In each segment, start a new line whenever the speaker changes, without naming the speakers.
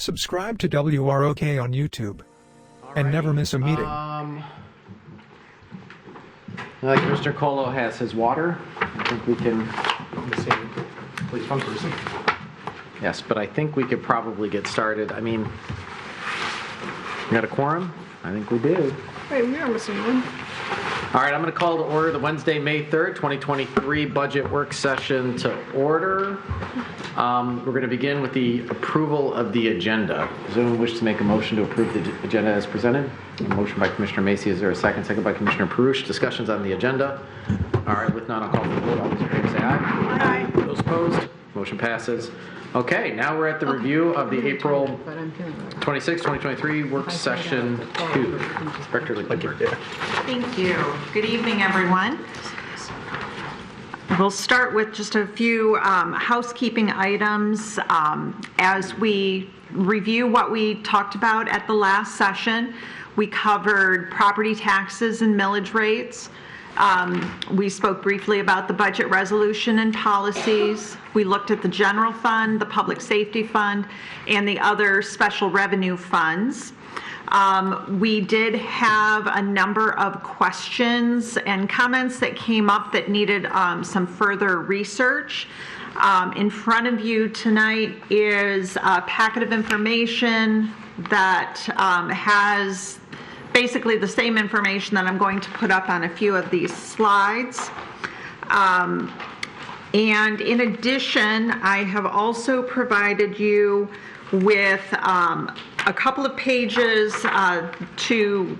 Subscribe to WROK on YouTube and never miss a meeting.
Like Mr. Colo has his water, I think we can.
Please fund person.
Yes, but I think we could probably get started. I mean, we got a quorum? I think we do.
Wait, we are missing one.
All right, I'm going to call to order the Wednesday, May 3rd, 2023 budget work session to order. We're going to begin with the approval of the agenda. Does anyone wish to make a motion to approve the agenda as presented? A motion by Commissioner Macy. Is there a second? Second by Commissioner Perush. Discussions on the agenda. All right, with none, I'll call for the vote. All those in favor say aye.
Aye.
Those opposed? Motion passes. Okay, now we're at the review of the April 26, 2023 work session 2. Director Licklinger.
Thank you. Good evening, everyone. We'll start with just a few housekeeping items as we review what we talked about at the last session. We covered property taxes and millage rates. We spoke briefly about the budget resolution and policies. We looked at the general fund, the public safety fund, and the other special revenue funds. We did have a number of questions and comments that came up that needed some further research. In front of you tonight is a packet of information that has basically the same information that I'm going to put up on a few of these slides. And in addition, I have also provided you with a couple of pages to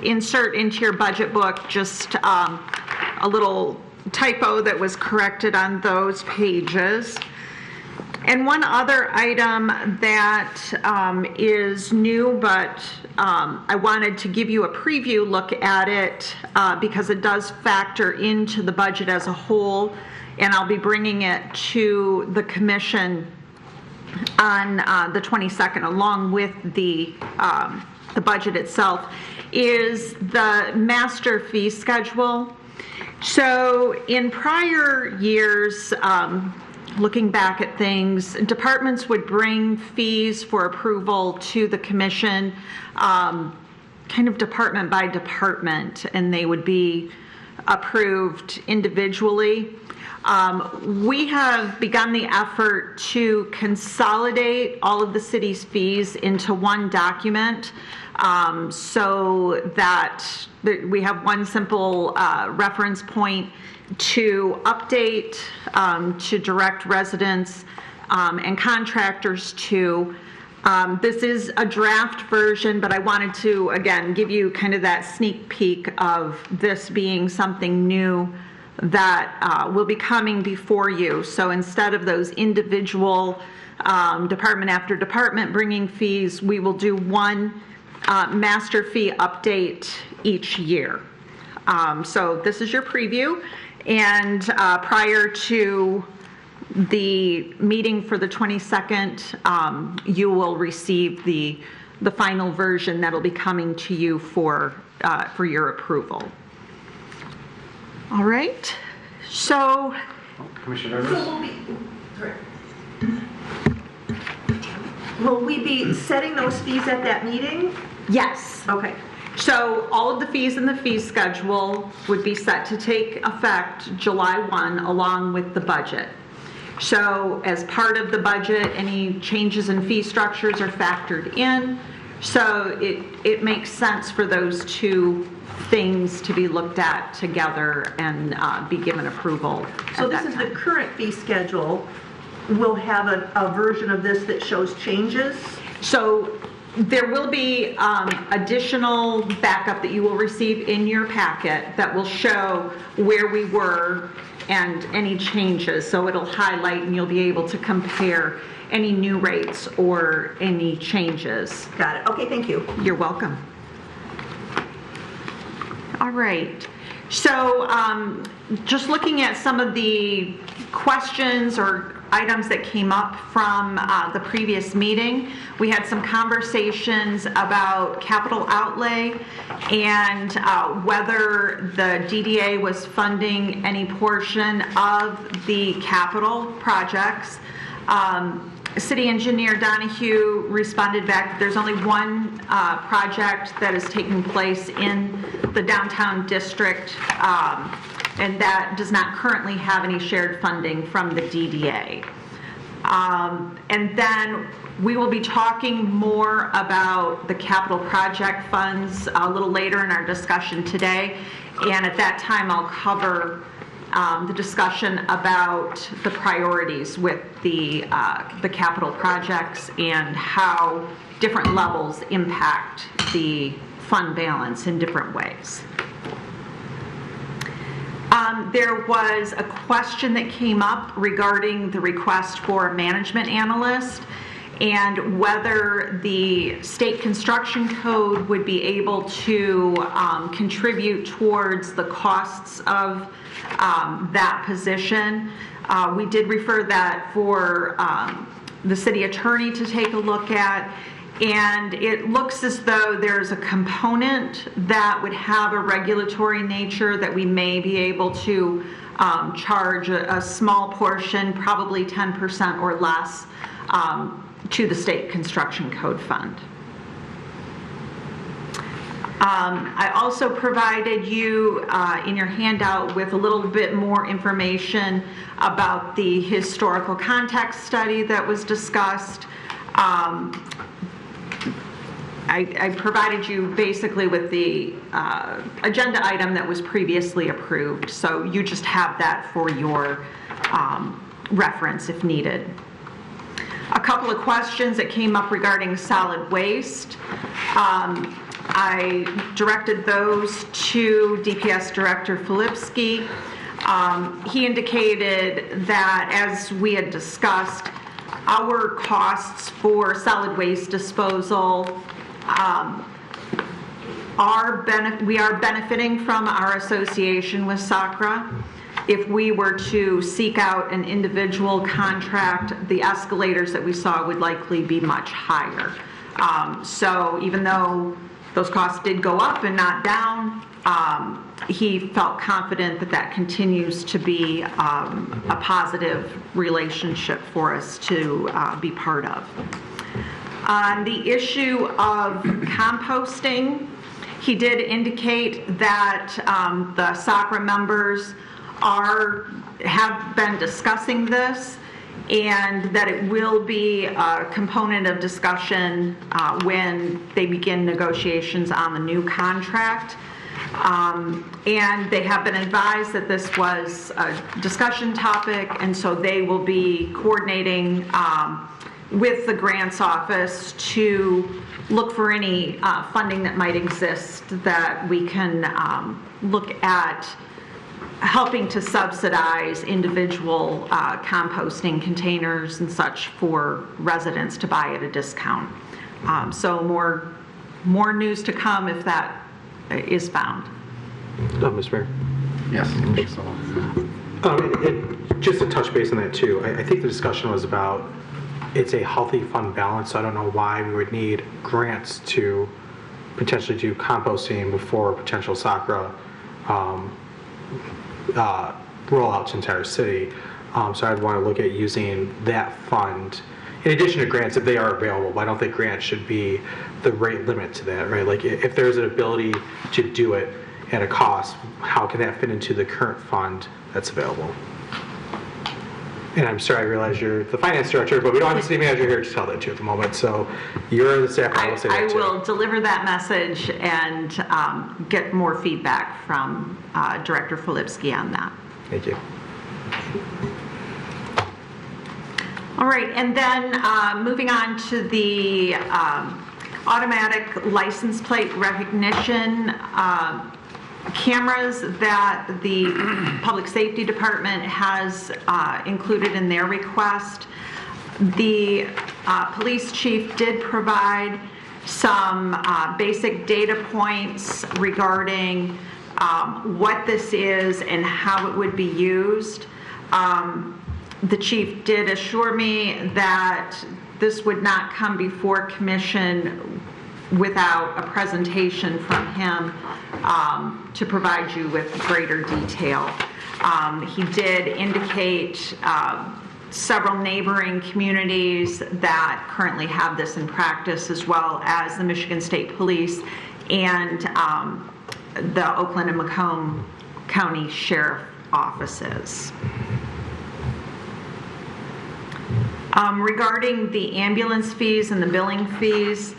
insert into your budget book, just a little typo that was corrected on those pages. And one other item that is new, but I wanted to give you a preview look at it because it does factor into the budget as a whole, and I'll be bringing it to the commission on the 22nd along with the budget itself, is the master fee schedule. So in prior years, looking back at things, departments would bring fees for approval to the commission, kind of department by department, and they would be approved individually. We have begun the effort to consolidate all of the city's fees into one document so that we have one simple reference point to update, to direct residents and contractors to. This is a draft version, but I wanted to, again, give you kind of that sneak peek of this being something new that will be coming before you. So instead of those individual department after department bringing fees, we will do one master fee update each year. So this is your preview. And prior to the meeting for the 22nd, you will receive the final version that'll be coming to you for your approval. All right. So,
Commissioner
Will we be setting those fees at that meeting?
yes.
Okay.
So all of the fees in the fee schedule would be set to take effect July 1 along with the budget. So as part of the budget, any changes in fee structures are factored in. So it makes sense for those two things to be looked at together and be given approval.
So this is the current fee schedule. We'll have a version of this that shows changes?
So there will be additional backup that you will receive in your packet that will show where we were and any changes. So it'll highlight and you'll be able to compare any new rates or any changes.
Got it. Okay, thank you.
You're welcome. All right. So just looking at some of the questions or items that came up from the previous meeting, we had some conversations about capital outlay and whether the DDA was funding any portion of the capital projects. City Engineer Donahue responded back that there's only one project that is taking place in the downtown district, and that does not currently have any shared funding from the DDA. And then we will be talking more about the capital project funds a little later in our discussion today, and at that time I'll cover the discussion about the priorities with the capital projects and how different levels impact the fund balance in different ways. There was a question that came up regarding the request for a management analyst and whether the state construction code would be able to contribute towards the costs of that position. We did refer that for the city attorney to take a look at, and it looks as though there's a component that would have a regulatory nature that we may be able to charge a small portion, probably 10% or less, to the state construction code fund. I also provided you in your handout with a little bit more information about the historical context study that was discussed. I provided you basically with the agenda item that was previously approved, so you just have that for your reference if needed. A couple of questions that came up regarding solid waste. I directed those to DPS Director Filipski. He indicated that, as we had discussed, our costs for solid waste disposal we are benefiting from our association with SACRA. If we were to seek out an individual contract, the escalators that we saw would likely be much higher. So even though those costs did go up and not down, he felt confident that that continues to be a positive relationship for us to be part of. On the issue of composting, he did indicate that the SACRA members have been discussing this, and that it will be a component of discussion when they begin negotiations on the new contract. And they have been advised that this was a discussion topic, and so they will be coordinating with the grants office to look for any funding that might exist that we can look at helping to subsidize individual composting containers and such for residents to buy at a discount. So more news to come if that is found.
Mr. Mayor.
Yes.
Just to touch base on that too, I think the discussion was about it's a healthy fund balance, so I don't know why we would need grants to potentially do composting before potential SACRA rollout to entire city. So I'd want to look at using that fund in addition to grants if they are available, but I don't think grants should be the rate limit to that, right? Like if there's an ability to do it at a cost, how can that fit into the current fund that's available? And I'm sorry, I realize you're the finance director, but we don't have a city manager here to tell that to at the moment. So you're the staff.
I will deliver that message and get more feedback from Director Filipski on that.
Thank you.
All right, and then moving on to the automatic license plate recognition cameras that the Public Safety Department has included in their request. The police chief did provide some basic data points regarding what this is and how it would be used. The chief did assure me that this would not come before commission without a presentation from him to provide you with greater detail. He did indicate several neighboring communities that currently have this in practice, as well as the Michigan State Police and the Oakland and Macomb County Sheriff offices. Regarding the ambulance fees and the billing fees,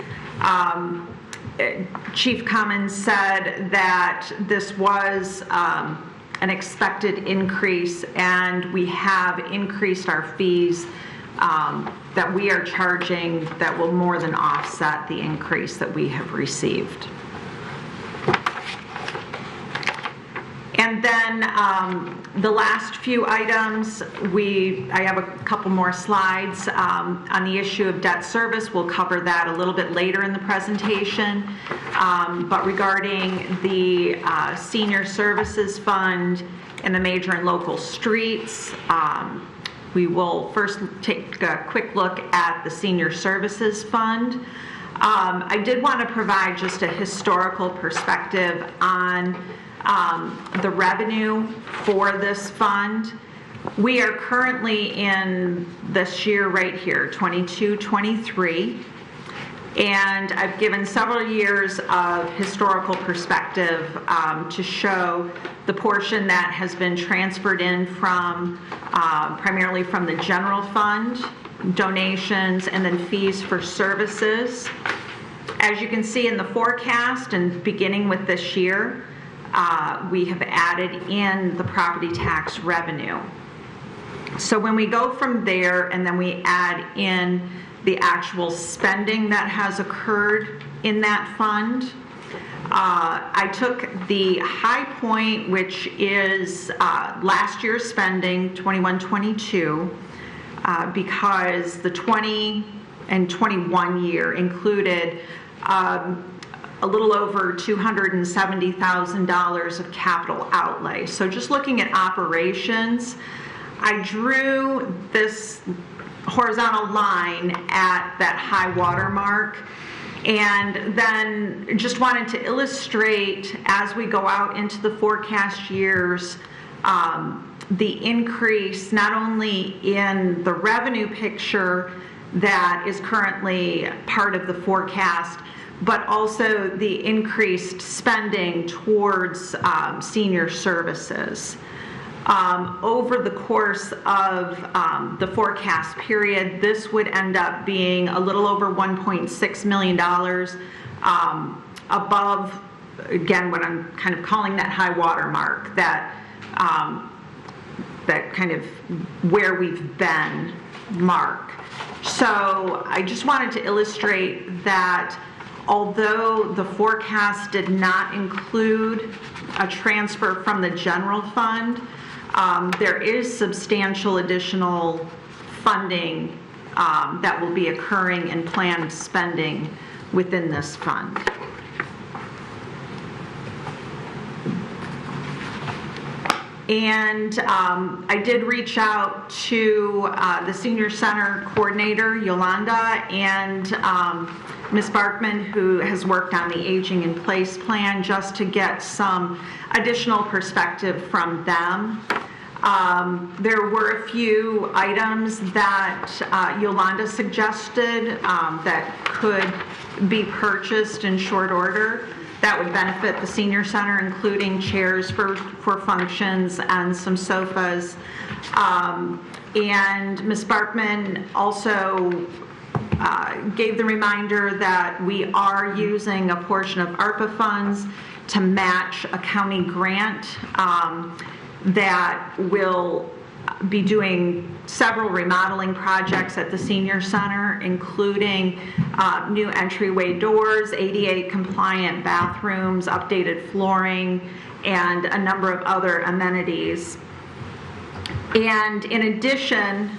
Chief Cummins said that this was an expected increase, and we have increased our fees that we are charging that will more than offset the increase that we have received. And then the last few items, I have a couple more slides on the issue of debt service. We'll cover that a little bit later in the presentation. But regarding the Senior Services Fund and the major and local streets, we will first take a quick look at the Senior Services Fund. I did want to provide just a historical perspective on the revenue for this fund. We are currently in this year right here, 22-23, and I've given several years of historical perspective to show the portion that has been transferred in from primarily from the general fund, donations, and then fees for services. As you can see in the forecast, and beginning with this year, we have added in the property tax revenue. So when we go from there and then we add in the actual spending that has occurred in that fund, I took the high point, which is last year's spending, 21-22, because the 20 and 21 year included a little over $270,000 of capital outlay. So just looking at operations, I drew this horizontal line at that high water mark, and then just wanted to illustrate as we go out into the forecast years the increase not only in the revenue picture that is currently part of the forecast, but also the increased spending towards senior services. Over the course of the forecast period, this would end up being a little over $1.6 million above, again, what I'm kind of calling that high water mark, that kind of where we've been mark. So I just wanted to illustrate that although the forecast did not include a transfer from the general fund, there is substantial additional funding that will be occurring in planned spending within this fund. And I did reach out to the Senior Center Coordinator, Yolanda, and Ms. Barkman, who has worked on the Aging in Place plan, just to get some additional perspective from them. There were a few items that Yolanda suggested that could be purchased in short order that would benefit the senior center, including chairs for functions and some sofas. And Ms. Barkman also gave the reminder that we are using a portion of ARPA funds to match a county grant that will be doing several remodeling projects at the senior center, including new entryway doors, ADA compliant bathrooms, updated flooring, and a number of other amenities. And in addition,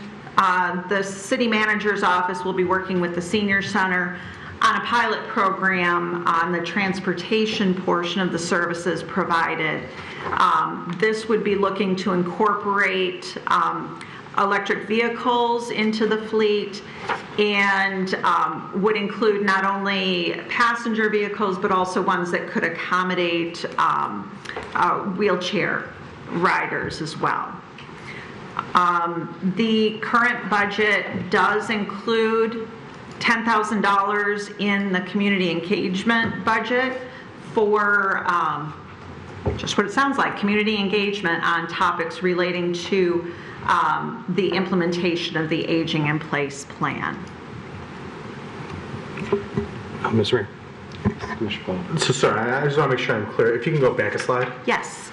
the city manager's office will be working with the senior center on a pilot program on the transportation portion of the services provided. This would be looking to incorporate electric vehicles into the fleet, and would include not only passenger vehicles but also ones that could accommodate wheelchair riders as well. The current budget does include $10,000 in the community engagement budget for just what it sounds like, community engagement on topics relating to the implementation of the Aging in Place plan.
Ms. Ring. So sorry, I just want to make sure I'm clear. If you can go back a slide.
Yes.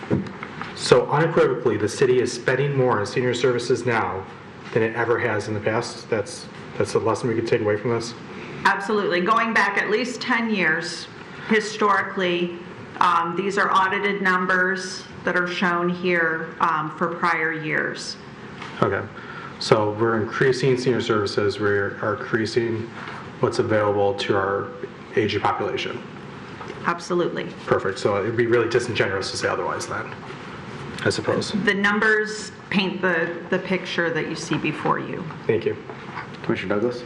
So unequivocally, the city is spending more on senior services now than it ever has in the past. That's a lesson we could take away from this.
Absolutely. Going back at least 10 years, historically, these are audited numbers that are shown here for prior years.
Okay. So we're increasing senior services. We are increasing what's available to our aging population.
Absolutely.
Perfect. So it'd be really disingenuous to say otherwise then, I suppose.
The numbers paint the picture that you see before you.
Thank you.
Commissioner Douglas?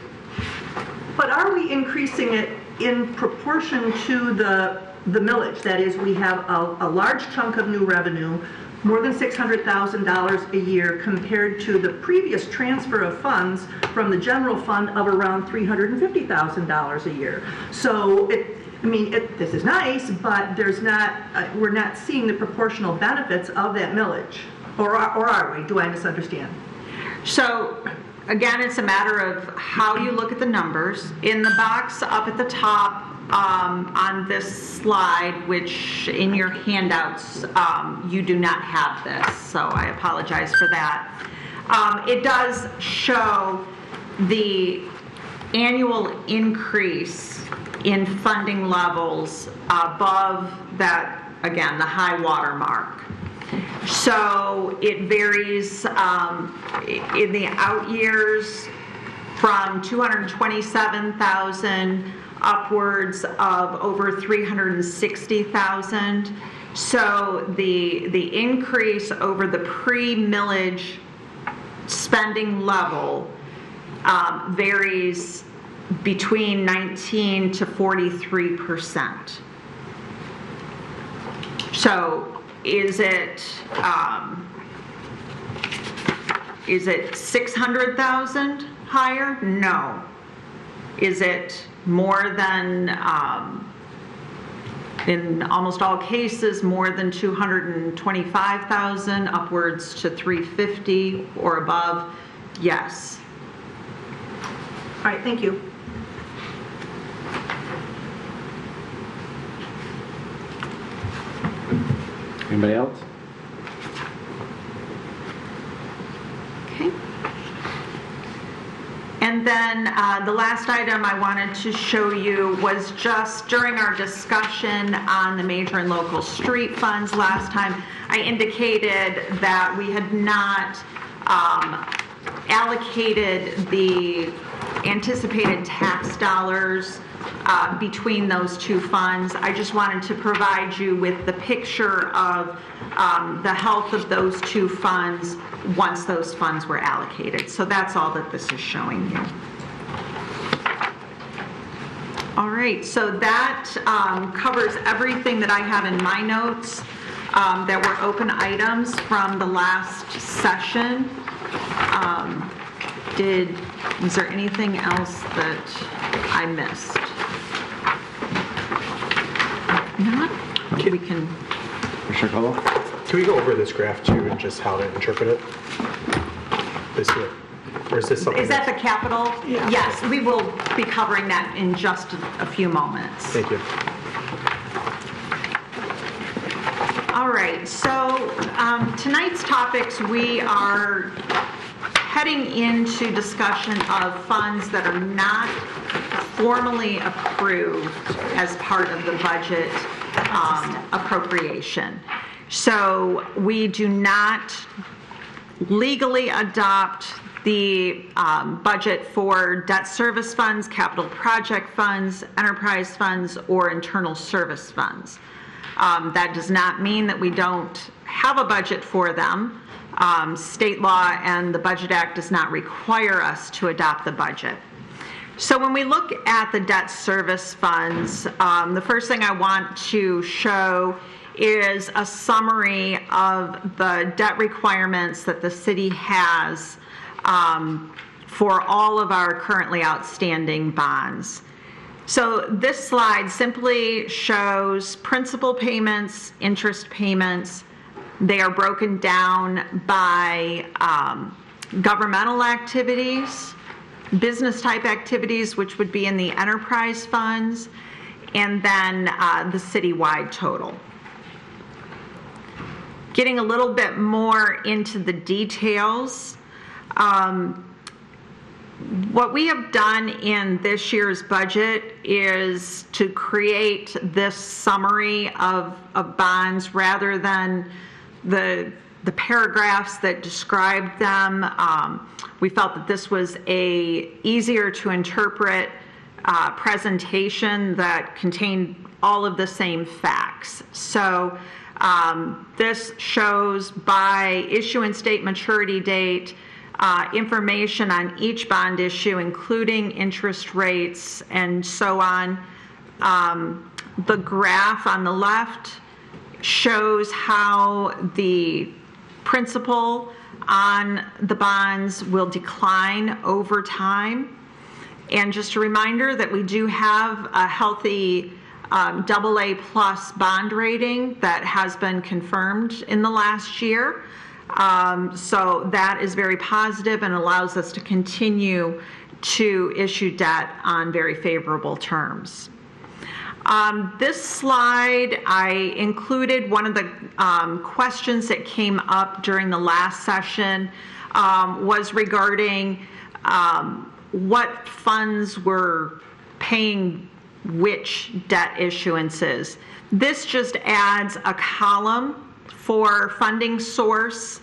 But are we increasing it in proportion to the millage? That is, we have a large chunk of new revenue, more than $600,000 a year compared to the previous transfer of funds from the general fund of around $350,000 a year. So this is nice, but there's not, we're not seeing the proportional benefits of that millage. Or are we? Do I misunderstand?
So again, it's a matter of how you look at the numbers. In the box up at the top on this slide, which in your handouts, you do not have this, so I apologize for that. It does show the annual increase in funding levels above that, again, the high water mark. So it varies in the out years from 227,000 upwards of over 360,000. So the increase over the pre-millage spending level varies between 19 to 43%. So is it 600,000 higher? No. Is it more than, in almost all cases, more than 225,000, upwards to 350 or above? Yes.
All right, thank you.
Anybody else?
Okay. And then the last item I wanted to show you was just during our discussion on the major and local street funds last time, I indicated that we had not allocated the anticipated tax dollars between those two funds. I just wanted to provide you with the picture of the health of those two funds once those funds were allocated. So that's all that this is showing you. All right, so that covers everything that I have in my notes that were open items from the last session. Was there anything else that I missed? Not? We can.
Commissioner Caldwell?
Can we go over this graph too and just how to interpret it? This here. Or is this something?
Is that the capital?
Yeah.
Yes, we will be covering that in just a few moments.
Thank you.
All right, so tonight's topics, we are heading into discussion of funds that are not formally approved as part of the budget appropriation. So we do not legally adopt the budget for debt service funds, capital project funds, enterprise funds, or internal service funds. That does not mean that we don't have a budget for them. State law and the Budget Act does not require us to adopt the budget. So when we look at the debt service funds, the first thing I want to show is a summary of the debt requirements that the city has for all of our currently outstanding bonds. So this slide simply shows principal payments, interest payments. They are broken down by governmental activities, business type activities, which would be in the enterprise funds, and then the citywide total. Getting a little bit more into the details, what we have done in this year's budget is to create this summary of bonds rather than the paragraphs that describe them. We felt that this was a easier to interpret presentation that contained all of the same facts. So this shows by issuance date, maturity date, information on each bond issue, including interest rates and so on. The graph on the left shows how the principal on the bonds will decline over time. And just a reminder that we do have a healthy AA plus bond rating that has been confirmed in the last year. So that is very positive and allows us to continue to issue debt on very favorable terms. This slide, I included one of the questions that came up during the last session was regarding what funds were paying which debt issuances. This just adds a column for funding source,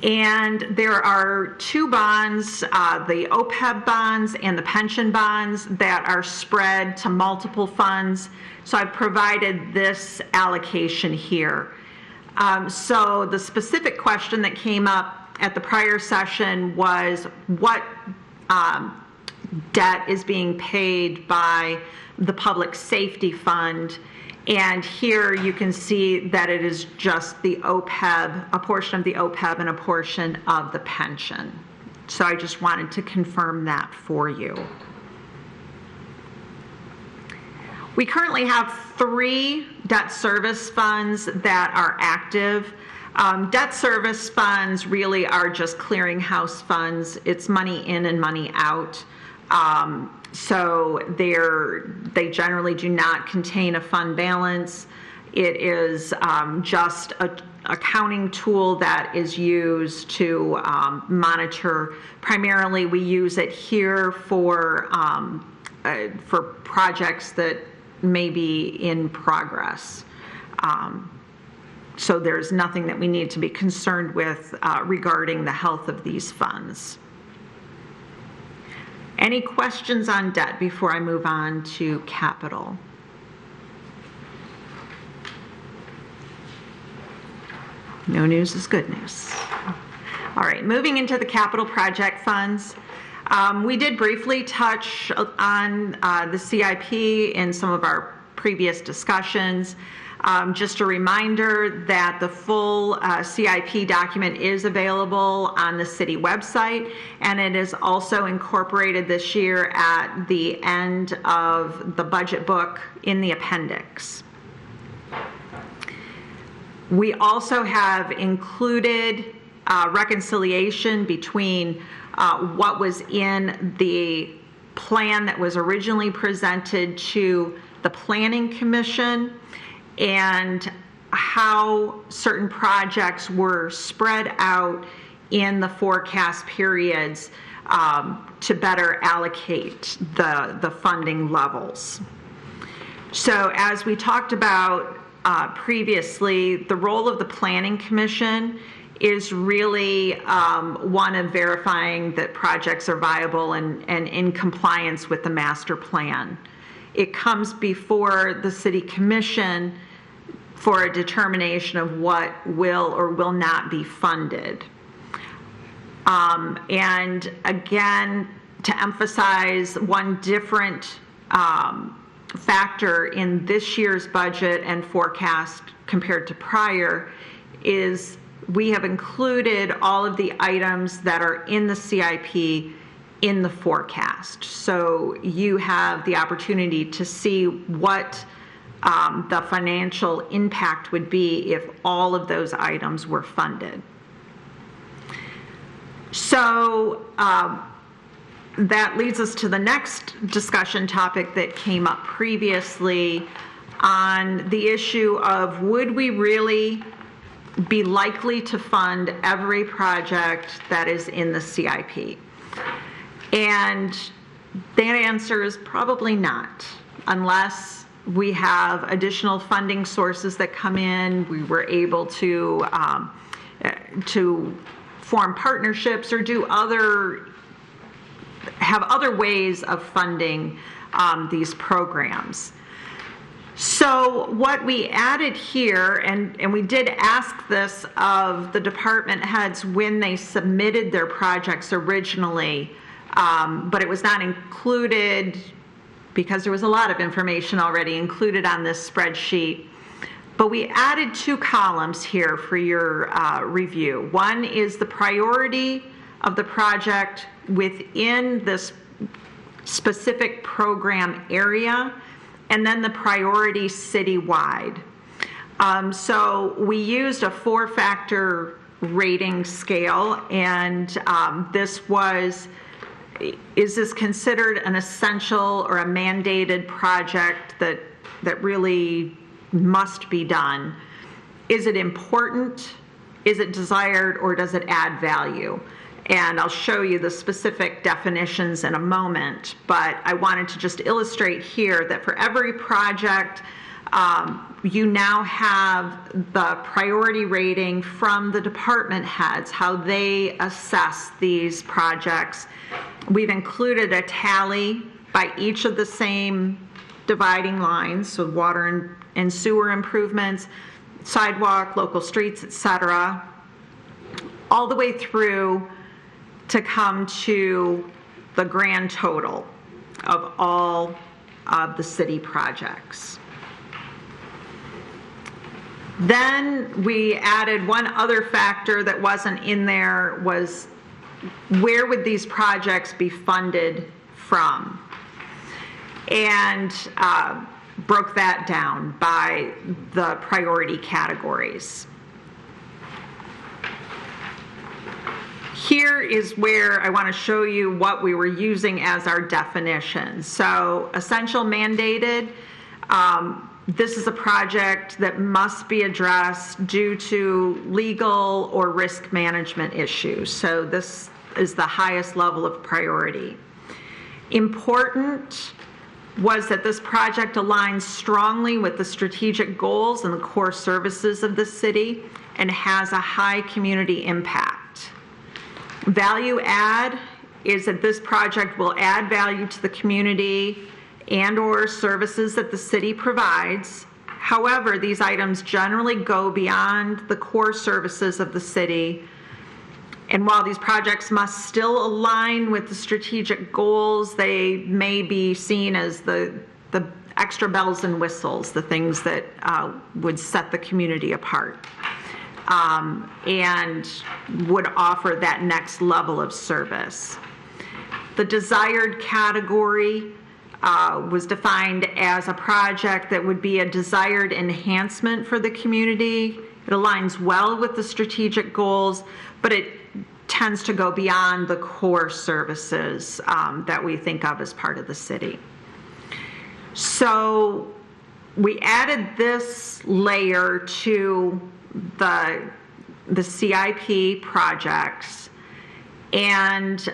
and there are two bonds, the OPEB bonds and the pension bonds, that are spread to multiple funds. So I've provided this allocation here. So the specific question that came up at the prior session was what debt is being paid by the Public Safety Fund. And here you can see that it is just the OPEB, a portion of the OPEB and a portion of the pension. So I just wanted to confirm that for you. We currently have 3 debt service funds that are active. Debt service funds really are just clearinghouse funds. It's money in and money out. So they generally do not contain a fund balance. It is just a accounting tool that is used to monitor. Primarily, we use it here for projects that may be in progress. So there's nothing that we need to be concerned with regarding the health of these funds. Any questions on debt before I move on to capital? No news is good news. All right, moving into the capital project funds. We did briefly touch on the CIP in some of our previous discussions. Just a reminder that the full CIP document is available on the city website, and it is also incorporated this year at the end of the budget book in the appendix. We also have included reconciliation between what was in the plan that was originally presented to the Planning Commission and how certain projects were spread out in the forecast periods to better allocate the funding levels. So as we talked about previously, the role of the Planning Commission is really one of verifying that projects are viable and in compliance with the master plan. It comes before the City Commission for a determination of what will or will not be funded. And again, to emphasize one different factor in this year's budget and forecast compared to prior is we have included all of the items that are in the CIP in the forecast. So you have the opportunity to see what the financial impact would be if all of those items were funded. So that leads us to the next discussion topic that came up previously on the issue of would we really be likely to fund every project that is in the CIP? And that answer is probably not, unless we have additional funding sources that come in, we were able to form partnerships or have other ways of funding these programs. So what we added here, and we did ask this of the department heads when they submitted their projects originally, but it was not included because there was a lot of information already included on this spreadsheet. But we added 2 columns here for your review. One is the priority of the project within this specific program area, and then the priority citywide. So we used a 4-factor rating scale, and this was, is this considered an essential or a mandated project that really must be done? Is it important? Is it desired, or does it add value? And I'll show you the specific definitions in a moment, but I wanted to just illustrate here that for every project, you now have the priority rating from the department heads, how they assess these projects. We've included a tally by each of the same dividing lines, so water and sewer improvements, sidewalk, local streets, etc., all the way through to come to the grand total of all of the city projects. Then we added one other factor that wasn't in there, was where would these projects be funded from? And broke that down by the priority categories. Here is where I want to show you what we were using as our definition. So essential mandated, this is a project that must be addressed due to legal or risk management issues. So this is the highest level of priority. Important was that this project aligns strongly with the strategic goals and the core services of the city and has a high community impact. Value add is that this project will add value to the community and/or services that the city provides. However, these items generally go beyond the core services of the city. And while these projects must still align with the strategic goals, they may be seen as the extra bells and whistles, the things that would set the community apart. And would offer that next level of service. The desired category was defined as a project that would be a desired enhancement for the community. It aligns well with the strategic goals, but it tends to go beyond the core services that we think of as part of the city. So we added this layer to the CIP projects, and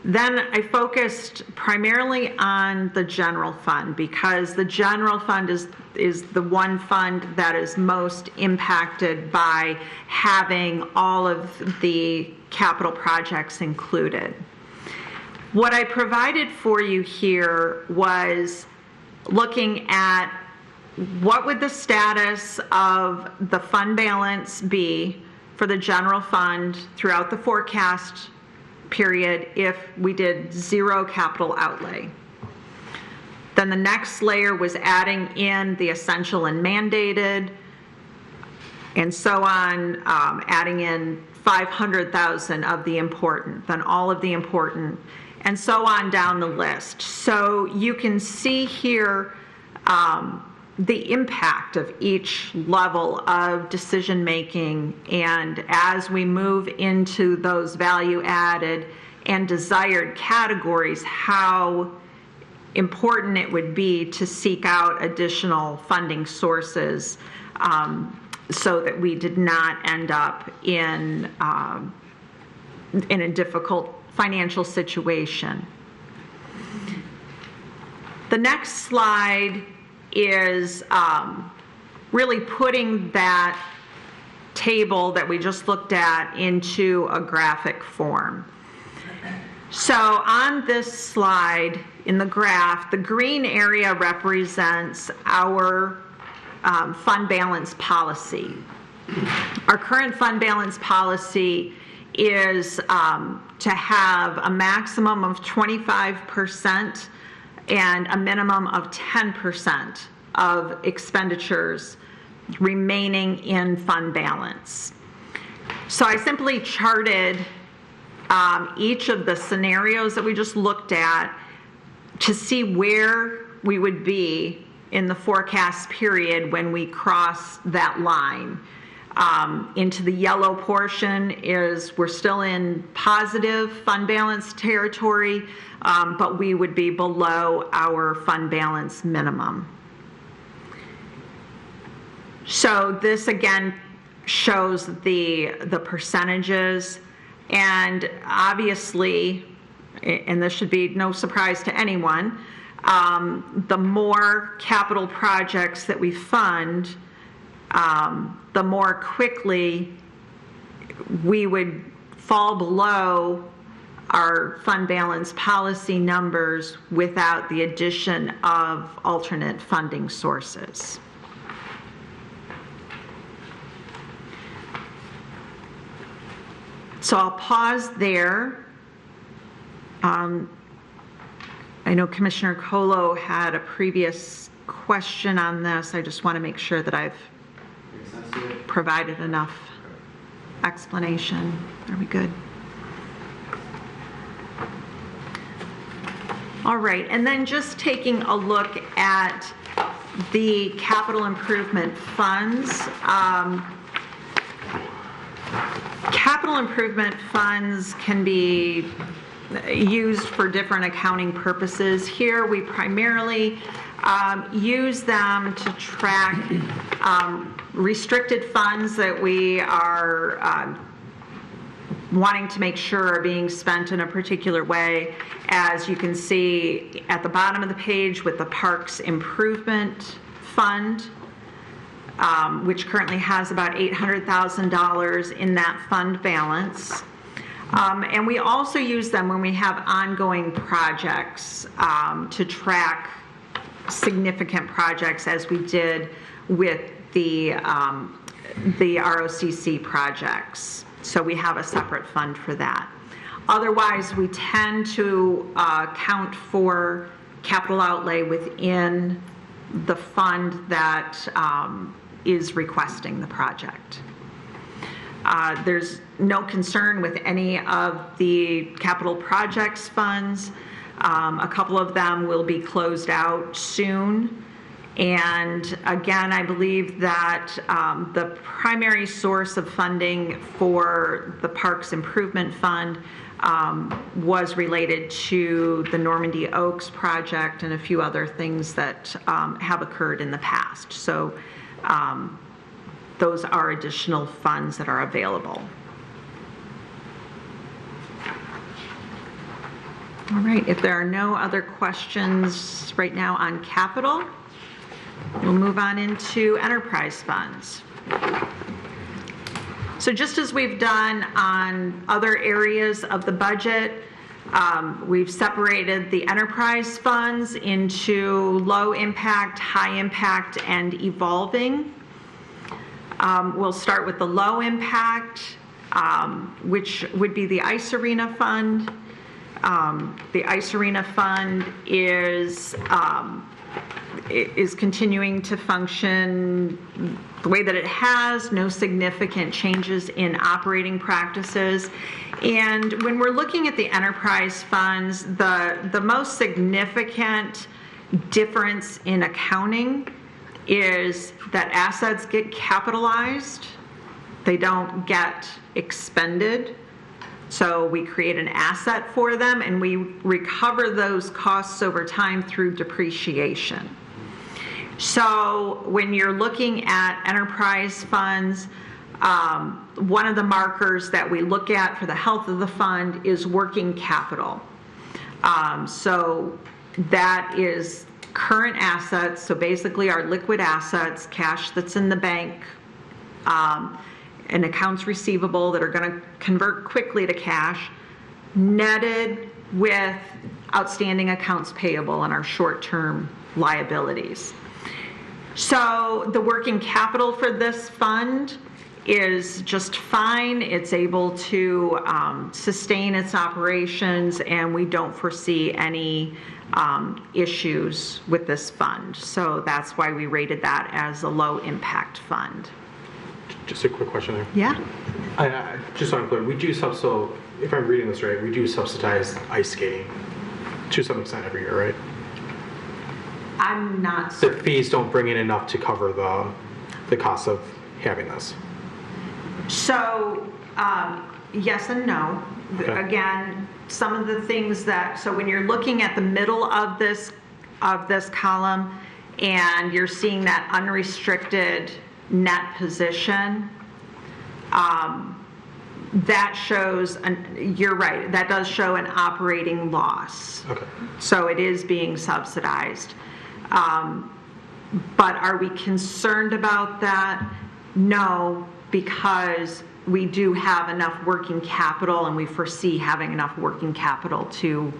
then I focused primarily on the general fund, because the general fund is the one fund that is most impacted by having all of the capital projects included. What I provided for you here was looking at what would the status of the fund balance be for the general fund throughout the forecast period if we did 0 capital outlay. Then the next layer was adding in the essential and mandated, and so on, adding in 500,000 of the important, then all of the important, and so on down the list. So you can see here the impact of each level of decision making, and as we move into those value added and desired categories, how important it would be to seek out additional funding sources so that we did not end up in a difficult financial situation. The next slide is really putting that table that we just looked at into a graphic form. So on this slide, in the graph, the green area represents our fund balance policy. Our current fund balance policy is to have a maximum of 25% and a minimum of 10% of expenditures remaining in fund balance. So I simply charted each of the scenarios that we just looked at to see where we would be in the forecast period when we cross that line. Into the yellow portion is we're still in positive fund balance territory, but we would be below our fund balance minimum. So this again shows the percentages, and obviously, and this should be no surprise to anyone, the more capital projects that we fund, the more quickly we would fall below our fund balance policy numbers without the addition of alternate funding sources. So I'll pause there. I know Commissioner Colo had a previous question on this. I just want to make sure that I've provided enough explanation. Are we good? All right, and then just taking a look at the capital improvement funds. Capital improvement funds can be used for different accounting purposes. Here we primarily use them to track restricted funds that we are wanting to make sure are being spent in a particular way. As you can see at the bottom of the page with the Parks Improvement Fund, which currently has about $800,000 in that fund balance. And we also use them when we have ongoing projects to track significant projects, as we did with the ROCC projects. So we have a separate fund for that. Otherwise, we tend to count for capital outlay within the fund that is requesting the project. There's no concern with any of the capital projects funds. A couple of them will be closed out soon. And again, I believe that the primary source of funding for the Parks Improvement Fund was related to the Normandy Oaks project and a few other things that have occurred in the past. So those are additional funds that are available. All right, if there are no other questions right now on capital, we'll move on into enterprise funds. So just as we've done on other areas of the budget, we've separated the enterprise funds into low impact, high impact, and evolving. We'll start with the low impact, which would be the Ice Arena Fund. The Ice Arena Fund is continuing to function the way that it has, no significant changes in operating practices. And when we're looking at the enterprise funds, the most significant difference in accounting is that assets get capitalized, they don't get expended. So we create an asset for them and we recover those costs over time through depreciation. So when you're looking at enterprise funds, one of the markers that we look at for the health of the fund is working capital. So that is current assets, so basically our liquid assets, cash that's in the bank, and accounts receivable that are going to convert quickly to cash, netted with outstanding accounts payable and our short-term liabilities. So the working capital for this fund is just fine. It's able to sustain its operations, and we don't foresee any issues with this fund. So that's why we rated that as a low impact fund.
Just a quick question there.
Yeah.
Just so I'm clear, we do so if I'm reading this right, we do subsidize ice skating to some extent every year, right?
I'm not
The
certain.
fees don't bring in enough to cover the cost of having this.
So, yes and no.
Okay.
Again, some of the things that, so when you're looking at the middle of this column and you're seeing that unrestricted net position, that shows, you're right, that does show an operating loss.
Okay.
So it is being subsidized. But are we concerned about that? No, because we do have enough working capital and we foresee having enough working capital to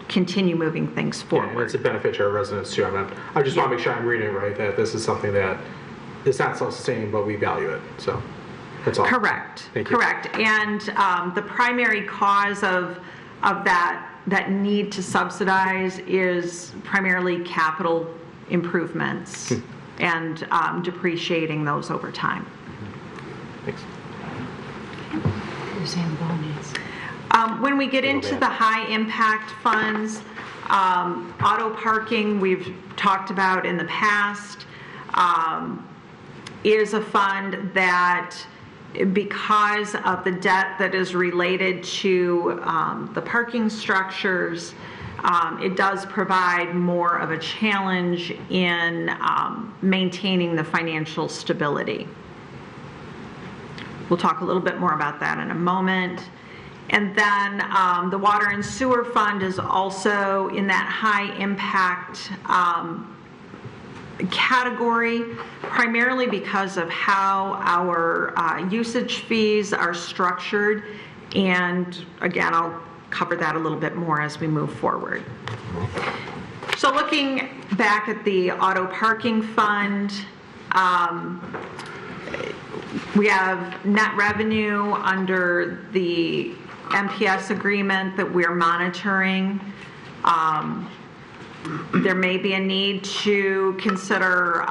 continue moving things
Yeah, and
forward.
it's a benefit to our residents too. I just want to make sure I'm reading it right, that this is something that is not self-sustaining, but we value it. So that's all.
Correct.
Thank you.
Correct. And the primary cause of that need to subsidize is primarily capital improvements and depreciating those over time.
Thanks.
When we get into the high impact funds, auto parking we've talked about in the past, is a fund that, because of the debt that is related to the parking structures, it does provide more of a challenge in maintaining the financial stability. We'll talk a little bit more about that in a moment. And then the water and sewer fund is also in that high impact category, primarily because of how our usage fees are structured. And again, I'll cover that a little bit more as we move forward. So looking back at the auto parking fund, we have net revenue under the MPS agreement that we're monitoring. There may be a need to consider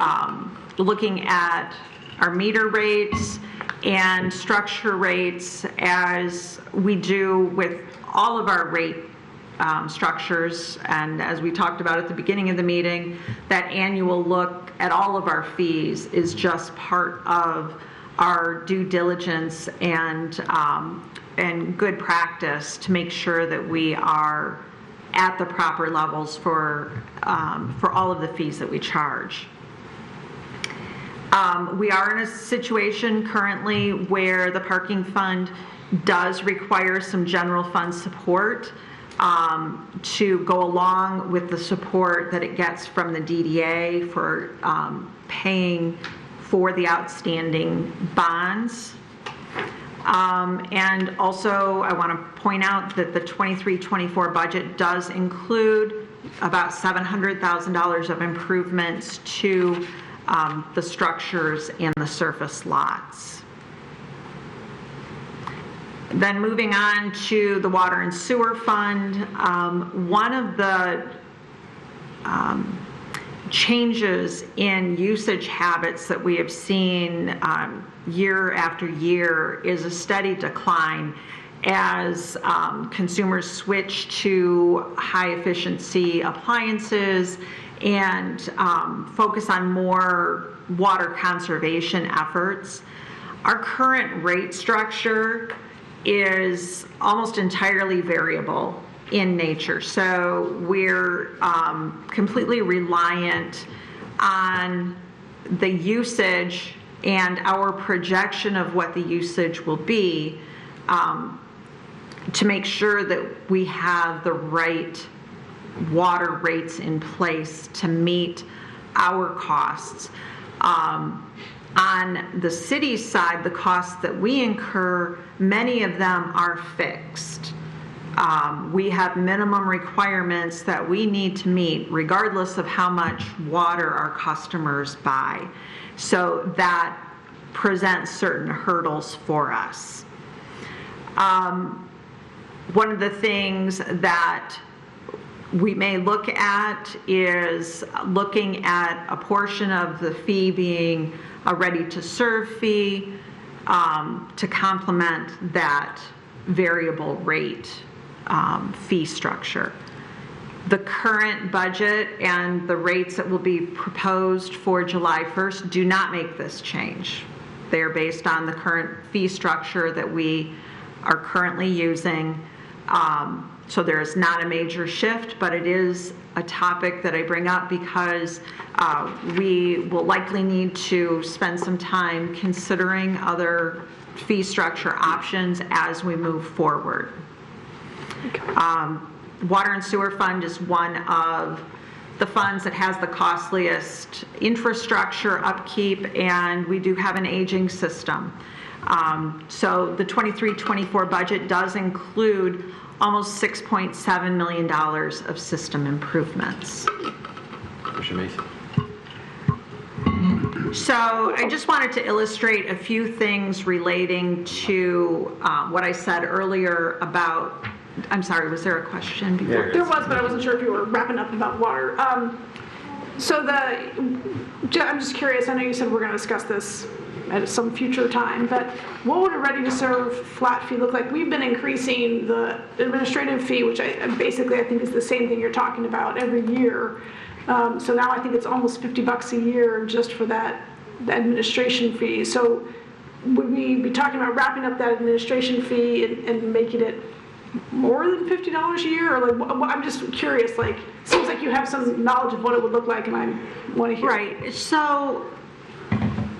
looking at our meter rates and structure rates, as we do with all of our rate structures. And as we talked about at the beginning of the meeting, that annual look at all of our fees is just part of our due diligence and good practice to make sure that we are at the proper levels for all of the fees that we charge. We are in a situation currently where the parking fund does require some general fund support to go along with the support that it gets from the DDA for paying for the outstanding bonds. And also, I want to point out that the 23-24 budget does include about $700,000 of improvements to the structures and the surface lots. Then moving on to the water and sewer fund, one of the changes in usage habits that we have seen year after year is a steady decline as consumers switch to high efficiency appliances and focus on more water conservation efforts. Our current rate structure is almost entirely variable in nature. So we're completely reliant on the usage and our projection of what the usage will be to make sure that we have the right water rates in place to meet our costs. On the city side, the costs that we incur, many of them are fixed. We have minimum requirements that we need to meet regardless of how much water our customers buy. So that presents certain hurdles for us. One of the things that we may look at is looking at a portion of the fee being a ready-to-serve fee to complement that variable rate fee structure. The current budget and the rates that will be proposed for July 1st do not make this change. They are based on the current fee structure that we are currently using. So there is not a major shift, but it is a topic that I bring up because we will likely need to spend some time considering other fee structure options as we move forward. Water and sewer fund is one of the funds that has the costliest infrastructure upkeep, and we do have an aging system. So the 23-24 budget does include almost $6.7 million of system improvements.
Commissioner Mason.
So I just wanted to illustrate a few things relating to what I said earlier about, I'm sorry, was there a question before?
There was, but I wasn't sure if you were wrapping up about water. I'm just curious, I know you said we're going to discuss this at some future time, but what would a ready-to-serve flat fee look like? We've been increasing the administrative fee, which I think is the same thing you're talking about every year. So now I think it's almost $50 a year just for the administration fee. So would we be talking about wrapping up that administration fee and making it more than $50 a year? Or like, I'm just curious, like, it seems like you have some knowledge of what it would look like, and I want to hear.
Right, so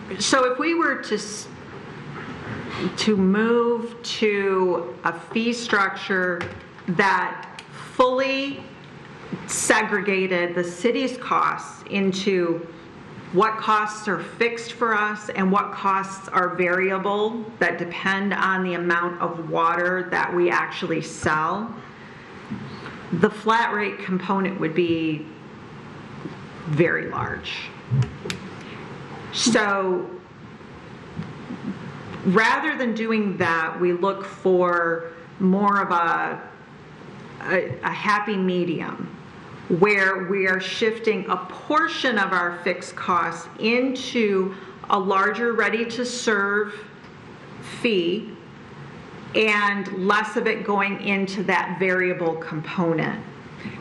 if we were to move to a fee structure that fully segregated the city's costs into what costs are fixed for us and what costs are variable that depend on the amount of water that we actually sell, the flat rate component would be very large. So rather than doing that, we look for more of a happy medium where we are shifting a portion of our fixed costs into a larger ready-to-serve fee and less of it going into that variable component.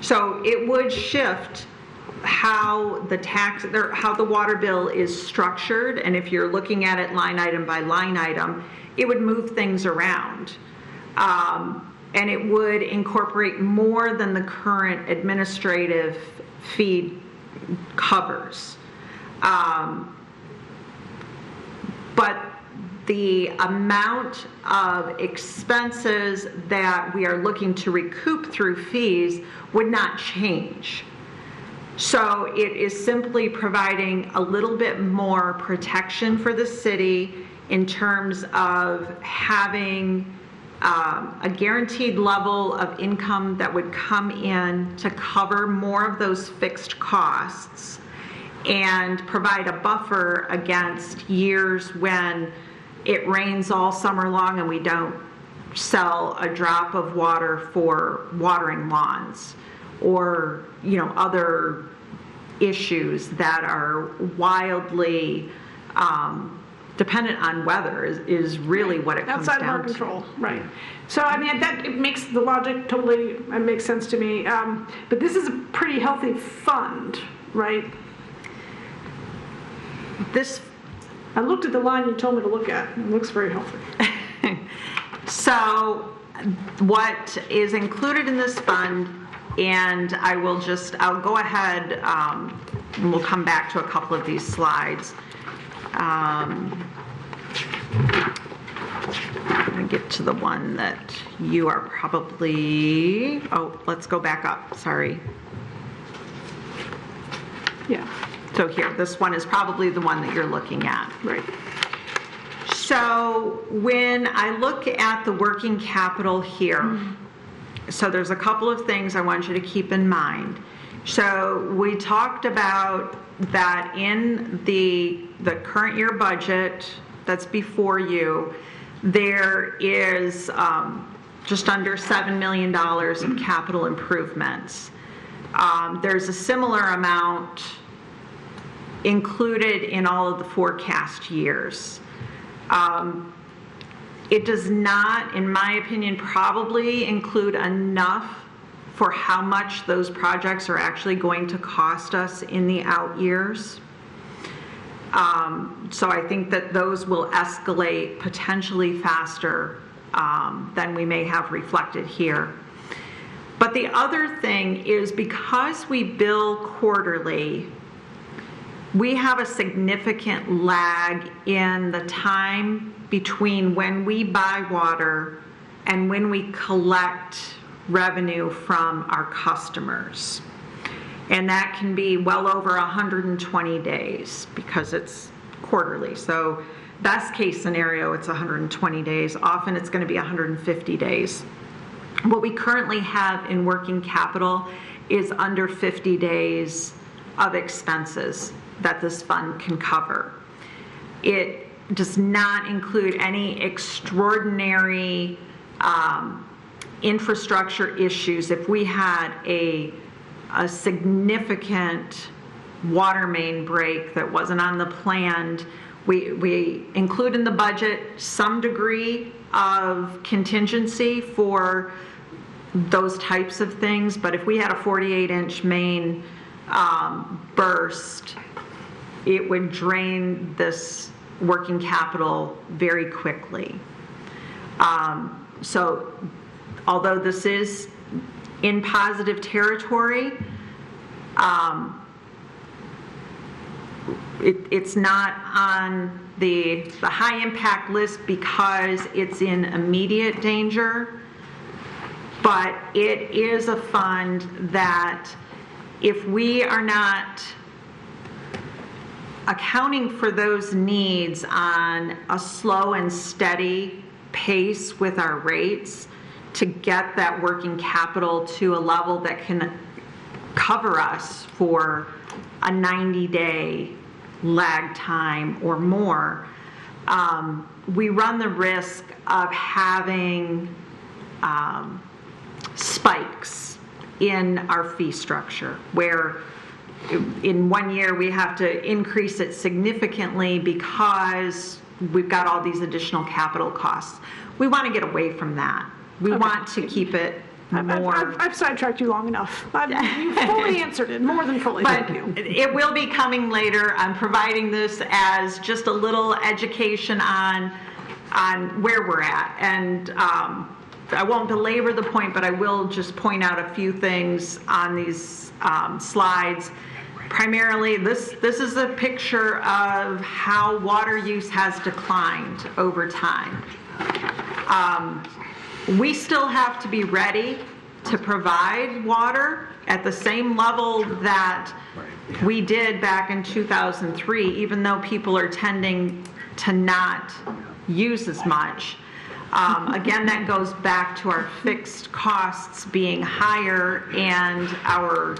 So it would shift how the water bill is structured, and if you're looking at it line item by line item, it would move things around. And it would incorporate more than the current administrative fee covers. But the amount of expenses that we are looking to recoup through fees would not change. So it is simply providing a little bit more protection for the city in terms of having a guaranteed level of income that would come in to cover more of those fixed costs and provide a buffer against years when it rains all summer long and we don't sell a drop of water for watering lawns or, other issues that are wildly dependent on weather is really what it comes down to.
Outside of our control, right. So, it makes the logic totally, it makes sense to me. But this is a pretty healthy fund, right? I looked at the line you told me to look at. It looks very healthy.
So what is included in this fund, and I'll go ahead, and we'll come back to a couple of these slides. Let me get to the one that you are probably, let's go back up, sorry.
Yeah.
So here, this one is probably the one that you're looking at.
Right.
So when I look at the working capital here, so there's a couple of things I want you to keep in mind. So we talked about that in the current year budget that's before you, there is just under $7 million of capital improvements. There's a similar amount included in all of the forecast years. It does not, in my opinion, probably include enough for how much those projects are actually going to cost us in the out years. So I think that those will escalate potentially faster than we may have reflected here. But the other thing is, because we bill quarterly, we have a significant lag in the time between when we buy water and when we collect revenue from our customers. And that can be well over 120 days because it's quarterly. So best case scenario, it's 120 days. Often it's going to be 150 days. What we currently have in working capital is under 50 days of expenses that this fund can cover. It does not include any extraordinary infrastructure issues. If we had a significant water main break that wasn't on the plan, we include in the budget some degree of contingency for those types of things. But if we had a 48-inch main burst, it would drain this working capital very quickly. So although this is in positive territory, it's not on the high impact list because it's in immediate danger, but it is a fund that if we are not accounting for those needs on a slow and steady pace with our rates to get that working capital to a level that can cover us for a 90-day lag time or more, we run the risk of having spikes in our fee structure, where in 1 year we have to increase it significantly because we've got all these additional capital costs. We want to get away from that. We want to keep it more.
I've sidetracked you long enough. You fully answered it, more than fully.
But
Thank you.
it will be coming later. I'm providing this as just a little education on where we're at. And I won't belabor the point, but I will just point out a few things on these slides. Primarily, this is a picture of how water use has declined over time. We still have to be ready to provide water at the same level that we did back in 2003, even though people are tending to not use as much. Again, that goes back to our fixed costs being higher and our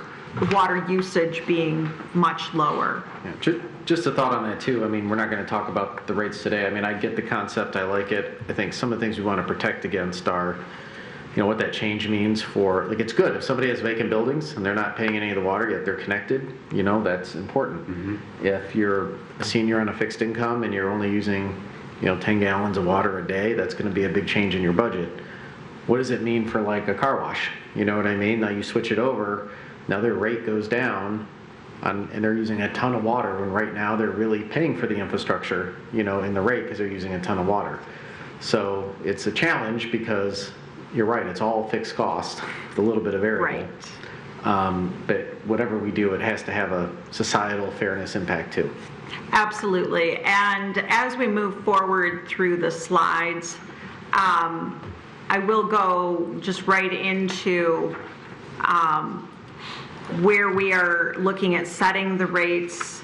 water usage being much lower.
Yeah, just a thought on that too. I mean, we're not going to talk about the rates today. I mean, I get the concept. I like it. I think some of the things we want to protect against are, what that change means for, like, it's good if somebody has vacant buildings and they're not paying any of the water, yet they're connected, that's important. If you're a senior on a fixed income and you're only using, 10 gallons of water a day, that's going to be a big change in your budget. What does it mean for, like, a car wash? You know what I mean? Now you switch it over, now their rate goes down, and they're using a ton of water, when right now they're really paying for the infrastructure, in the rate, because they're using a ton of water. So it's a challenge, because you're right, it's all fixed cost with a little bit of variable.
Right.
But whatever we do, it has to have a societal fairness impact too.
Absolutely. And as we move forward through the slides, I will go just right into where we are looking at setting the rates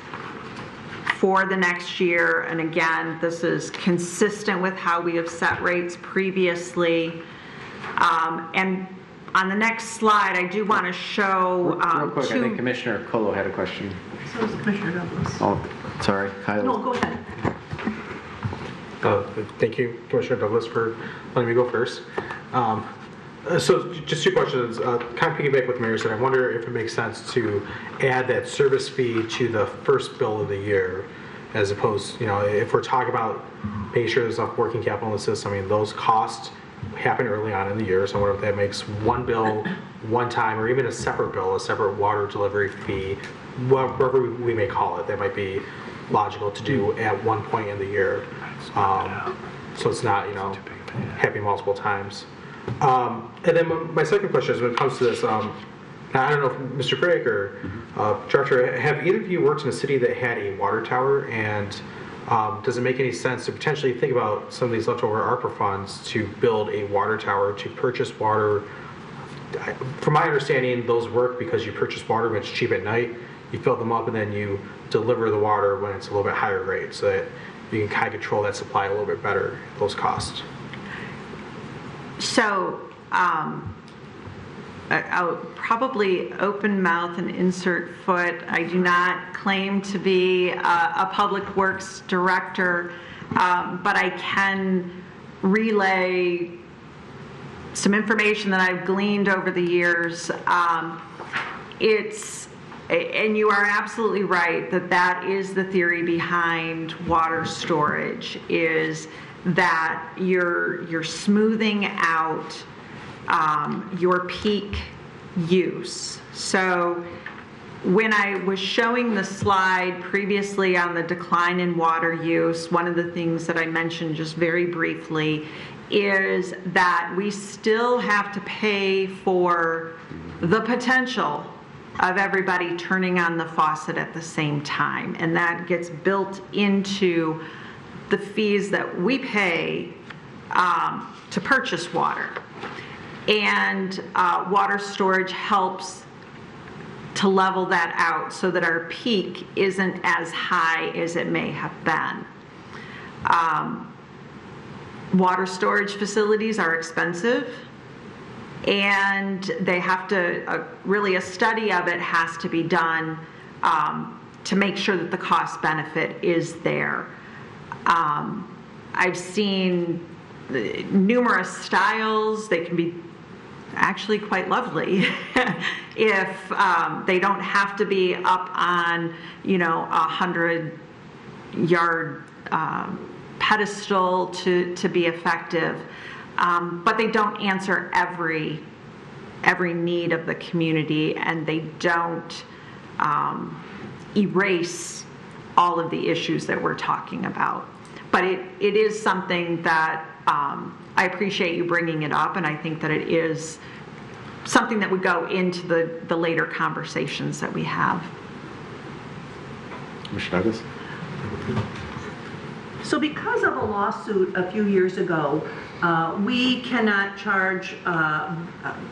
for the next year. And again, this is consistent with how we have set rates previously. And on the next slide, I do want to show
Real quick, I think Commissioner Colo had a question.
So is Commissioner Douglas.
Oh, sorry, Kyle.
No, go ahead.
Thank you, Commissioner Douglas, for letting me go first. So just two questions. Kind of piggyback with Mary said, I wonder if it makes sense to add that service fee to the first bill of the year, as opposed, if we're talking about making sure there's enough working capital in the system. I mean, those costs happen early on in the year, so I wonder if that makes one bill one time, or even a separate bill, a separate water delivery fee, whatever we may call it, that might be logical to do at one point in the year. So it's not, happening multiple times. And then my second question is, when it comes to this, now I don't know if Mr. Craig or Director, have either of you worked in a city that had a water tower, and does it make any sense to potentially think about some of these leftover ARPA funds to build a water tower, to purchase water? From my understanding, those work because you purchase water when it's cheap at night, you fill them up, and then you deliver the water when it's a little bit higher rate, so that you can kind of control that supply a little bit better, those costs.
So I'll probably open mouth and insert foot. I do not claim to be a public works director, but I can relay some information that I've gleaned over the years. And you are absolutely right that is the theory behind water storage, is that you're smoothing out your peak use. So when I was showing the slide previously on the decline in water use, one of the things that I mentioned just very briefly is that we still have to pay for the potential of everybody turning on the faucet at the same time, and that gets built into the fees that we pay to purchase water. And water storage helps to level that out so that our peak isn't as high as it may have been. Water storage facilities are expensive, and they have to, really a study of it has to be done to make sure that the cost benefit is there. I've seen numerous styles. They can be actually quite lovely if they don't have to be up on, a 100-yard pedestal to be effective. But they don't answer every need of the community, and they don't erase all of the issues that we're talking about. But it is something that I appreciate you bringing it up, and I think that it is something that would go into the later conversations that we have.
Commissioner Douglas?
So because of a lawsuit a few years ago, we cannot charge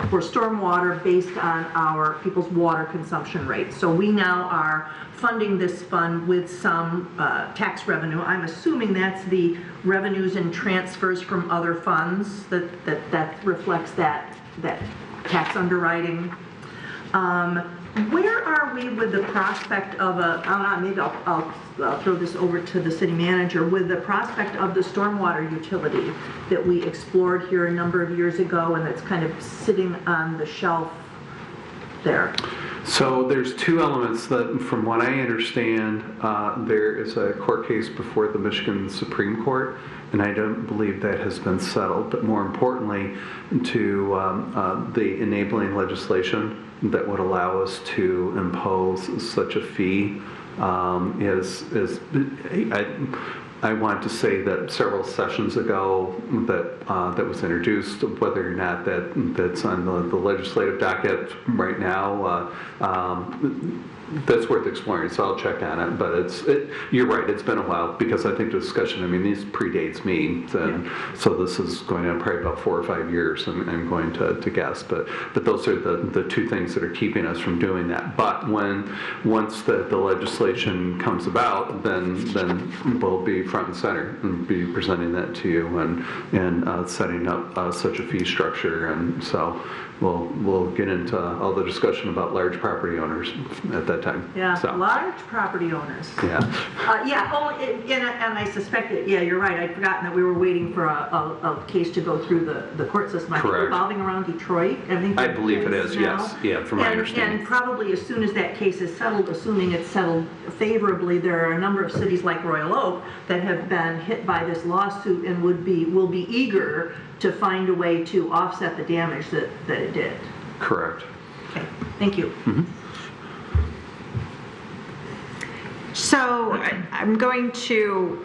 for stormwater based on our people's water consumption rates. So we now are funding this fund with some tax revenue. I'm assuming that's the revenues and transfers from other funds that reflects that tax underwriting. Where are we with the prospect of maybe I'll throw this over to the city manager, with the prospect of the stormwater utility that we explored here a number of years ago and that's kind of sitting on the shelf there?
So there's two elements that, from what I understand, there is a court case before the Michigan Supreme Court, and I don't believe that has been settled. But more importantly, to the enabling legislation that would allow us to impose such a fee I want to say that several sessions ago that was introduced. Whether or not that's on the legislative docket right now, that's worth exploring. So I'll check on it. But you're right. It's been a while because I think the discussion. I mean, these predates me, and so this is going on probably about 4 or 5 years. I'm going to guess. But those are the two things that are keeping us from doing that. But once the legislation comes about, then we'll be front and center and be presenting that to you and setting up such a fee structure. And so we'll get into all the discussion about large property owners at that time.
Yeah,
so.
Large property owners.
Yeah.
And I suspect that, you're right. I'd forgotten that we were waiting for a case to go through the court system. I think revolving around Detroit.
I believe it is,
now.
yes. Yeah, from my understanding.
And probably as soon as that case is settled, assuming it's settled favorably, there are a number of cities like Royal Oak that have been hit by this lawsuit and will be eager to find a way to offset the damage that it did.
Correct.
Okay, thank you.
Mm-hmm.
So I'm going to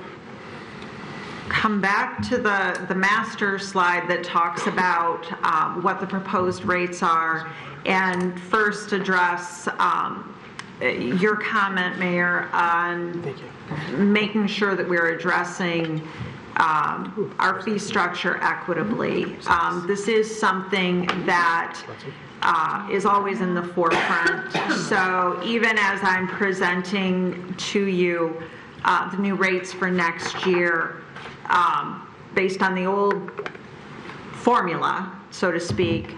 come back to the master slide that talks about what the proposed rates are, and first address your comment, Mayor, on making sure that we're addressing our fee structure equitably. This is something that is always in the forefront. So even as I'm presenting to you the new rates for next year, based on the old formula, so to speak,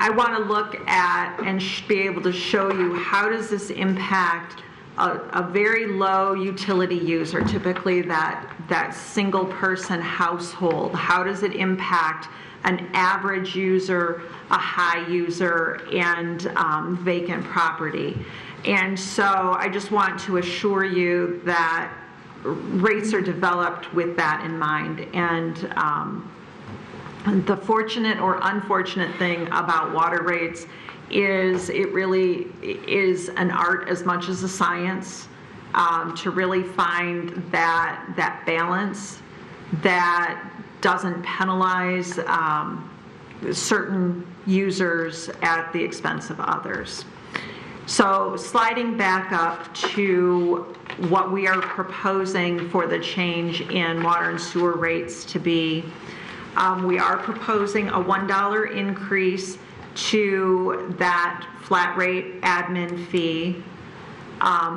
I want to look at and be able to show you how does this impact a very low utility user, typically that single person household. How does it impact an average user, a high user, and vacant property? And so I just want to assure you that rates are developed with that in mind. And the fortunate or unfortunate thing about water rates is it really is an art as much as a science, to really find that balance that doesn't penalize certain users at the expense of others. So sliding back up to what we are proposing for the change in water and sewer rates to be, we are proposing a $1 increase to that flat rate admin fee.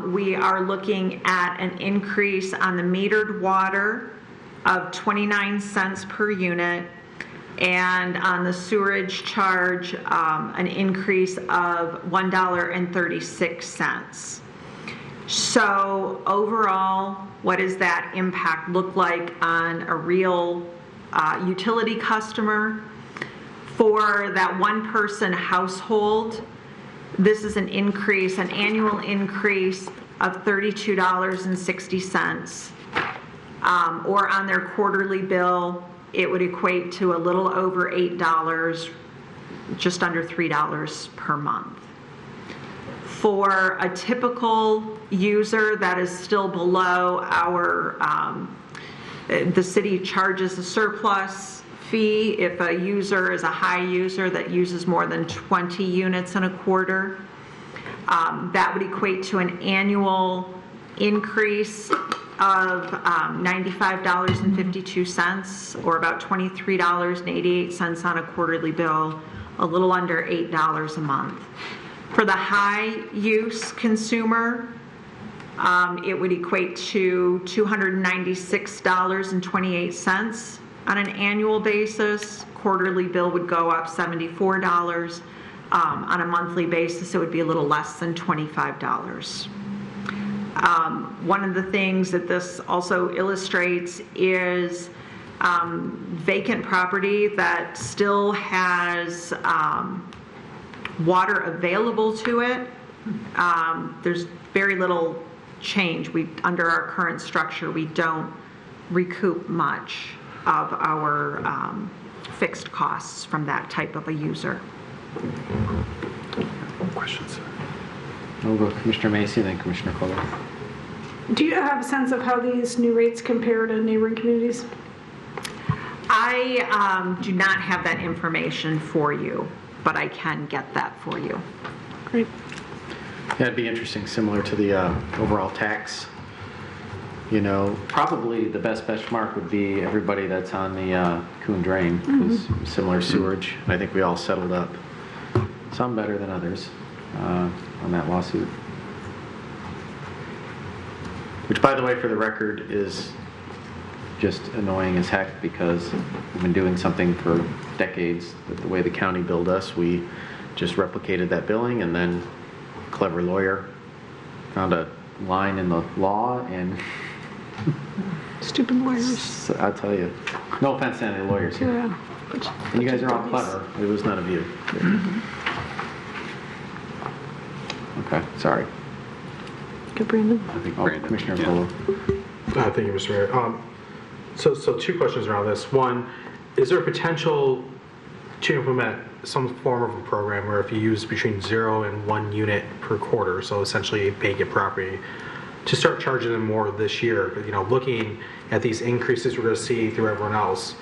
We are looking at an increase on the metered water of 29 cents per unit, and on the sewerage charge, an increase of $1.36. So overall, what does that impact look like on a real utility customer? For that one person household, this is an annual increase of $32.60. Or on their quarterly bill, it would equate to a little over $8, just under $3 per month. For a typical user that is still below our, the city charges a surplus fee if a user is a high user that uses more than 20 units in a quarter. That would equate to an annual increase of $95.52, or about $23.88 on a quarterly bill, a little under $8 a month. For the high use consumer, it would equate to $296.28 on an annual basis. Quarterly bill would go up $74. On a monthly basis, it would be a little less than $25. One of the things that this also illustrates is vacant property that still has water available to it. There's very little change. Under our current structure, we don't recoup much of our fixed costs from that type of a user.
Questions?
We'll go Commissioner Macy, then Commissioner Kohler.
Do you have a sense of how these new rates compare to neighboring communities?
I do not have that information for you, but I can get that for you.
Great.
Yeah, it'd be interesting, similar to the overall tax. You know, probably the best benchmark would be everybody that's on the Coon Drain, because similar sewerage. I think we all settled up, some better than others, on that lawsuit. Which, by the way, for the record, is just annoying as heck, because we've been doing something for decades. The way the county billed us, we just replicated that billing, and then a clever lawyer found a line in the law, and
Stupid lawyers.
so I'll tell you, no offense to any lawyers here.
Yeah.
And you guys are all clever. It was none of you. Okay, sorry.
Good, Brandon.
I think
Oh,
Brandon.
Commissioner
Yeah.
Polo.
Thank you, Mr. Mayor. So two questions around this. One, is there a potential to implement some form of a program where if you use between 0 and 1 unit per quarter, so essentially a vacant property, to start charging them more this year? You know, looking at these increases we're going to see through everyone else,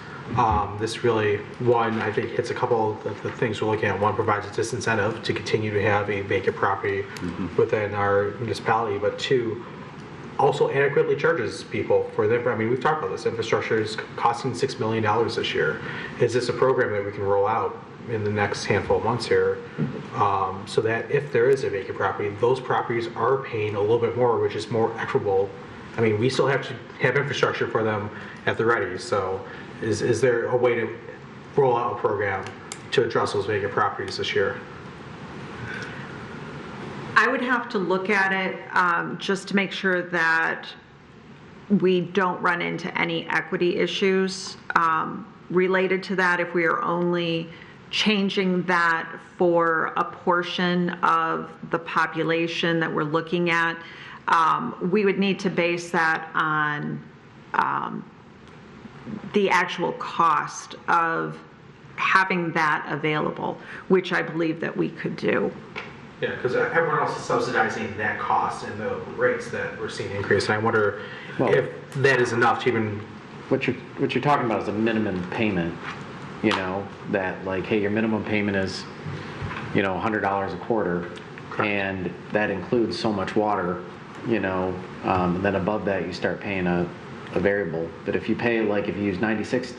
this really, one, I think hits a couple of the things we're looking at. One, provides a disincentive to continue to have a vacant property within our municipality, but two, also adequately charges people for the, I mean, we've talked about this, infrastructure is costing $6 million this year. Is this a program that we can roll out in the next handful of months here, so that if there is a vacant property, those properties are paying a little bit more, which is more equitable? I mean, we still have to have infrastructure for them at the ready, so is there a way to roll out a program to address those vacant properties this year?
I would have to look at it just to make sure that we don't run into any equity issues related to that. If we are only changing that for a portion of the population that we're looking at, we would need to base that on the actual cost of having that available, which I believe that we could do.
Yeah, because everyone else is subsidizing that cost and the rates that we're seeing increase, and I wonder if that is enough to even...
What you're talking about is a minimum payment, you know, that like, hey, your minimum payment is, you know, $100 a quarter, and that includes so much water, you know, and then above that you start paying a variable. But if you pay, like, if you use $96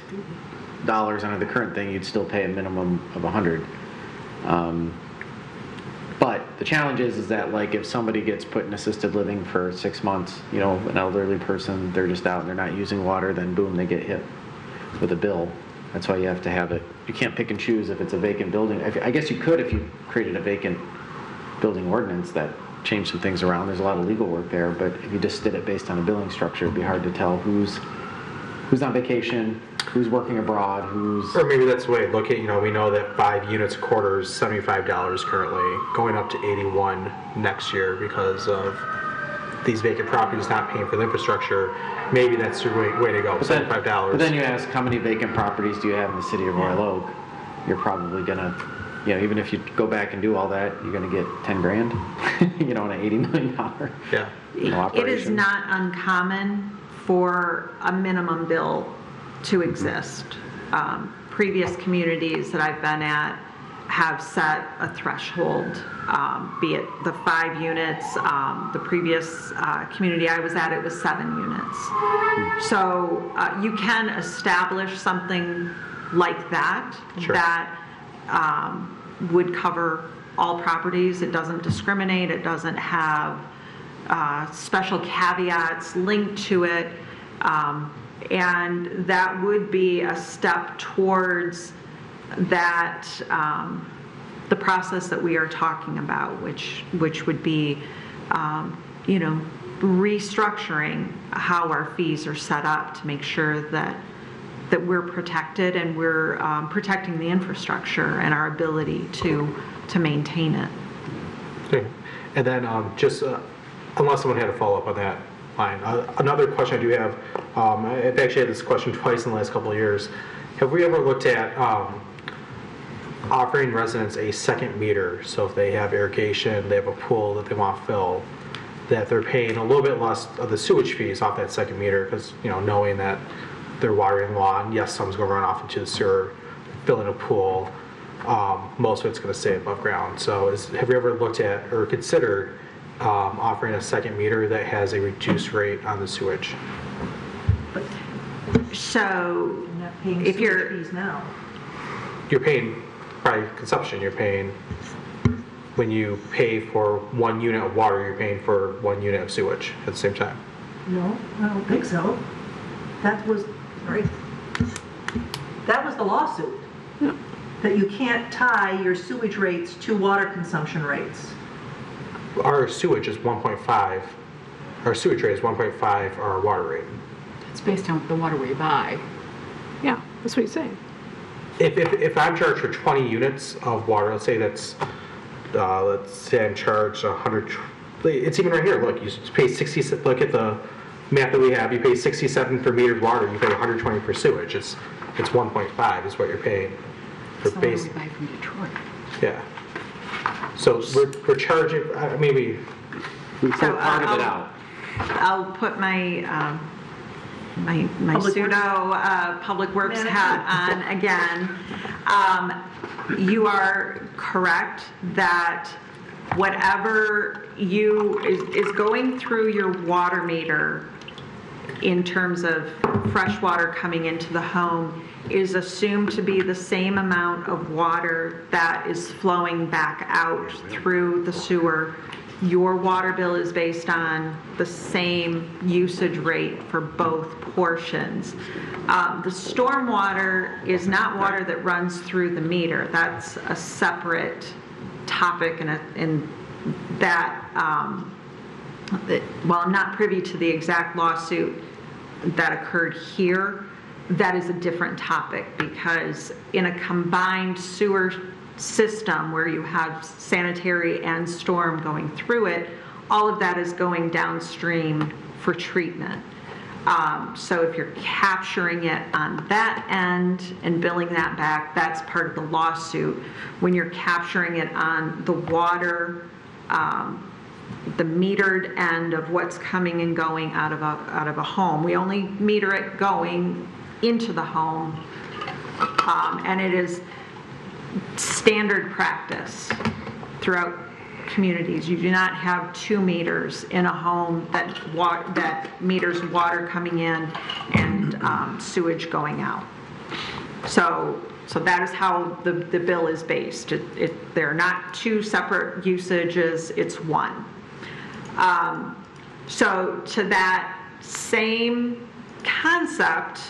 under the current thing, you'd still pay a minimum of $100. But the challenge is that, like, if somebody gets put in assisted living for 6 months, you know, an elderly person, they're just out and they're not using water, then boom, they get hit with a bill. That's why you have to have it. You can't pick and choose if it's a vacant building. I guess you could if you created a vacant building ordinance that changed some things around. There's a lot of legal work there, but if you just did it based on a billing structure, it'd be hard to tell who's on vacation, who's working abroad, who's...
Or maybe that's the way to look at, you know, we know that 5 units a quarter is $75 currently, going up to 81 next year because of these vacant properties not paying for the infrastructure. Maybe that's the way to go, $75.
But then you ask, how many vacant properties do you have in the city of Royal Oak? You're probably gonna, you know, even if you go back and do all that, you're gonna get 10 grand, you know, on an $80 million
Yeah.
operation.
It is not uncommon for a minimum bill to exist. Previous communities that I've been at have set a threshold, be it the 5 units. The previous community I was at, it was 7 units. So you can establish something like that,
Sure.
that would cover all properties. It doesn't discriminate. It doesn't have special caveats linked to it. And that would be a step towards that the process that we are talking about, which would be, you know, restructuring how our fees are set up to make sure that we're protected and we're protecting the infrastructure and our ability to maintain it.
Okay. And then just, unless someone had a follow-up on that line, another question I do have, I've actually had this question twice in the last couple of years. Have we ever looked at offering residents a second meter? So if they have irrigation, they have a pool that they want to fill, that they're paying a little bit less of the sewage fees off that second meter because, you know, knowing that they're watering lawn, yes, some's going to run off into the sewer, fill in a pool, most of it's going to stay above ground. So have you ever looked at or considered offering a second meter that has a reduced rate on the sewage?
So
You're not paying
if
sewage
you're,
fees now.
You're paying by consumption. You're paying when you pay for 1 unit of water, you're paying for 1 unit of sewage at the same time.
No, I don't think so. That was, right. That was the lawsuit. That you can't tie your sewage rates to water consumption rates.
Our sewage is 1.5. Our sewage rate is 1.5 our water rate.
It's based on the water we buy.
Yeah, that's what he's saying.
If I'm charged for 20 units of water, let's say I'm charged 100. It's even right here. Look, you pay 60. Look at the math that we have. You pay 67 per meter of water. You pay 120 for sewage. It's 1.5 is what you're paying for
So
base.
we buy from Detroit.
Yeah. So we're charging. Maybe.
We pulled
So,
part of it out.
I'll put my my
Public
pseudo public works
Manager.
hat on again. You are correct that whatever is going through your water meter in terms of fresh water coming into the home is assumed to be the same amount of water that is flowing back out through the sewer. Your water bill is based on the same usage rate for both portions. The stormwater is not water that runs through the meter. That's a separate topic, and that, while I'm not privy to the exact lawsuit that occurred here, that is a different topic, because in a combined sewer system where you have sanitary and storm going through it, all of that is going downstream for treatment. So if you're capturing it on that end and billing that back, that's part of the lawsuit. When you're capturing it on the water, the metered end of what's coming and going out of a home, we only meter it going into the home, and it is standard practice throughout communities. You do not have 2 meters in a home that meters water coming in and sewage going out. So that is how the bill is based. They're not 2 separate usages, it's 1. So to that same concept,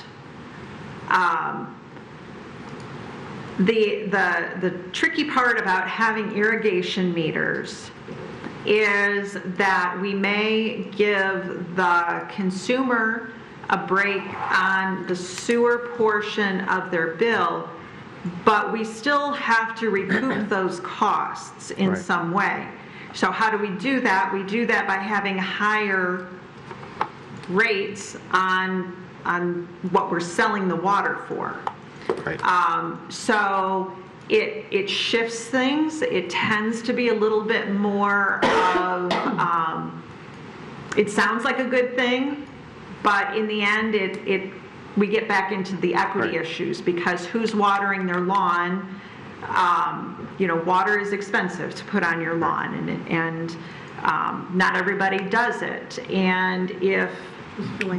the tricky part about having irrigation meters is that we may give the consumer a break on the sewer portion of their bill, but we still have to recoup those costs in
Right.
some way. So how do we do that? We do that by having higher rates on what we're selling the water for.
Right.
So it shifts things. It tends to be a little bit more of, it sounds like a good thing, but in the end, we get back into the equity
Right.
issues, because who's watering their lawn? Water is expensive to put on your lawn, and not everybody does it. And if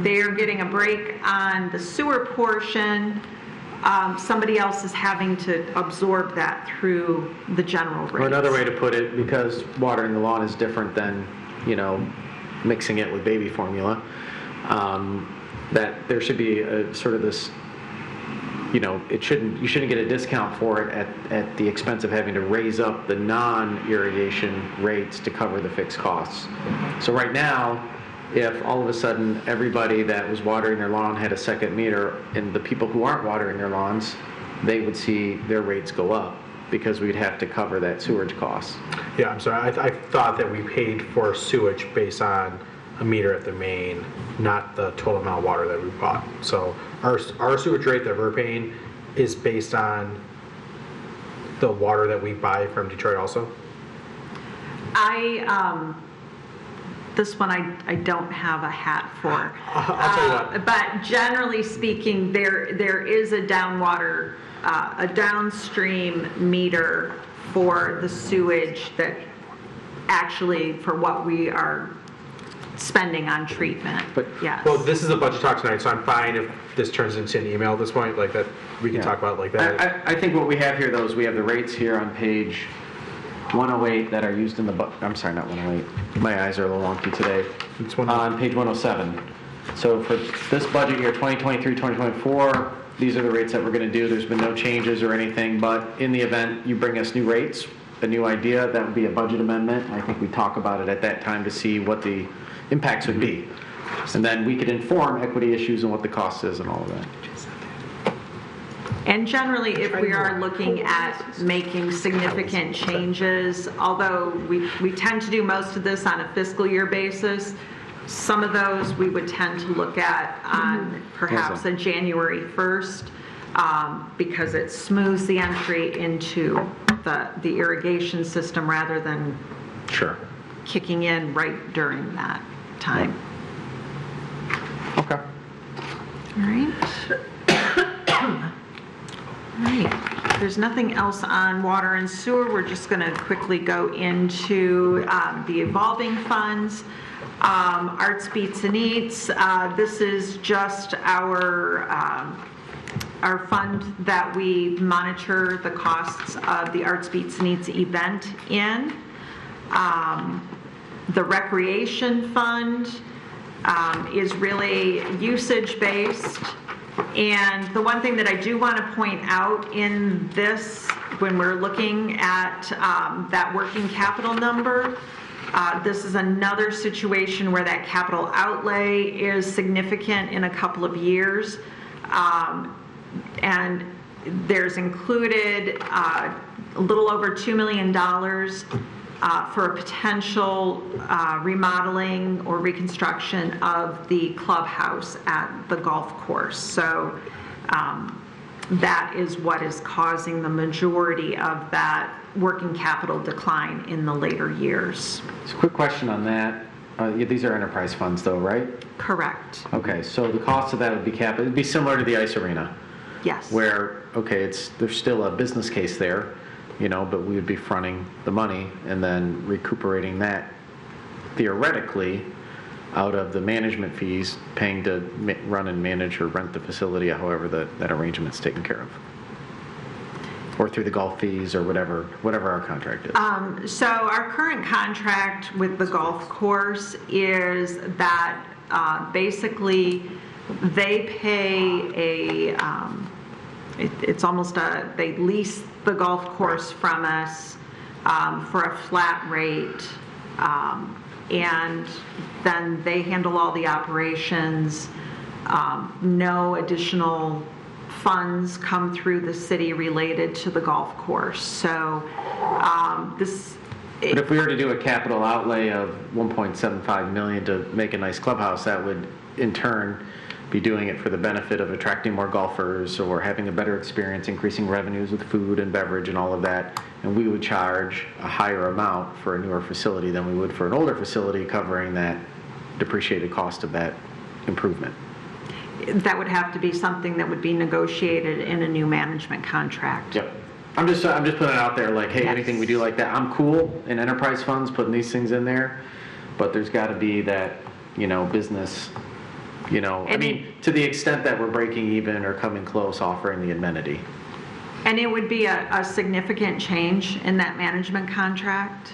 they're getting a break on the sewer portion, somebody else is having to absorb that through the general rates.
Or another way to put it, because watering the lawn is different than, mixing it with baby formula, that there should be a sort of this you shouldn't get a discount for it at the expense of having to raise up the non-irrigation rates to cover the fixed costs. So right now, if all of a sudden everybody that was watering their lawn had a second meter, and the people who aren't watering their lawns, they would see their rates go up because we'd have to cover that sewage cost.
Yeah, I'm sorry, I thought that we paid for sewage based on a meter at the main, not the total amount of water that we bought. So our sewage rate that we're paying is based on the water that we buy from Detroit also?
This one I don't have a hat for.
I'll tell you what.
But generally speaking, there is a downstream meter for the sewage that actually for what we are spending on treatment.
But-
yes.
Well, this is a budget talk tonight, so I'm fine if this turns into an email at this point, like that, we can talk about it like that.
I think what we have here, though, is we have the rates here on page 108 that are used in the, I'm sorry, not 108. My eyes are a little wonky today.
It's one-
On page 107. So for this budget year, 2023, 2024, these are the rates that we're going to do. There's been no changes or anything, but in the event you bring us new rates, a new idea, that would be a budget amendment. I think we talk about it at that time to see what the impacts would be. And then we could inform equity issues and what the cost is and all of that.
And generally, if we are looking at making significant changes, although we tend to do most of this on a fiscal year basis, some of those we would tend to look at on perhaps a January 1st, because it smooths the entry into the irrigation system rather than
Sure.
kicking in right during that time.
Okay.
All right. All right. There's nothing else on water and sewer. We're just going to quickly go into the evolving funds. Arts, Beats, and Eats. This is just our fund that we monitor the costs of the Arts, Beats, and Eats event in. The recreation fund is really usage-based. And the one thing that I do want to point out in this, when we're looking at that working capital number, this is another situation where that capital outlay is significant in a couple of years. And there's included a little over $2 million for a potential remodeling or reconstruction of the clubhouse at the golf course. So that is what is causing the majority of that working capital decline in the later years.
So quick question on that. These are enterprise funds though, right?
Correct.
Okay, so the cost of that would be capped. It'd be similar to the ice arena.
Yes.
Where, okay, there's still a business case there, but we would be fronting the money and then recuperating that theoretically out of the management fees, paying to run and manage or rent the facility, however that arrangement's taken care of. Or through the golf fees or whatever our contract is.
So our current contract with the golf course is that basically they pay it's almost they lease the golf course from us for a flat rate, and then they handle all the operations. No additional funds come through the city related to the golf course. So
But if we were to do a capital outlay of $1.75 million to make a nice clubhouse, that would in turn be doing it for the benefit of attracting more golfers or having a better experience, increasing revenues with food and beverage and all of that. And we would charge a higher amount for a newer facility than we would for an older facility, covering that depreciated cost of that improvement.
that would have to be something that would be negotiated in a new management contract.
Yep. I'm just putting it out there, like, hey,
Yes.
anything we do like that, I'm cool in enterprise funds putting these things in there, but there's got to be that, business, I mean, to the extent that we're breaking even or coming close, offering the amenity.
And it would be a significant change in that management contract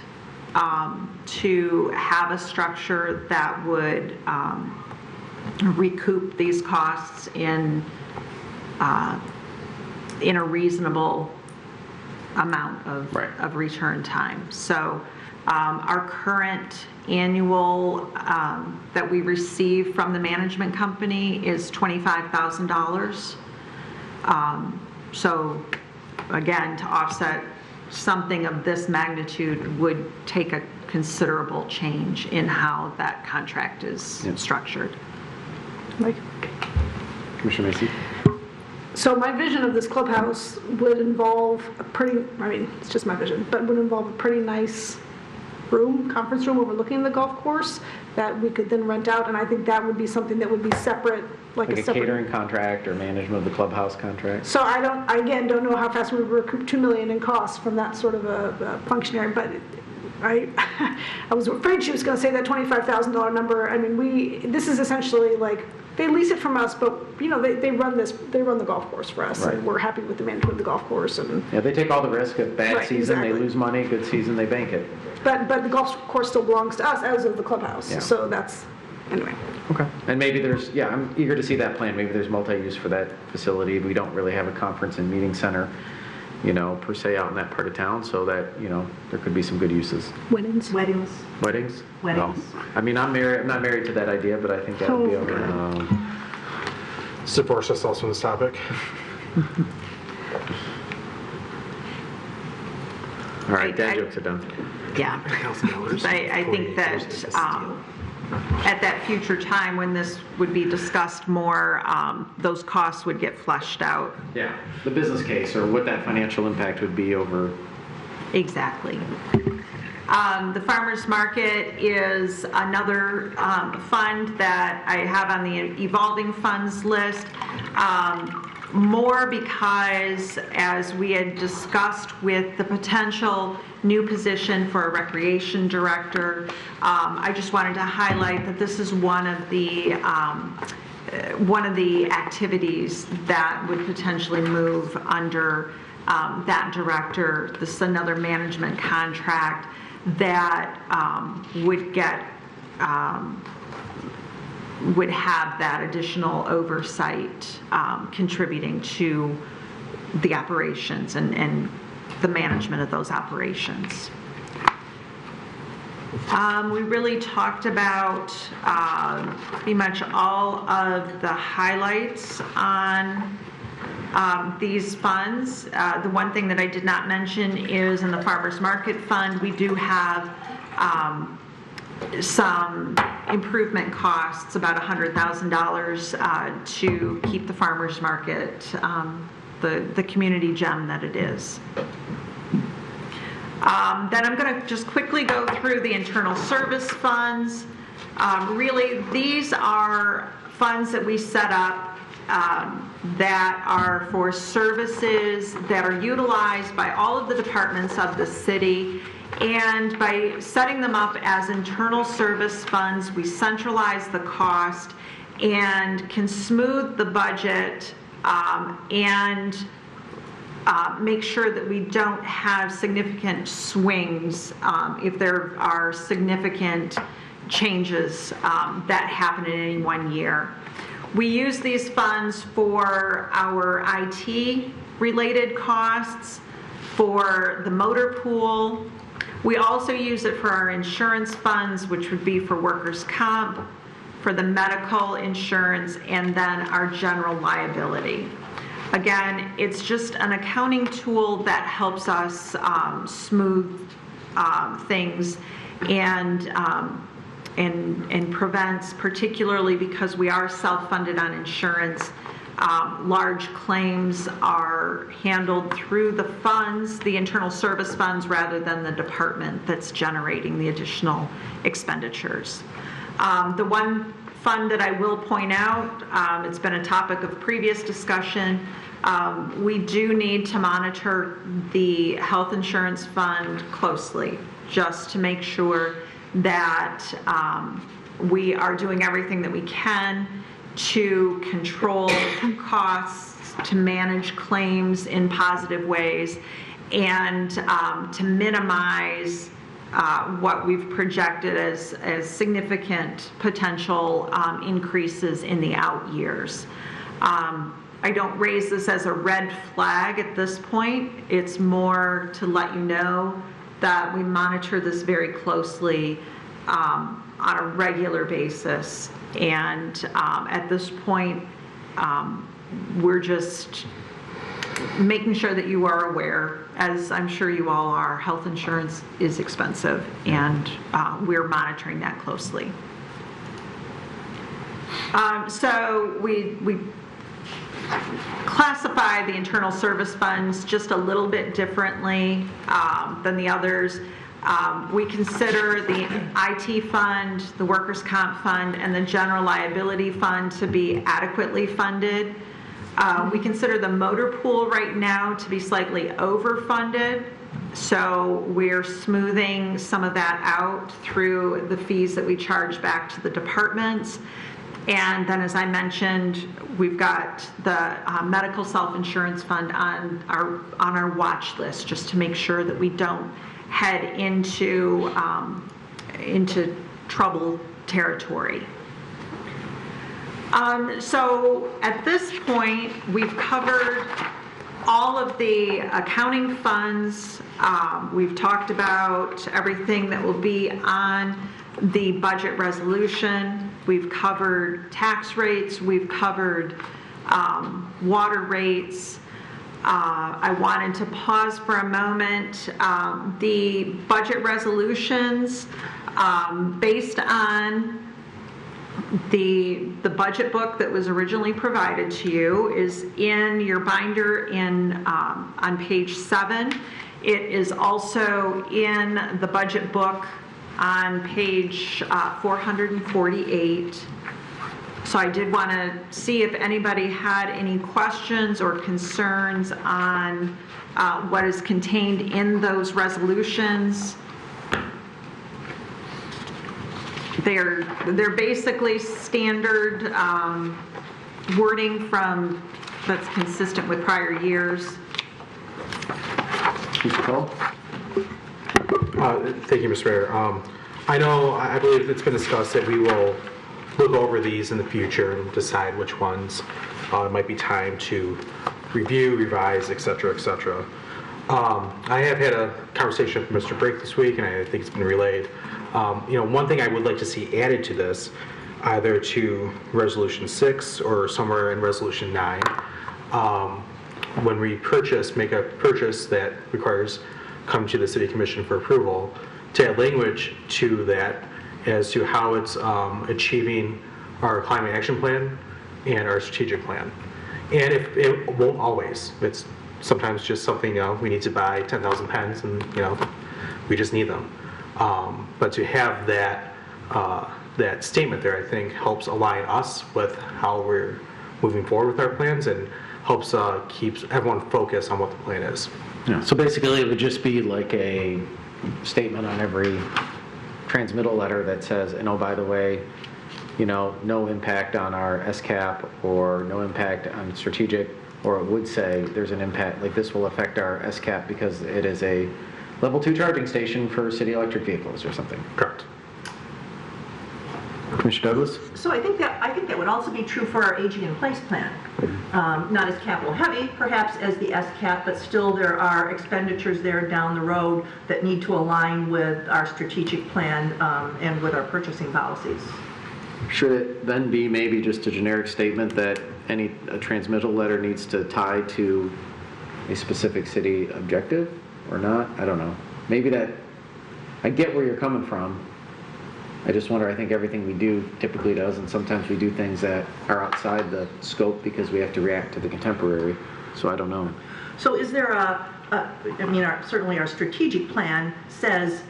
to have a structure that would recoup these costs in in a reasonable amount of,
Right.
of return time. So our current annual that we receive from the management company is $25,000. So again, to offset something of this magnitude would take a considerable change in how that contract is structured.
Mike?
Commissioner Macy?
So my vision of this clubhouse would involve a pretty, I mean, it's just my vision, but would involve a pretty nice room, conference room overlooking the golf course that we could then rent out, and I think that would be something that would be separate, like
Like
a
a
separate.
catering contract or management of the clubhouse contract?
So I again, don't know how fast we would recoup $2 million in costs from that sort of a functionary, but I was afraid she was going to say that $25,000 number. I mean, this is essentially like, they lease it from us, but, you know, they run the golf course for us,
Right.
and we're happy with the management of the golf course, and,
Yeah, they take all the risk. If bad
Right,
season,
exactly.
they lose money. Good season, they bank it.
but the golf course still belongs to us as of the clubhouse,
Yeah.
so that's, anyway.
Okay. And maybe there's, yeah, I'm eager to see that plan. Maybe there's multi-use for that facility. We don't really have a conference and meeting center, you know, per se out in that part of town, so that, you know, there could be some good uses.
Weddings.
Weddings.
Weddings?
Weddings.
No. I mean, I'm not married to that idea, but I think that would be
Oh.
okay.
Divorce us also on this topic.
All right, dad
I-
jokes are done.
Yeah. I think that at that future time when this would be discussed more, those costs would get fleshed out.
Yeah, the business case or what that financial impact would be over.
Exactly. The farmer's market is another fund that I have on the evolving funds list. More because, as we had discussed with the potential new position for a recreation director, I just wanted to highlight that this is one of the activities that would potentially move under that director. This is another management contract that would have that additional oversight contributing to the operations and the management of those operations. We really talked about pretty much all of the highlights on these funds. The one thing that I did not mention is in the farmers market fund, we do have some improvement costs, about $100,000 to keep the farmers market the community gem that it is. Then I'm going to just quickly go through the internal service funds. Really, these are funds that we set up that are for services that are utilized by all of the departments of the city. And by setting them up as internal service funds, we centralize the cost and can smooth the budget and make sure that we don't have significant swings if there are significant changes that happen in any one year. We use these funds for our IT-related costs, for the motor pool. We also use it for our insurance funds, which would be for workers' comp, for the medical insurance, and then our general liability. Again, it's just an accounting tool that helps us smooth things and prevents, particularly because we are self-funded on insurance, large claims are handled through the funds, the internal service funds, rather than the department that's generating the additional expenditures. The one fund that I will point out, it's been a topic of previous discussion, we do need to monitor the health insurance fund closely, just to make sure that we are doing everything that we can to control costs, to manage claims in positive ways, and to minimize what we've projected as significant potential increases in the out years. I don't raise this as a red flag at this point. It's more to let you know that we monitor this very closely on a regular basis. And at this point, we're just making sure that you are aware, as I'm sure you all are, health insurance is expensive, and we're monitoring that closely. So we classify the internal service funds just a little bit differently than the others. We consider the IT fund, the workers' comp fund, and the general liability fund to be adequately funded. We consider the motor pool right now to be slightly overfunded, so we're smoothing some of that out through the fees that we charge back to the departments. And then, as I mentioned, we've got the medical self-insurance fund on our watch list, just to make sure that we don't head into trouble territory. So at this point, we've covered all of the accounting funds. We've talked about everything that will be on the budget resolution. We've covered tax rates. We've covered water rates. I wanted to pause for a moment. The budget resolutions, based on the budget book that was originally provided to you, is in your binder on page 7. It is also in the budget book on page 448. So I did want to see if anybody had any questions or concerns on what is contained in those resolutions. They're basically standard wording that's consistent with prior years.
Mr. Cole?
Thank you, Mr. Mayor. I believe it's been discussed that we will look over these in the future and decide which ones it might be time to review, revise, et cetera, et cetera. I have had a conversation with Mr. Brake this week, and I think it's been relayed. One thing I would like to see added to this, either to Resolution 6 or somewhere in Resolution 9, when we make a purchase that requires come to the City Commission for approval, to add language to that as to how it's achieving our climate action plan and our strategic plan. And if it won't always, it's sometimes just something, we need to buy 10,000 pens and, we just need them. But to have that statement there, I think, helps align us with how we're moving forward with our plans, and helps keeps everyone focused on what the plan is.
Yeah. So basically, it would just be like a statement on every transmittal letter that says, and oh, by the way, no impact on our SCAP, or no impact on strategic, or it would say there's an impact, like this will affect our SCAP because it is a level 2 charging station for city electric vehicles or something.
Correct.
Commissioner Douglas?
So I think that would also be true for our aging in place plan. Not as capital heavy, perhaps, as the SCAP, but still there are expenditures there down the road that need to align with our strategic plan and with our purchasing policies.
Should it then be maybe just a generic statement that a transmittal letter needs to tie to a specific city objective or not? I don't know. Maybe I get where you're coming from. I just wonder, I think everything we do typically does, and sometimes we do things that are outside the scope because we have to react to the contemporary, so I don't know.
So is there certainly our strategic plan has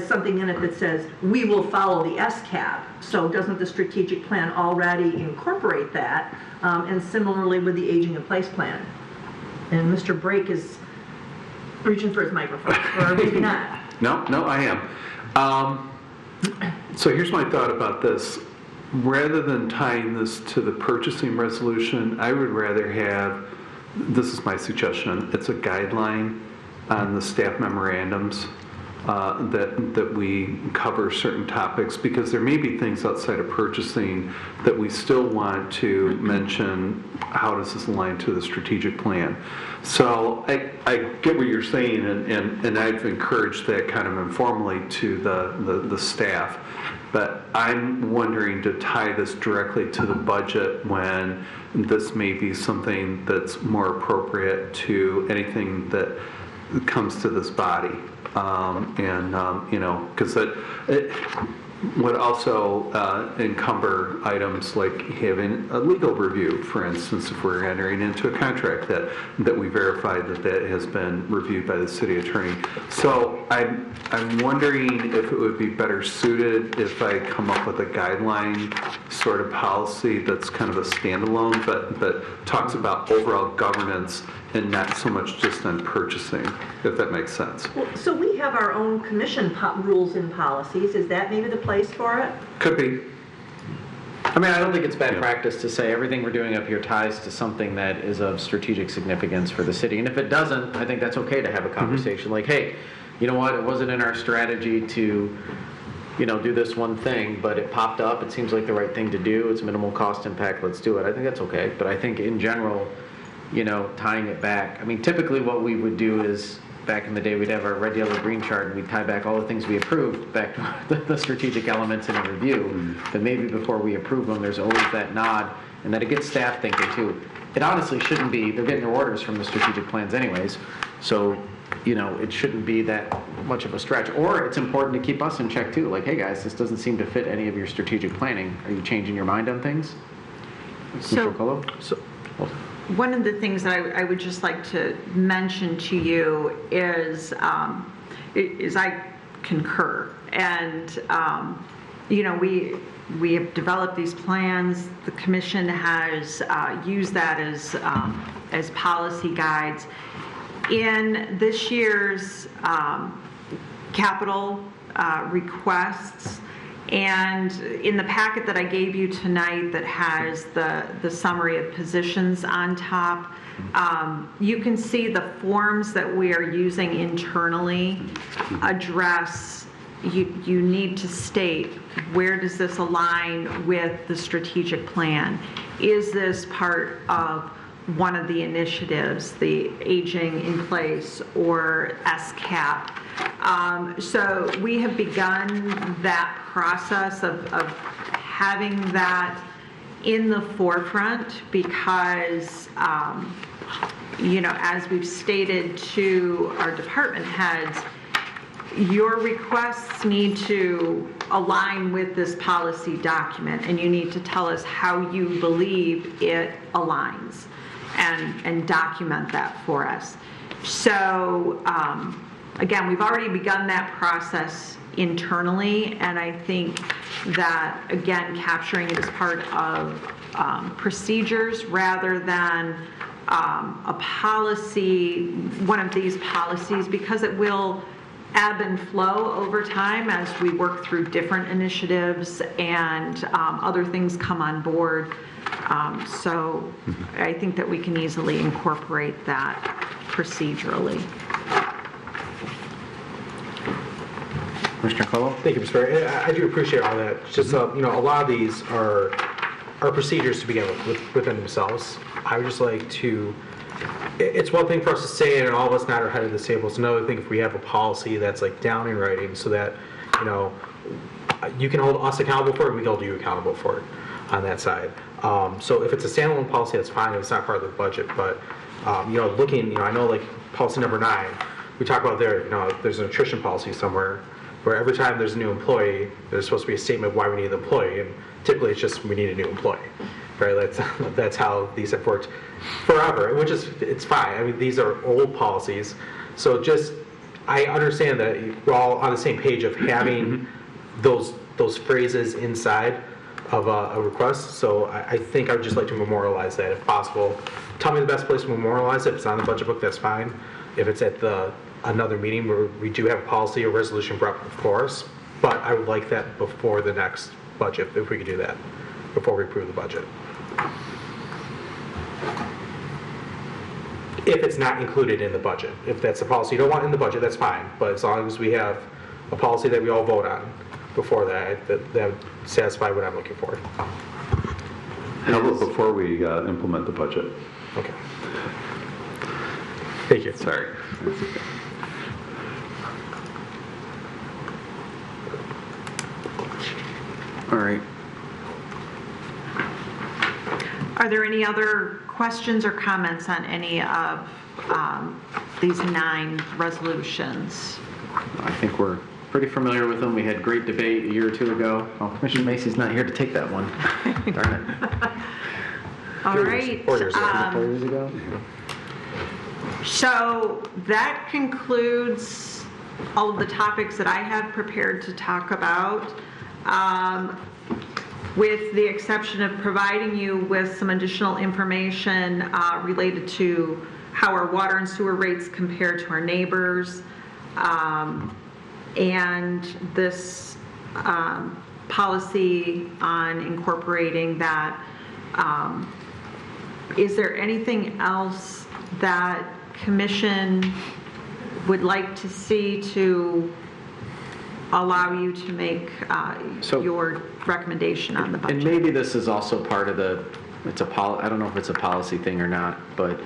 something in it that says we will follow the SCAP. So doesn't the strategic plan already incorporate that? And similarly with the aging in place plan. And Mr. Brake is reaching for his microphone, or maybe not.
No, I am. So here's my thought about this. Rather than tying this to the purchasing resolution, I would rather have, this is my suggestion, it's a guideline on the staff memorandums that we cover certain topics, because there may be things outside of purchasing that we still want to mention. How does this align to the strategic plan? So I get what you're saying, and I've encouraged that kind of informally to the staff. But I'm wondering to tie this directly to the budget when this may be something that's more appropriate to anything that comes to this body. Because it would also encumber items like having a legal review, for instance, if we're entering into a contract that we verified that has been reviewed by the city attorney. So I'm wondering if it would be better suited if I come up with a guideline sort of policy that's kind of a standalone, but talks about overall governance and not so much just on purchasing, if that makes sense.
Well, so we have our own commission rules and policies. Is that maybe the place for it?
Could be.
I mean, I don't think it's bad practice to say everything we're doing up here ties to something that is of strategic significance for the city. And if it doesn't, I think that's okay to have a conversation like, hey, you know what, it wasn't in our strategy to, do this one thing, but it popped up. It seems like the right thing to do. It's minimal cost impact. Let's do it. I think that's okay. But I think in general, tying it back. I mean, typically what we would do is, back in the day, we'd have our red, yellow, green chart, and we'd tie back all the things we approved back to the strategic elements in a review. But maybe before we approve them, there's always that nod, and that it gets staff thinking too. It honestly shouldn't be, they're getting their orders from the strategic plans anyways, so, it shouldn't be that much of a stretch. Or it's important to keep us in check too, like, hey guys, this doesn't seem to fit any of your strategic planning. Are you changing your mind on things?
So, one of the things that I would just like to mention to you is I concur. And, we have developed these plans. The commission has used that as policy guides. In this year's capital requests, and in the packet that I gave you tonight that has the summary of positions on top, you can see the forms that we are using internally address, you need to state, where does this align with the strategic plan? Is this part of one of the initiatives, the aging in place or SCAP? So we have begun that process of having that in the forefront because, as we've stated to our department heads, your requests need to align with this policy document, and you need to tell us how you believe it aligns and document that for us. So, again, we've already begun that process internally, and I think that, again, capturing it as part of procedures rather than a policy, one of these policies, because it will ebb and flow over time as we work through different initiatives and other things come on board. So I think that we can easily incorporate that procedurally.
Mr. Colo?
Thank you, Mr. Barry. I do appreciate all that. It's just, a lot of these are procedures to begin with within themselves. I would just like to, it's one thing for us to say it and all of us nod our head at the table. It's another thing if we have a policy that's like down in writing so that, you can hold us accountable for it and we can hold you accountable for it on that side. So if it's a standalone policy, that's fine if it's not part of the budget. But, looking, I know like policy number 9, we talk about there's an attrition policy somewhere where every time there's a new employee, there's supposed to be a statement of why we need the employee, and typically it's just we need a new employee, right? That's how these have worked forever, which is, it's fine. I mean, these are old policies, so just, I understand that we're all on the same page of having those phrases inside of a request, so I think I would just like to memorialize that if possible. Tell me the best place to memorialize it. If it's on the budget book, that's fine. If it's at another meeting where we do have a policy or resolution brought before us, but I would like that before the next budget, if we could do that, before we approve the budget. if it's not included in the budget. If that's a policy you don't want in the budget, that's fine, but as long as we have a policy that we all vote on before that would satisfy what I'm looking for.
How about before we implement the budget?
Okay. Thank you.
Sorry.
All right.
Are there any other questions or comments on any of these 9 resolutions?
I think we're pretty familiar with them. We had great debate a year or 2 ago. Oh, Commissioner Macy's not here to take that one. Darn it.
All right.
4 years ago.
4 years ago?
So that concludes all of the topics that I had prepared to talk about, with the exception of providing you with some additional information related to how our water and sewer rates compare to our neighbors, and this policy on incorporating that. Is there anything else that Commission would like to see to allow you to make your recommendation on the budget?
And maybe this is also part of the, I don't know if it's a policy thing or not, but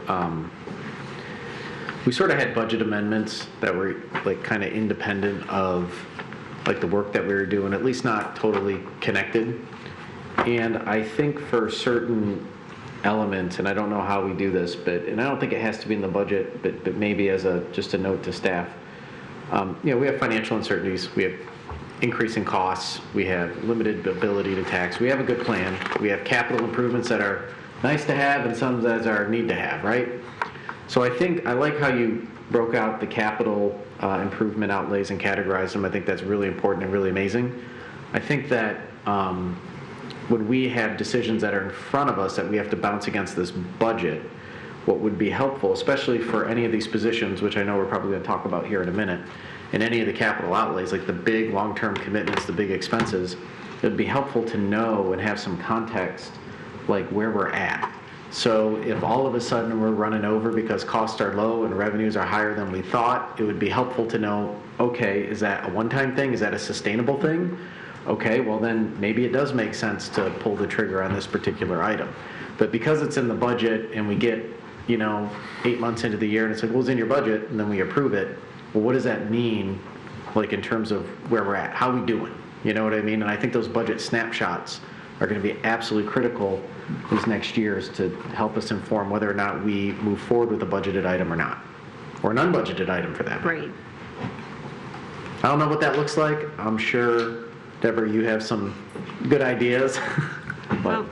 we sort of had budget amendments that were like kind of independent of like the work that we were doing, at least not totally connected. And I think for certain elements, and I don't know how we do this, and I don't think it has to be in the budget, but maybe as just a note to staff, we have financial uncertainties, we have increasing costs, we have limited ability to tax, we have a good plan, we have capital improvements that are nice to have and some that are need to have, right? So I like how you broke out the capital improvement outlays and categorized them. I think that's really important and really amazing. I think that when we have decisions that are in front of us that we have to bounce against this budget, what would be helpful, especially for any of these positions, which I know we're probably going to talk about here in a minute, and any of the capital outlays, like the big long-term commitments, the big expenses, it would be helpful to know and have some context, like where we're at. So if all of a sudden we're running over because costs are low and revenues are higher than we thought, it would be helpful to know, okay, is that a one-time thing? Is that a sustainable thing? Okay, well then maybe it does make sense to pull the trigger on this particular item. But because it's in the budget and we get, 8 months into the year and it's like, well, it's in your budget, and then we approve it, well, what does that mean, like in terms of where we're at? How are we doing? You know what I mean? And I think those budget snapshots are going to be absolutely critical these next years to help us inform whether or not we move forward with a budgeted item or not, or an unbudgeted item for that.
Right.
I don't know what that looks like. I'm sure, Deborah, you have some good ideas.
Well,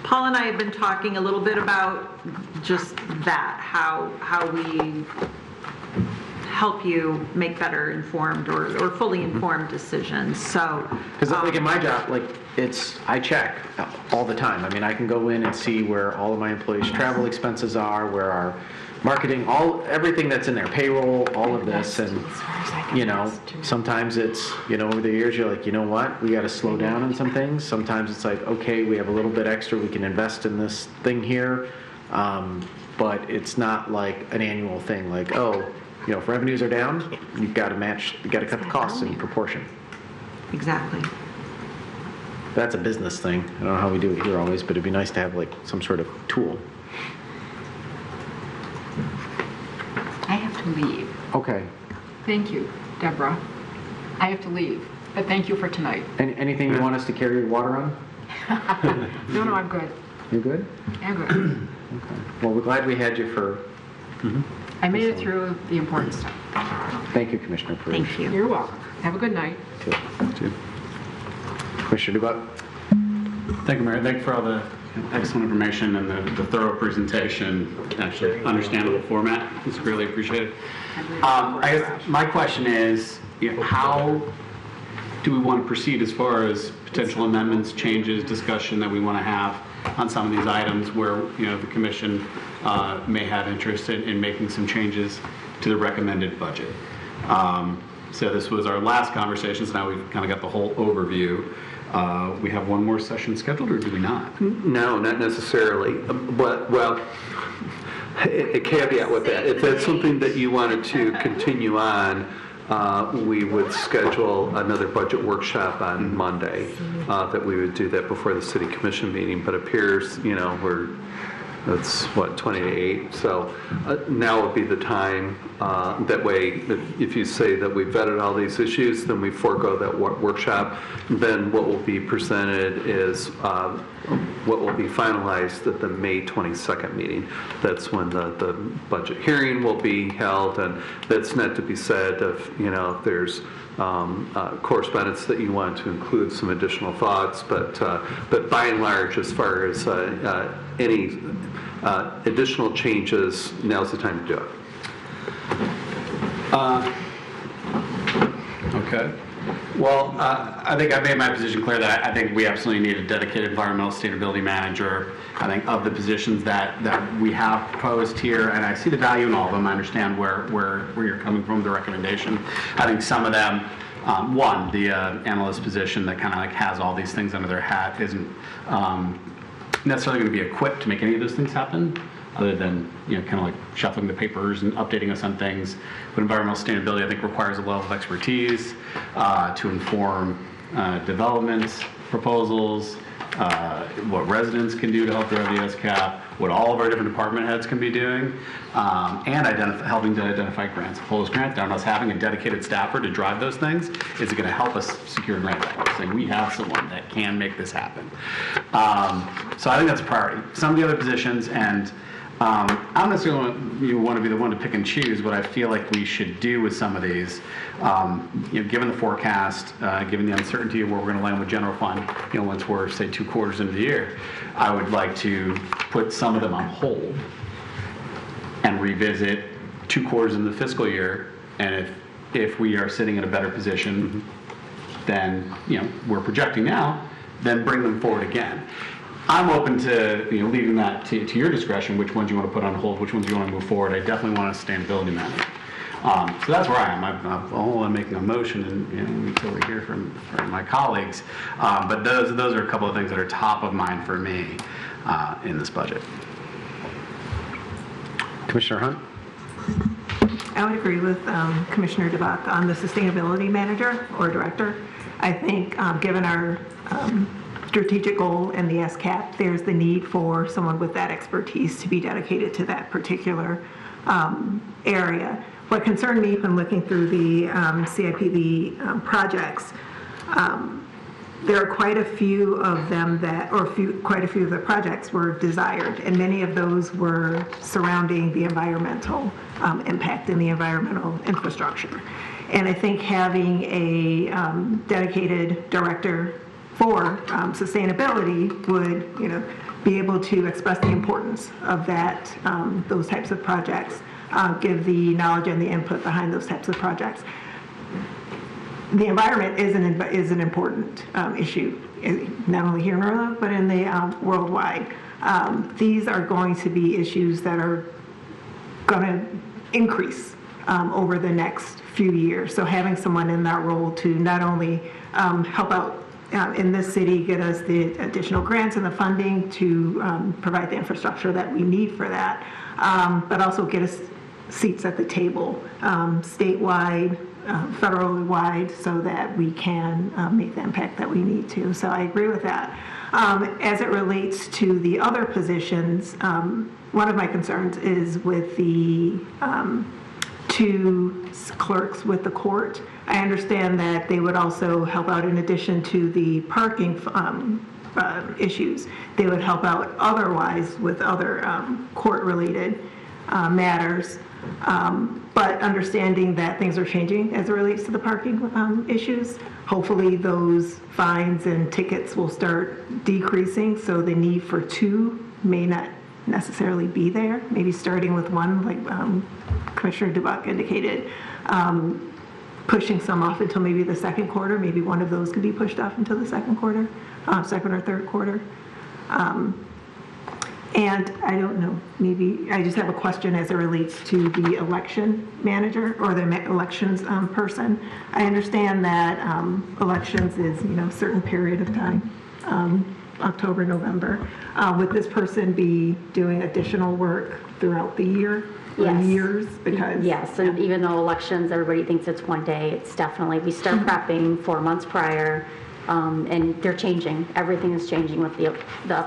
Paul and I have been talking a little bit about just that, how we help you make better informed or fully informed decisions. So,
because like in my job, I check all the time. I mean, I can go in and see where all of my employees' travel expenses are, where our marketing, everything that's in there, payroll, all of this, and sometimes it's over the years you're like, you know what, we got to slow down on some things. Sometimes it's like, okay, we have a little bit extra, we can invest in this thing here, but it's not like an annual thing. Like, if revenues are down, you've got to cut the costs in proportion.
Exactly.
That's a business thing. I don't know how we do it here always, but it'd be nice to have some sort of tool.
I have to leave.
Okay.
Thank you, Deborah. I have to leave, but thank you for tonight.
Anything you want us to carry your water on?
No, I'm good.
You're good?
I'm good.
Okay. Well, we're glad we had you for...
I made it through the important stuff.
Thank you, Commissioner Parrish.
Thank you.
You're welcome. Have a good night.
Too. Commissioner Dubuck?
Thank you, Mayor. Thank you for all the excellent information and the thorough presentation, actually understandable format. It's really appreciated. I guess my question is, how do we want to proceed as far as potential amendments, changes, discussion that we want to have on some of these items where the commission may have interest in making some changes to the recommended budget? So this was our last conversation, so now we've kind of got the whole overview. We have one more session scheduled, or do we not?
No, not necessarily. But, well, A caveat with that, if that's something that you wanted to continue on, we would schedule another budget workshop on Monday, that we would do that before the city commission meeting, but appears, that's what, 20 to 8, so now would be the time. That way, if you say that we vetted all these issues, then we forego that workshop, then what will be presented is what will be finalized at the May 22nd meeting. That's when the budget hearing will be held, and that's not to be said if there's correspondence that you want to include some additional thoughts, but by and large, as far as any additional changes, now's the time to do it.
Okay. Well, I think I made my position clear that I think we absolutely need a dedicated environmental sustainability manager. I think of the positions that we have proposed here, and I see the value in all of them. I understand where you're coming from, the recommendation. I think some of them, one, the analyst position that kind of like has all these things under their hat isn't necessarily going to be equipped to make any of those things happen, other than kind of like shuffling the papers and updating us on things. But environmental sustainability, I think, requires a level of expertise to inform developments, proposals, what residents can do to help drive the SCAP, what all of our different department heads can be doing, and helping to identify grants. Proposed grant, down us having a dedicated staffer to drive those things, is it going to help us secure grant dollars? Saying we have someone that can make this happen. So I think that's a priority. Some of the other positions, and I don't necessarily want to be the one to pick and choose what I feel like we should do with some of these. Given the forecast, given the uncertainty of where we're going to land with general fund, once we're, say, 2 quarters into the year, I would like to put some of them on hold and revisit 2 quarters in the fiscal year. And if we are sitting in a better position than we're projecting now, then bring them forward again. I'm open to leaving that to your discretion, which ones you want to put on hold, which ones you want to move forward. I definitely want a sustainability manager. So that's where I am. I'm making a motion until we hear from my colleagues. But those are a couple of things that are top of mind for me in this budget. Commissioner Hunt?
I would agree with Commissioner DeBuck on the sustainability manager or director. I think given our strategic goal and the SCAP, there's the need for someone with that expertise to be dedicated to that particular area. What concerned me when looking through the CIP projects, there are quite a few of them quite a few of the projects were desired, and many of those were surrounding the environmental impact and the environmental infrastructure. And I think having a dedicated director for sustainability would, be able to express the importance of that, those types of projects, give the knowledge and the input behind those types of projects. The environment is an important issue, not only here in Orlando, but in the worldwide. These are going to be issues that are going to increase over the next few years. So having someone in that role to not only help out in this city, get us the additional grants and the funding to provide the infrastructure that we need for that, but also get us seats at the table, statewide, federally wide, so that we can make the impact that we need to. So I agree with that. As it relates to the other positions, one of my concerns is with the 2 clerks with the court. I understand that they would also help out in addition to the parking issues. They would help out otherwise with other court-related matters. But understanding that things are changing as it relates to the parking issues, hopefully those fines and tickets will start decreasing, so the need for 2 may not necessarily be there, maybe starting with 1, like Commissioner DeBuck indicated, pushing some off until maybe the second quarter. Maybe one of those could be pushed off until the second quarter, second or third quarter. And I don't know, maybe I just have a question as it relates to the election manager or the elections person. I understand that elections is, a certain period of time. October, November. Would this person be doing additional work throughout the year or
Yes.
years? Because
Yes, and even though elections, everybody thinks it's one day, it's definitely, we start prepping 4 months prior, and they're changing. Everything is changing with the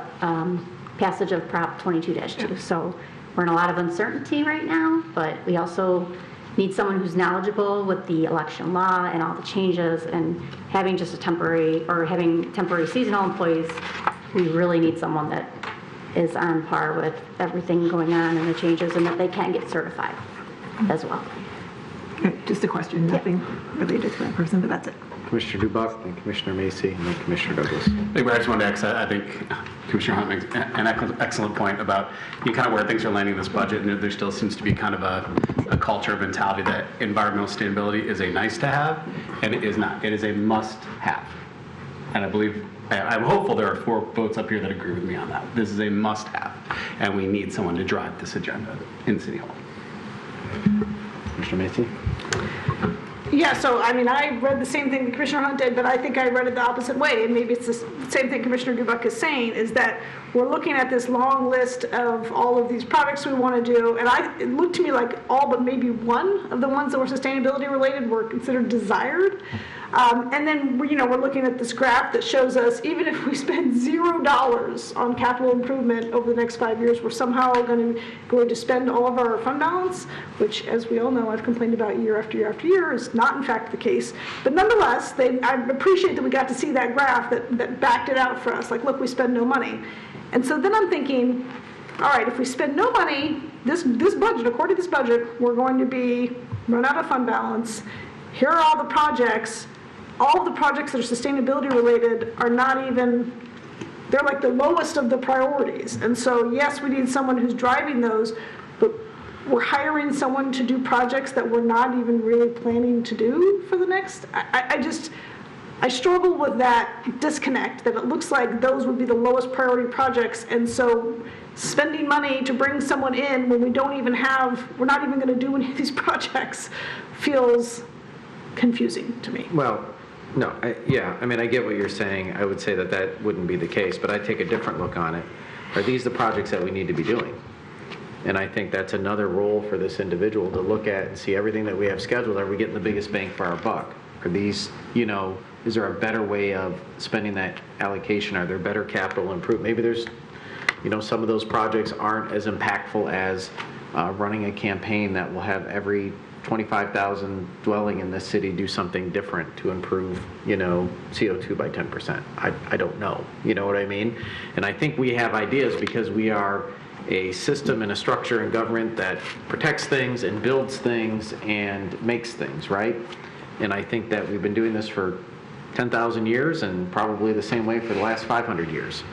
passage of Prop 22-2. So we're in a lot of uncertainty right now, but we also need someone who's knowledgeable with the election law and all the changes, and having just having temporary seasonal employees, we really need someone that is on par with everything going on and the changes, and that they can get certified as well.
just a question, nothing related to that person, but that's it.
Commissioner Dubak, then Commissioner Macy, and then Commissioner Douglas.
I just wanted to echo, I think Commissioner Hunt makes an excellent point about kind of where things are landing in this budget, and there still seems to be kind of a culture of mentality that environmental sustainability is a nice to have, and it is not. It is a must have. And I believe, I'm hopeful there are 4 votes up here that agree with me on that. This is a must have, and we need someone to drive this agenda in City Hall.
Commissioner Macy?
Yeah, so I mean, I read the same thing Commissioner Hunt did, but I think I read it the opposite way, and maybe it's the same thing Commissioner Dubak is saying, is that we're looking at this long list of all of these projects we want to do, and it looked to me like all but maybe one of the ones that were sustainability related were considered desired. And then, we're looking at this graph that shows us even if we spend $0 on capital improvement over the next 5 years, we're somehow going to spend all of our fund balance, which, as we all know, I've complained about year after year after year, is not in fact the case. But nonetheless, I appreciate that we got to see that graph that backed it out for us. Like, look, we spend no money. And so then I'm thinking, all right, if we spend no money, this budget, according to this budget, we're going to be run out of fund balance. Here are all the projects. All of the projects that are sustainability related are not even, they're like the lowest of the priorities. And so, yes, we need someone who's driving those, but we're hiring someone to do projects that we're not even really planning to do for the next, I struggle with that disconnect, that it looks like those would be the lowest priority projects. And so spending money to bring someone in when we're not even going to do any of these projects feels confusing to me.
Well, no, I get what you're saying. I would say that wouldn't be the case, but I take a different look on it. Are these the projects that we need to be doing? And I think that's another role for this individual to look at and see everything that we have scheduled. Are we getting the biggest bang for our buck? Are these, is there a better way of spending that allocation? Are there better capital improvement? Maybe there's, some of those projects aren't as impactful as running a campaign that will have every 25,000 dwelling in this city do something different to improve, CO2 by 10%. I don't know. You know what I mean? And I think we have ideas because we are a system and a structure in government that protects things and builds things and makes things, right? And I think that we've been doing this for 10,000 years and probably the same way for the last 500 years.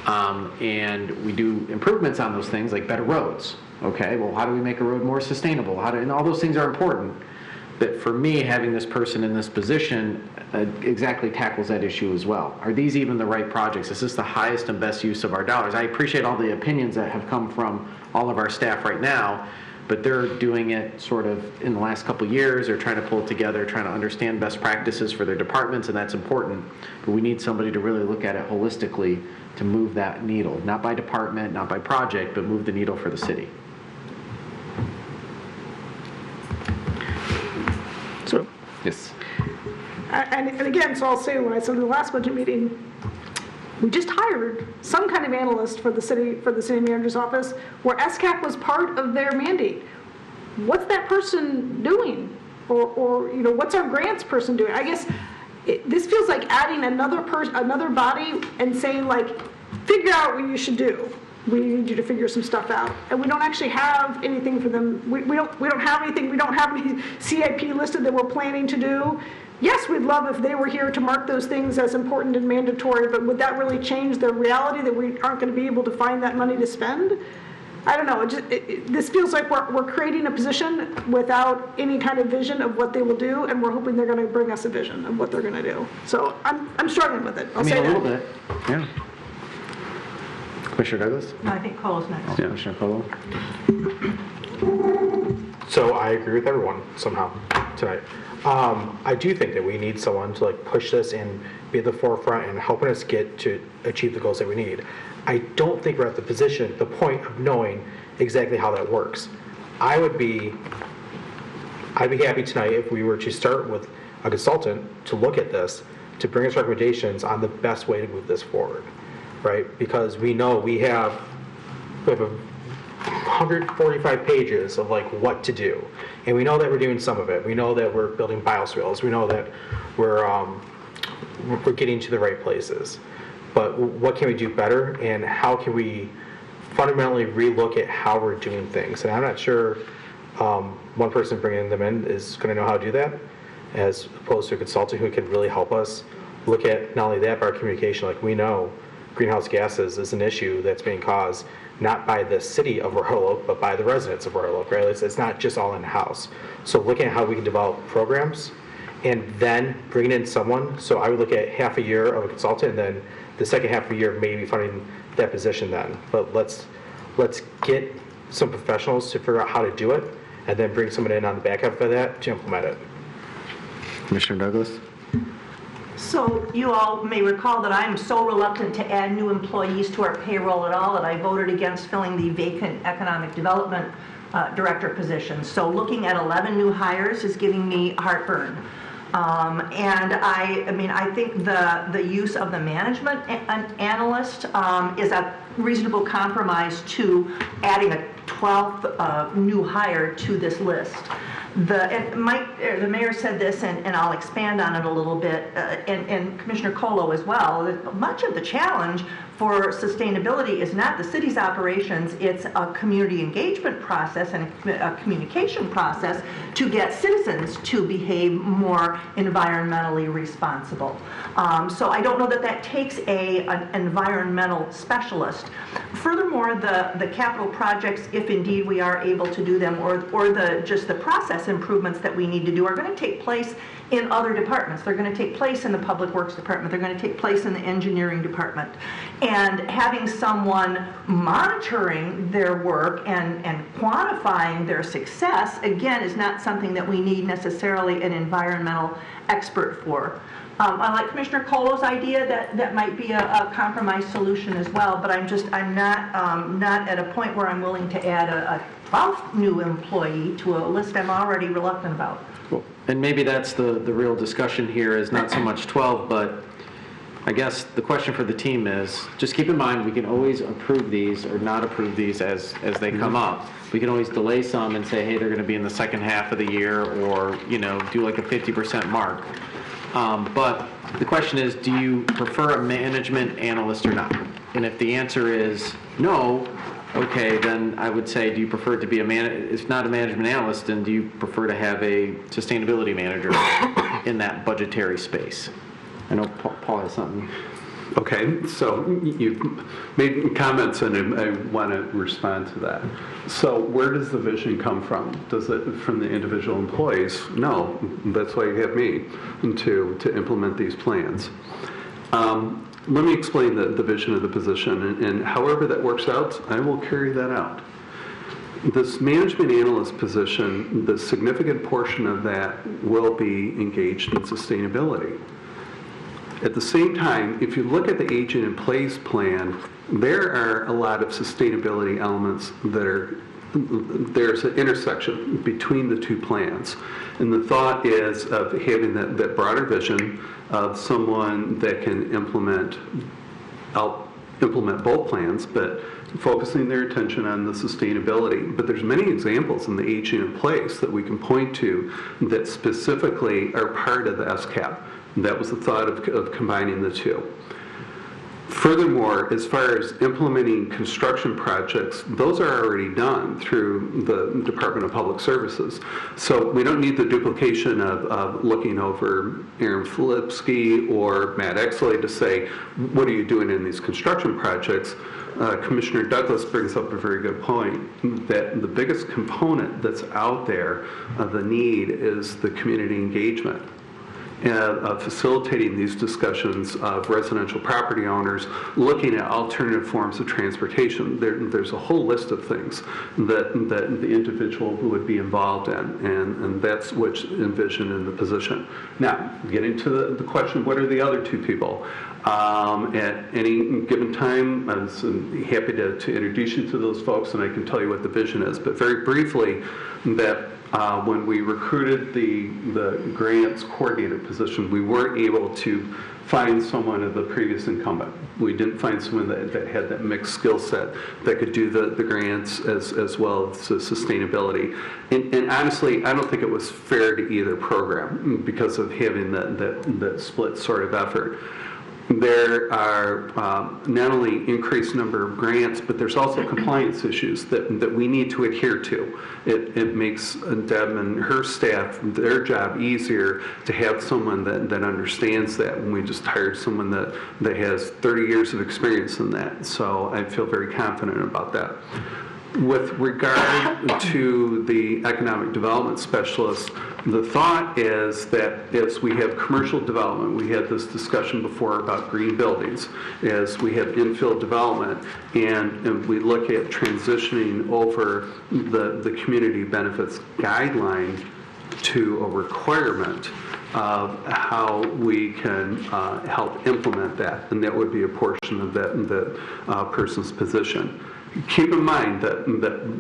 And we do improvements on those things like better roads. Okay, well, how do we make a road more sustainable? And all those things are important. But for me, having this person in this position exactly tackles that issue as well. Are these even the right projects? Is this the highest and best use of our dollars? I appreciate all the opinions that have come from all of our staff right now, but they're doing it sort of in the last couple of years. They're trying to pull it together, trying to understand best practices for their departments, and that's important. But we need somebody to really look at it holistically to move that needle, not by department, not by project, but move the needle for the city.
So,
Yes.
and again, so I'll say when I said in the last budget meeting, we just hired some kind of analyst for the city manager's office where SCAP was part of their mandate. What's that person doing? Or what's our grants person doing? I guess this feels like adding another body and saying, like, figure out what you should do. We need you to figure some stuff out, and we don't actually have anything for them. We don't have anything. We don't have any CIP listed that we're planning to do. Yes, we'd love if they were here to mark those things as important and mandatory, but would that really change the reality that we aren't going to be able to find that money to spend? I don't know. This feels like we're creating a position without any kind of vision of what they will do, and we're hoping they're going to bring us a vision of what they're going to do. So I'm struggling with it. I'll say
a
that.
little bit. Yeah. Commissioner Douglas?
No, I think Cole's next.
Commissioner Colo?
So I agree with everyone somehow tonight. I do think that we need someone to like push this and be at the forefront and helping us get to achieve the goals that we need. I don't think we're at the point of knowing exactly how that works. I'd be happy tonight if we were to start with a consultant to look at this, to bring us recommendations on the best way to move this forward, right? Because we know we have 145 pages of like what to do, and we know that we're doing some of it. We know that we're building bioswales. We know that we're getting to the right places. But what can we do better, and how can we fundamentally relook at how we're doing things? And I'm not sure one person bringing them in is going to know how to do that, as opposed to a consultant who can really help us look at not only that, but our communication. Like, we know greenhouse gases is an issue that's being caused not by the city of Royal Oak, but by the residents of Royal Oak, right? It's not just all in-house. So looking at how we can develop programs and then bringing in someone. So I would look at half a year of a consultant, and then the second half of the year maybe funding that position then. But let's get some professionals to figure out how to do it, and then bring someone in on the back half of that to implement it.
Commissioner Douglas?
So you all may recall that I'm so reluctant to add new employees to our payroll at all that I voted against filling the vacant economic development director position. So looking at 11 new hires is giving me heartburn. And I think the use of the management analyst is a reasonable compromise to adding a 12th new hire to this list. The mayor said this, and I'll expand on it a little bit, and Commissioner Colo as well. Much of the challenge for sustainability is not the city's operations, it's a community engagement process and a communication process to get citizens to behave more environmentally responsible. So I don't know that takes an environmental specialist. Furthermore, the capital projects, if indeed we are able to do them, or just the process improvements that we need to do, are going to take place in other departments. They're going to take place in the Public Works Department. They're going to take place in the Engineering Department. And having someone monitoring their work and quantifying their success, again, is not something that we need necessarily an environmental expert for. I like Commissioner Colo's idea that might be a compromise solution as well, but I'm not at a point where I'm willing to add a 12th new employee to a list I'm already reluctant about.
Well, and maybe that's the real discussion here, is not so much 12, but I guess the question for the team is, just keep in mind, we can always approve these or not approve these as they come up. We can always delay some and say, hey, they're going to be in the second half of the year, or, do like a 50% mark. But the question is, do you prefer a management analyst or not? And if the answer is no, okay, then I would say, do you prefer it to be if not a management analyst, then do you prefer to have a sustainability manager in that budgetary space? I know Paul has something.
Okay, so you've made comments, and I want to respond to that. So where does the vision come from? Does it from the individual employees? No, that's why you have me to implement these plans. Let me explain the vision of the position, and however that works out, I will carry that out. This management analyst position, the significant portion of that will be engaged in sustainability. At the same time, if you look at the Aging in Place plan, there are a lot of sustainability elements there's an intersection between the two plans. And the thought is of having that broader vision of someone that can implement both plans, but focusing their attention on the sustainability. But there's many examples in the Aging in Place that we can point to that specifically are part of the SCAP. That was the thought of combining the two. Furthermore, as far as implementing construction projects, those are already done through the Department of Public Services. So we don't need the duplication of looking over Aaron Filipski or Matt Exley to say, what are you doing in these construction projects? Commissioner Douglas brings up a very good point, that the biggest component that's out there of the need is the community engagement. facilitating these discussions of residential property owners looking at alternative forms of transportation. There's a whole list of things that the individual would be involved in, and that's what's envisioned in the position. Now, getting to the question, what are the other two people? At any given time, I'm happy to introduce you to those folks, and I can tell you what the vision is. But very briefly, that when we recruited the grants coordinator position, we weren't able to find someone of the previous incumbent. We didn't find someone that had that mixed skill set that could do the grants as well as the sustainability. And honestly, I don't think it was fair to either program because of having that split sort of effort. There are not only increased number of grants, but there's also compliance issues that we need to adhere to. It makes Deb and her staff, their job easier to have someone that understands that, and we just hired someone that has 30 years of experience in that. So I feel very confident about that. With regard to the economic development specialist, the thought is that as we have commercial development, we had this discussion before about green buildings, as we have infill development, and we look at transitioning over the community benefits guideline to a requirement of how we can help implement that, and that would be a portion of that person's position. Keep in mind that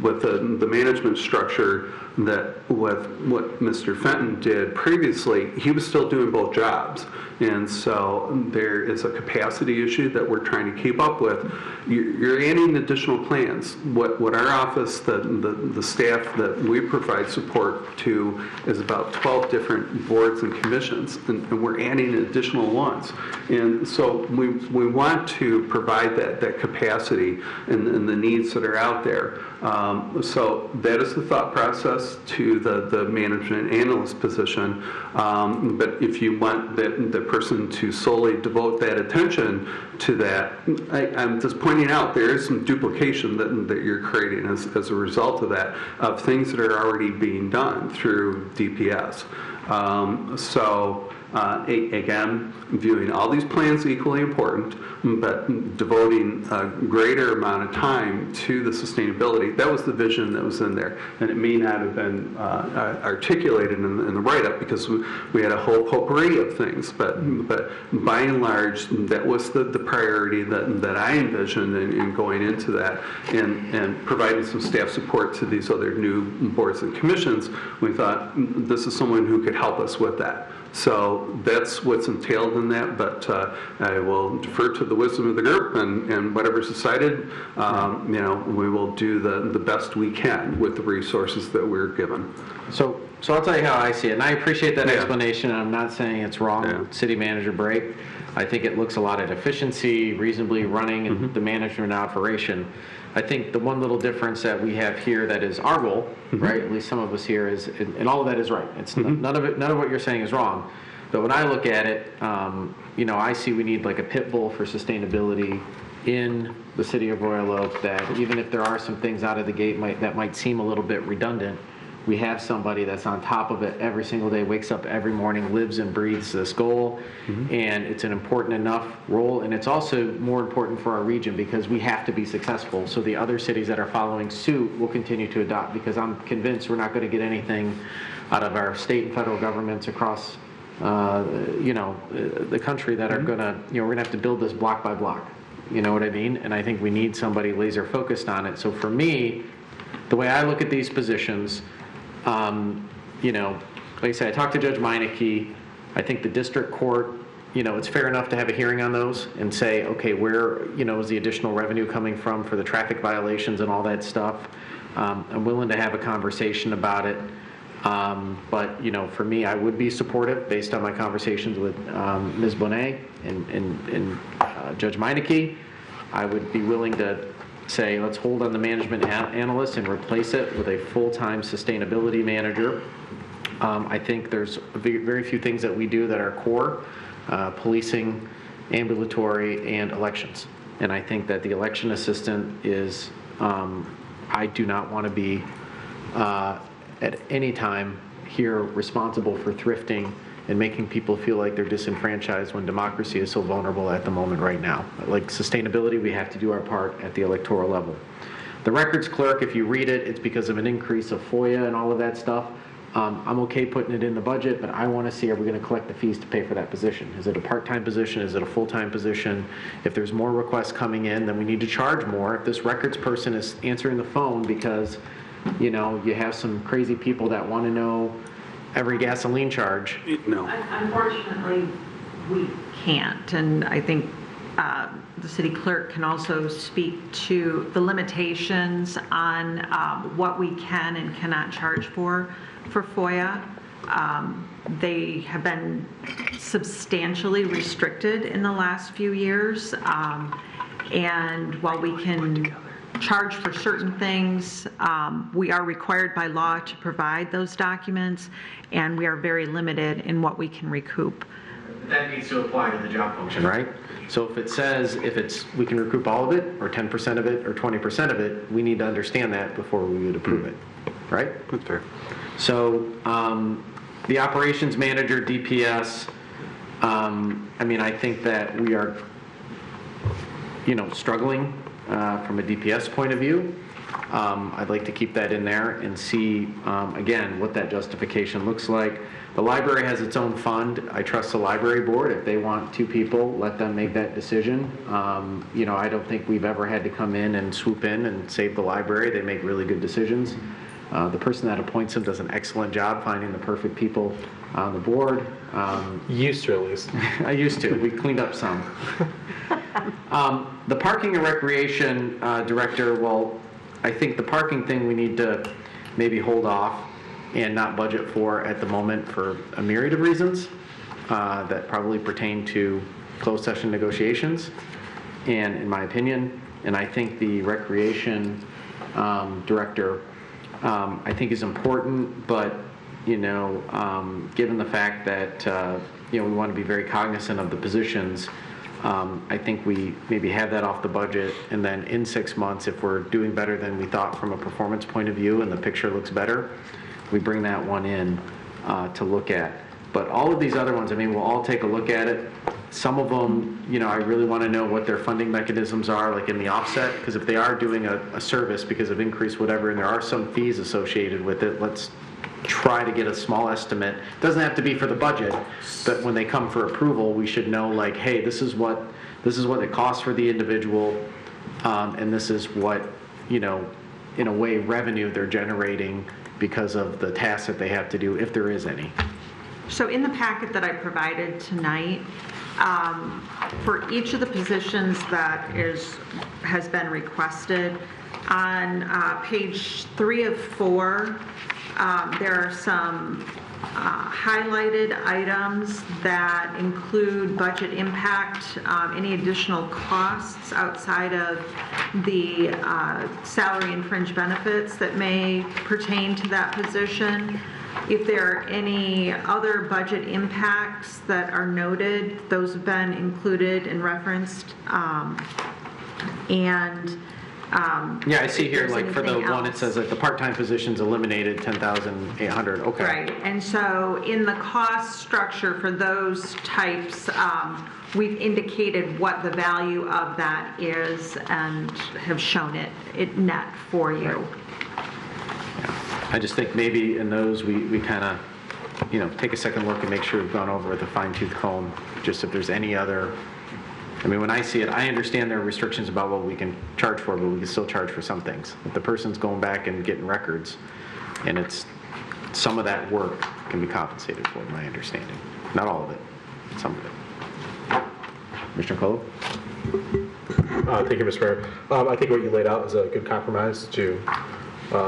with the management structure, that with what Mr. Fenton did previously, he was still doing both jobs. And so there is a capacity issue that we're trying to keep up with. You're adding additional plans. What our office, the staff that we provide support to is about 12 different boards and commissions, and we're adding additional ones. And so we want to provide that capacity and the needs that are out there. So that is the thought process to the management analyst position. But if you want the person to solely devote that attention to that, I'm just pointing out there is some duplication that you're creating as a result of that, of things that are already being done through DPS. Again, viewing all these plans equally important, but devoting a greater amount of time to the sustainability. That was the vision that was in there. And it may not have been articulated in the write-up because we had a whole potpourri of things. But by and large, that was the priority that I envisioned in going into that, and providing some staff support to these other new boards and commissions. We thought this is someone who could help us with that. So that's what's entailed in that, but I will defer to the wisdom of the group, and whatever's decided, we will do the best we can with the resources that we're given.
So I'll tell you how I see it, and I appreciate that explanation, and I'm not saying it's wrong, city manager break. I think it looks a lot at efficiency, reasonably running and the management and operation. I think the one little difference that we have here that is our goal, right, at least some of us here, is, and all of that is right. It's none of what you're saying is wrong. But when I look at it, I see we need like a pit bull for sustainability in the city of Royal Oak, that even if there are some things out of the gate that might seem a little bit redundant, we have somebody that's on top of it every single day, wakes up every morning, lives and breathes this goal, and it's an important enough role, and it's also more important for our region because we have to be successful, so the other cities that are following suit will continue to adopt, because I'm convinced we're not going to get anything out of our state and federal governments across the country that are going to, we're going to have to build this block by block, you know what I mean? And I think we need somebody laser focused on it. So for me, the way I look at these positions, like I said, I talked to Judge Meineke. I think the district court, it's fair enough to have a hearing on those and say, okay, where, is the additional revenue coming from for the traffic violations and all that stuff. I'm willing to have a conversation about it. But, for me, I would be supportive based on my conversations with Ms. Bonet and Judge Meineke. I would be willing to say, let's hold on the management analyst and replace it with a full-time sustainability manager. I think there's very few things that we do that are core, policing, ambulatory, and elections. And I think that the election assistant is, I do not want to be at any time here responsible for thrifting and making people feel like they're disenfranchised when democracy is so vulnerable at the moment right now. Like sustainability, we have to do our part at the electoral level. The records clerk, if you read it, it's because of an increase of FOIA and all of that stuff. I'm okay putting it in the budget, but I want to see, are we going to collect the fees to pay for that position? Is it a part-time position? Is it a full-time position? If there's more requests coming in, then we need to charge more. If this records person is answering the phone because, you know, you have some crazy people that want to know every gasoline charge.
No.
Unfortunately, we can't, and I think the city clerk can also speak to the limitations on what we can and cannot charge for FOIA. They have been substantially restricted in the last few years, and while we can charge for certain things, we are required by law to provide those documents, and we are very limited in what we can recoup.
That needs to apply to the job function, right? So if it says we can recoup all of it, or 10% of it, or 20% of it, we need to understand that before we would approve it, right?
That's fair.
So the operations manager, DPS, I mean, I think that we are, you know, struggling from a DPS point of view. I'd like to keep that in there and see, again, what that justification looks like. The library has its own fund. I trust the library board. If they want 2 people, let them make that decision. You know, I don't think we've ever had to come in and swoop in and save the library. They make really good decisions. The person that appoints them does an excellent job finding the perfect people on the board.
Used to, at least.
I used to. We cleaned up some. The parking and recreation director, well, I think the parking thing we need to maybe hold off and not budget for at the moment for a myriad of reasons that probably pertain to closed session negotiations, and in my opinion. And I think the recreation director, I think is important, but, you know, given the fact that, you know, we want to be very cognizant of the positions, I think we maybe have that off the budget, and then in 6 months, if we're doing better than we thought from a performance point of view and the picture looks better, we bring that one in to look at. But all of these other ones, I mean, we'll all take a look at it. Some of them, you know, I really want to know what their funding mechanisms are, like in the offset, because if they are doing a service because of increased whatever, and there are some fees associated with it, let's try to get a small estimate. It doesn't have to be for the budget, but when they come for approval, we should know, like, hey, this is what it costs for the individual, and this is what, you know, in a way, revenue they're generating because of the tasks that they have to do, if there is any.
So in the packet that I provided tonight, for each of the positions that has been requested, on page 3 of 4, there are some highlighted items that include budget impact, any additional costs outside of the salary and fringe benefits that may pertain to that position. If there are any other budget impacts that are noted, those have been included and referenced.
Yeah, I see here, like, for the one, it says, like, the part-time positions eliminated 10,800, okay.
Right, and so in the cost structure for those types, we've indicated what the value of that is and have shown it net for you.
I just think maybe in those, we kind of, you know, take a second look and make sure we've gone over with a fine-tooth comb, just if there's any other. I mean, when I see it, I understand there are restrictions about what we can charge for, but we can still charge for some things. If the person's going back and getting records, and it's, some of that work can be compensated for, in my understanding. Not all of it, some of it. Commissioner Colo?
Thank you, Mr. Mayor. I think what you laid out is a good compromise to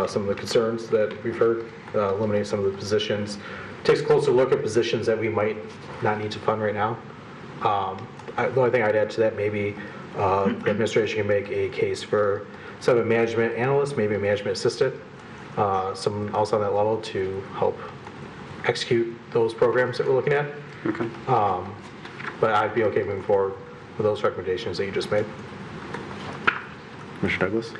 some of the concerns that we've heard, eliminating some of the positions. Takes a closer look at positions that we might not need to fund right now. The only thing I'd add to that, maybe the administration can make a case for some of a management analyst, maybe a management assistant, someone else on that level to help execute those programs that we're looking at.
Okay.
But I'd be okay moving forward with those recommendations that you just made.
Commissioner Douglas?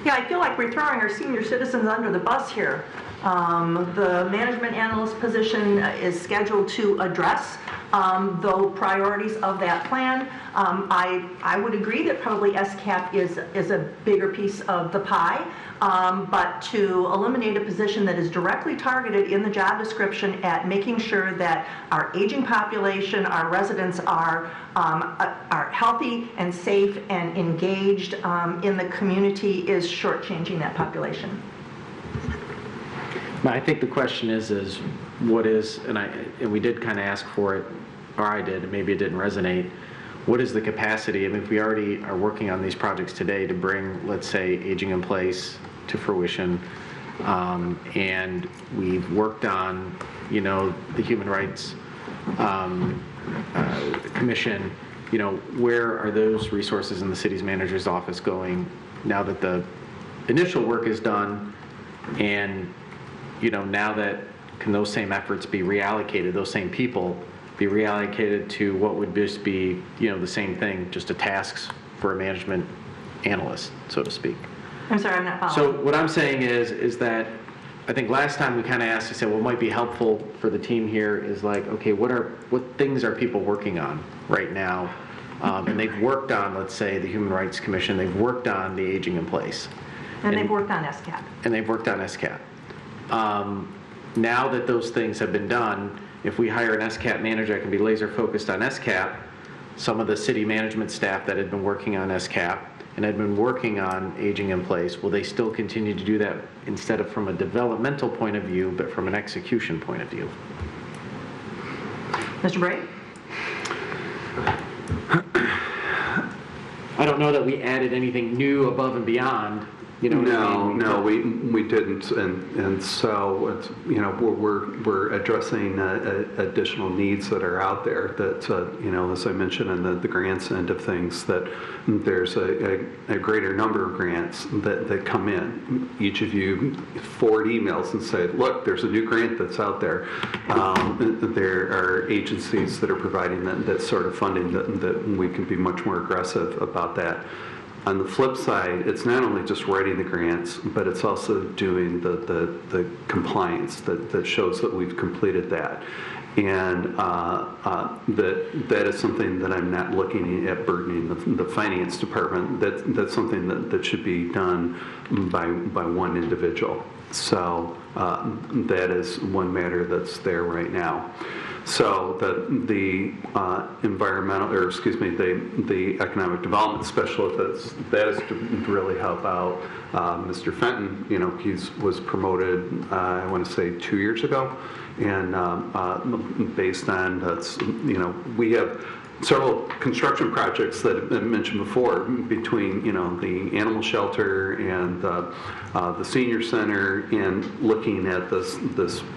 Yeah, I feel like we're throwing our senior citizens under the bus here. The management analyst position is scheduled to address the priorities of that plan. I would agree that probably SCAP is a bigger piece of the pie, but to eliminate a position that is directly targeted in the job description at making sure that our aging population, our residents are healthy and safe and engaged in the community is shortchanging that population.
I think the question is what is, and we did kind of ask for it, or I did, and maybe it didn't resonate. What is the capacity? I mean, if we already are working on these projects today to bring, let's say, aging in place to fruition, and we've worked on, the Human Rights Commission, where are those resources in the city's manager's office going now that the initial work is done, and now that can those same efforts be reallocated, those same people be reallocated to what would just be, the same thing, just a tasks for a management analyst, so to speak.
I'm sorry, I'm not following.
So what I'm saying is that I think last time we kind of asked, I said, what might be helpful for the team here is like, okay, what things are people working on right now? And they've worked on, let's say, the Human Rights Commission, they've worked on the aging in place.
And they've worked on SCAP.
And they've worked on SCAP. Now that those things have been done, if we hire an SCAP manager that can be laser focused on SCAP, some of the city management staff that had been working on SCAP and had been working on aging in place, will they still continue to do that instead of from a developmental point of view, but from an execution point of view?
Mr. Bray?
I don't know that we added anything new above and beyond.
No, we didn't, and so it's, we're addressing additional needs that are out there. That as I mentioned in the grants end of things, that there's a greater number of grants that come in. Each of you forward emails and say, look, there's a new grant that's out there. There are agencies that are providing that sort of funding that we can be much more aggressive about that. On the flip side, it's not only just writing the grants, but it's also doing the compliance that shows that we've completed that. And that is something that I'm not looking at burdening the finance department. That's something that should be done by one individual. So that is one matter that's there right now. So the environmental, or excuse me, the economic development specialist, that is to really help out Mr. Fenton. He was promoted, I want to say 2 years ago, and based on that's, we have several construction projects that I mentioned before between the animal shelter and the senior center, and looking at this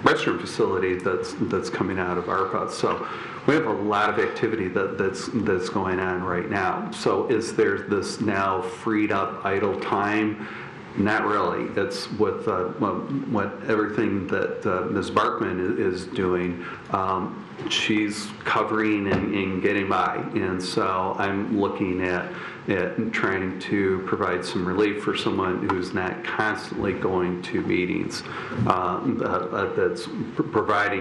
restroom facility that's coming out of ARPA. So we have a lot of activity that's going on right now. So is there this now freed up idle time? Not really. It's with what everything that Ms. Barkman is doing. She's covering and getting by, and so I'm looking at trying to provide some relief for someone who's not constantly going to meetings. That's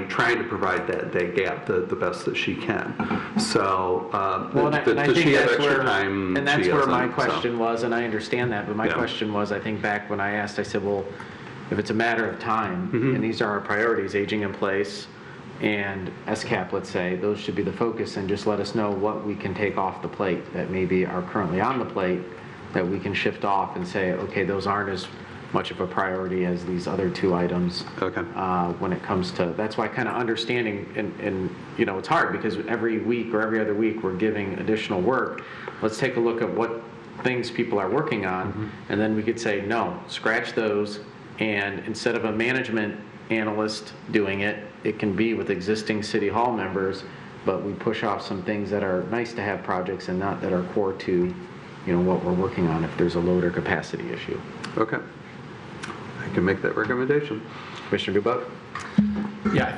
trying to provide that gap the best that she can. So does she have extra time?
And that's where my question was, and I understand that, but my question was, I think back when I asked, I said, well, if it's a matter of time, and these are our priorities, aging in place, and SCAP, let's say, those should be the focus, and just let us know what we can take off the plate that maybe are currently on the plate that we can shift off and say, okay, those aren't as much of a priority as these other two items.
Okay.
When it comes to, that's why kind of understanding, and it's hard because every week or every other week we're giving additional work. Let's take a look at what things people are working on, and then we could say, no, scratch those, and instead of a management analyst doing it, it can be with existing city hall members, but we push off some things that are nice to have projects and not that are core to what we're working on if there's a load or capacity issue.
Okay, I can make that recommendation.
Commissioner Dubak?
Yeah,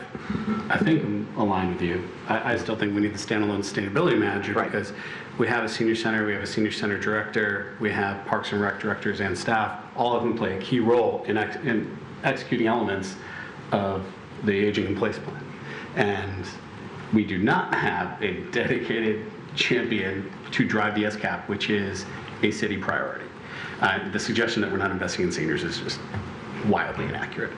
I think I'm aligned with you. I still think we need the standalone sustainability manager, because we have a senior center, we have a senior center director, we have Parks and Rec directors and staff. All of them play a key role in executing elements of the aging in place plan. And we do not have a dedicated champion to drive the SCAP, which is a city priority. The suggestion that we're not investing in seniors is just wildly inaccurate.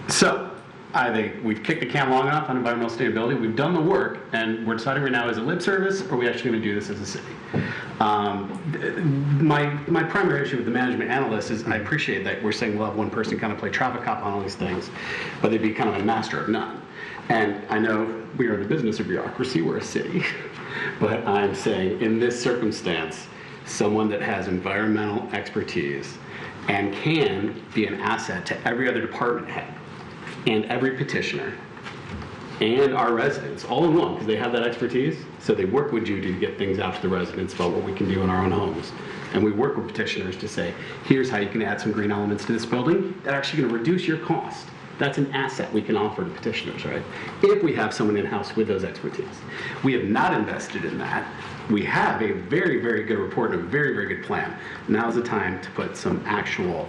So I think we've kicked the can long enough on environmental sustainability. We've done the work, and we're deciding right now, is it lip service, or are we actually going to do this as a city? My primary issue with the management analyst is I appreciate that we're saying we'll have one person kind of play traffic cop on all these things, but they'd be kind of a master of none. And I know we are in the business of bureaucracy, we're a city, but I'm saying in this circumstance, someone that has environmental expertise and can be an asset to every other department head and every petitioner and our residents all in one, because they have that expertise. So they work with you to get things out to the residents about what we can do in our own homes. And we work with petitioners to say, here's how you can add some green elements to this building that are actually going to reduce your cost. That's an asset we can offer to petitioners, right? If we have someone in-house with those expertise. We have not invested in that. We have a very, very good report and a very, very good plan. Now's the time to put some actual,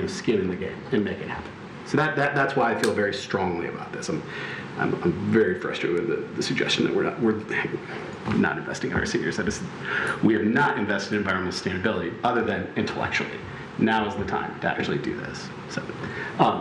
skin in the game and make it happen. So that's why I feel very strongly about this. I'm very frustrated with the suggestion that we're not investing in our seniors. We are not investing in environmental sustainability other than intellectually. Now is the time to actually do this. So,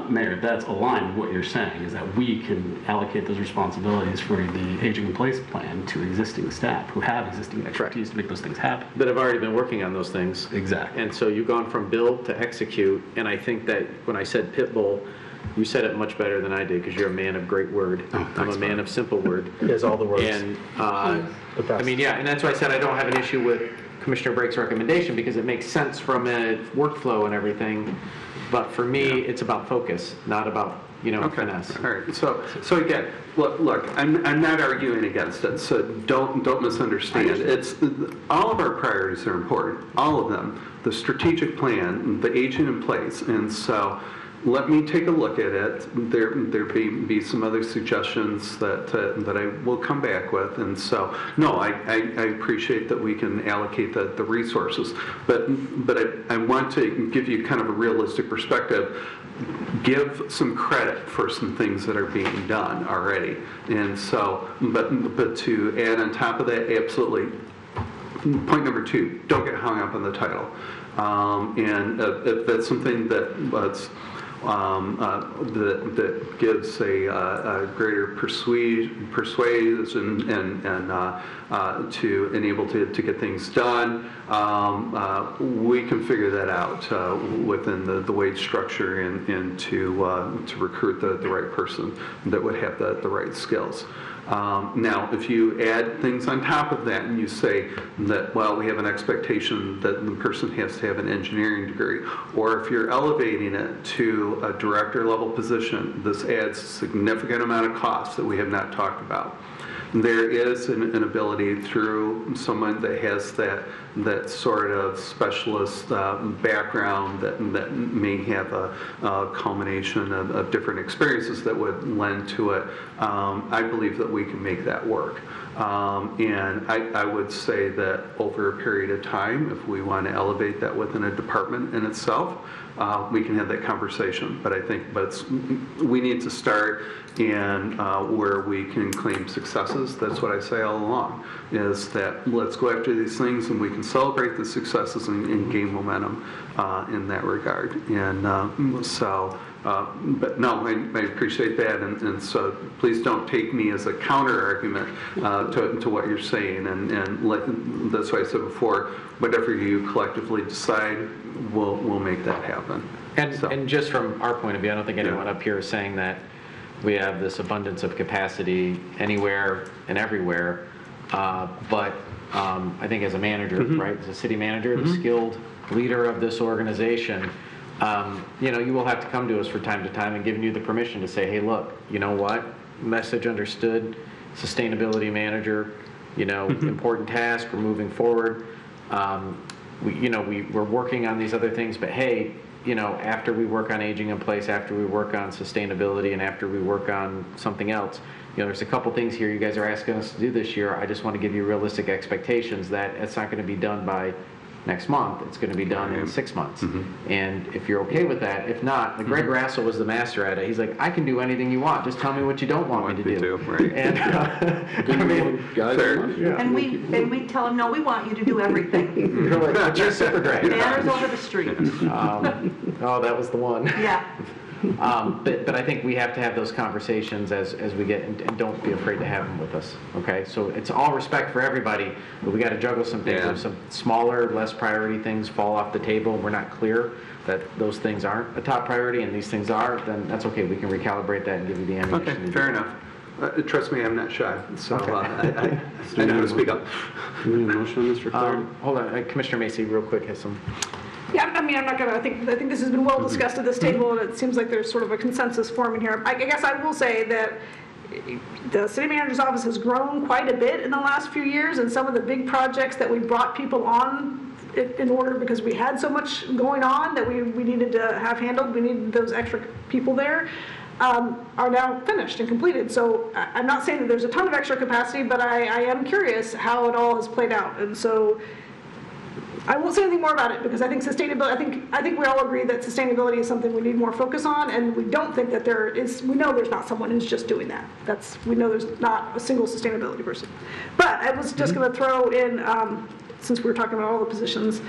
Mayor, that's aligned with what you're saying, is that we can allocate those responsibilities for the aging in place plan to existing staff who have existing expertise to make those things happen.
That have already been working on those things.
Exactly.
And so you've gone from build to execute, and I think that when I said pit bull, you said it much better than I did, because you're a man of great word. I'm a man of simple word.
He has all the words.
And,
The best.
and that's why I said I don't have an issue with Commissioner Brake's recommendation, because it makes sense from a workflow and everything. But for me, it's about focus, not about, finesse.
All right. So again, look, I'm not arguing against it. So don't misunderstand. It's all of our priorities are important, all of them. The strategic plan, the aging in place, and so. Let me take a look at it. There be some other suggestions that I will come back with, and so no, I appreciate that we can allocate the resources, but I want to give you kind of a realistic perspective. Give some credit for some things that are being done already, and so but to add on top of that, absolutely. Point number 2: don't get hung up on the title, and if that's something that's that gives a greater persuasion and to enable to get things done. We can figure that out within the wage structure and to recruit the right person that would have the right skills. Now, if you add things on top of that and you say that, well, we have an expectation that the person has to have an engineering degree, or if you're elevating it to a director level position, this adds a significant amount of cost that we have not talked about. There is an ability through someone that has that sort of specialist background that may have a culmination of different experiences that would lend to it. I believe that we can make that work. And I would say that over a period of time, if we want to elevate that within a department in itself, we can have that conversation. But I think we need to start and where we can claim successes. That's what I say all along, is that let's go after these things and we can celebrate the successes and gain momentum in that regard. And but no, I appreciate that, and so please don't take me as a counter argument to what you're saying, and that's why I said before, whatever you collectively decide, we'll make that happen.
And just from our point of view, I don't think anyone up here is saying that we have this abundance of capacity anywhere and everywhere, but I think as a manager, right, as a city manager, the skilled leader of this organization, you will have to come to us from time to time and giving you the permission to say, hey, look, you know what, message understood, sustainability manager, important task, we're moving forward. We're working on these other things, but hey, after we work on aging in place, after we work on sustainability, and after we work on something else, there's a couple things here you guys are asking us to do this year. I just want to give you realistic expectations that it's not going to be done by next month. It's going to be done in 6 months. And if you're okay with that, if not, like Greg Rassel was the master at it. He's like, I can do anything you want. Just tell me what you don't want me to do.
Right.
And I mean,
And we tell them, no, we want you to do everything.
you're like, but you're super great.
Banners over the street.
Oh, that was the one.
Yeah.
But I think we have to have those conversations as we get, and don't be afraid to have them with us, okay? So it's all respect for everybody, but we got to juggle some things.
Yeah.
If some smaller, less priority things fall off the table, and we're not clear that those things aren't a top priority and these things are, then that's okay. We can recalibrate that and give you the ammunition.
Okay,
to
fair
do
enough. Trust me, I'm not shy, so
Okay.
I know how to speak up.
Do we need a motion on this for
that.
clarity?
Hold on, Commissioner Macy, real quick, has some.
Yeah, I mean, I'm not gonna, I think this has been well discussed at this table, and it seems like there's sort of a consensus forming here. I guess I will say that the city manager's office has grown quite a bit in the last few years, and some of the big projects that we brought people on in order, because we had so much going on that we needed to have handled, we needed those extra people there, are now finished and completed. So I'm not saying that there's a ton of extra capacity, but I am curious how it all has played out. And so I won't say anything more about it, because I think sustainability, I think we all agree that sustainability is something we need more focus on, and we don't think that we know there's not someone who's just doing that. We know there's not a single sustainability person. But I was just going to throw in, since we were talking about all the positions,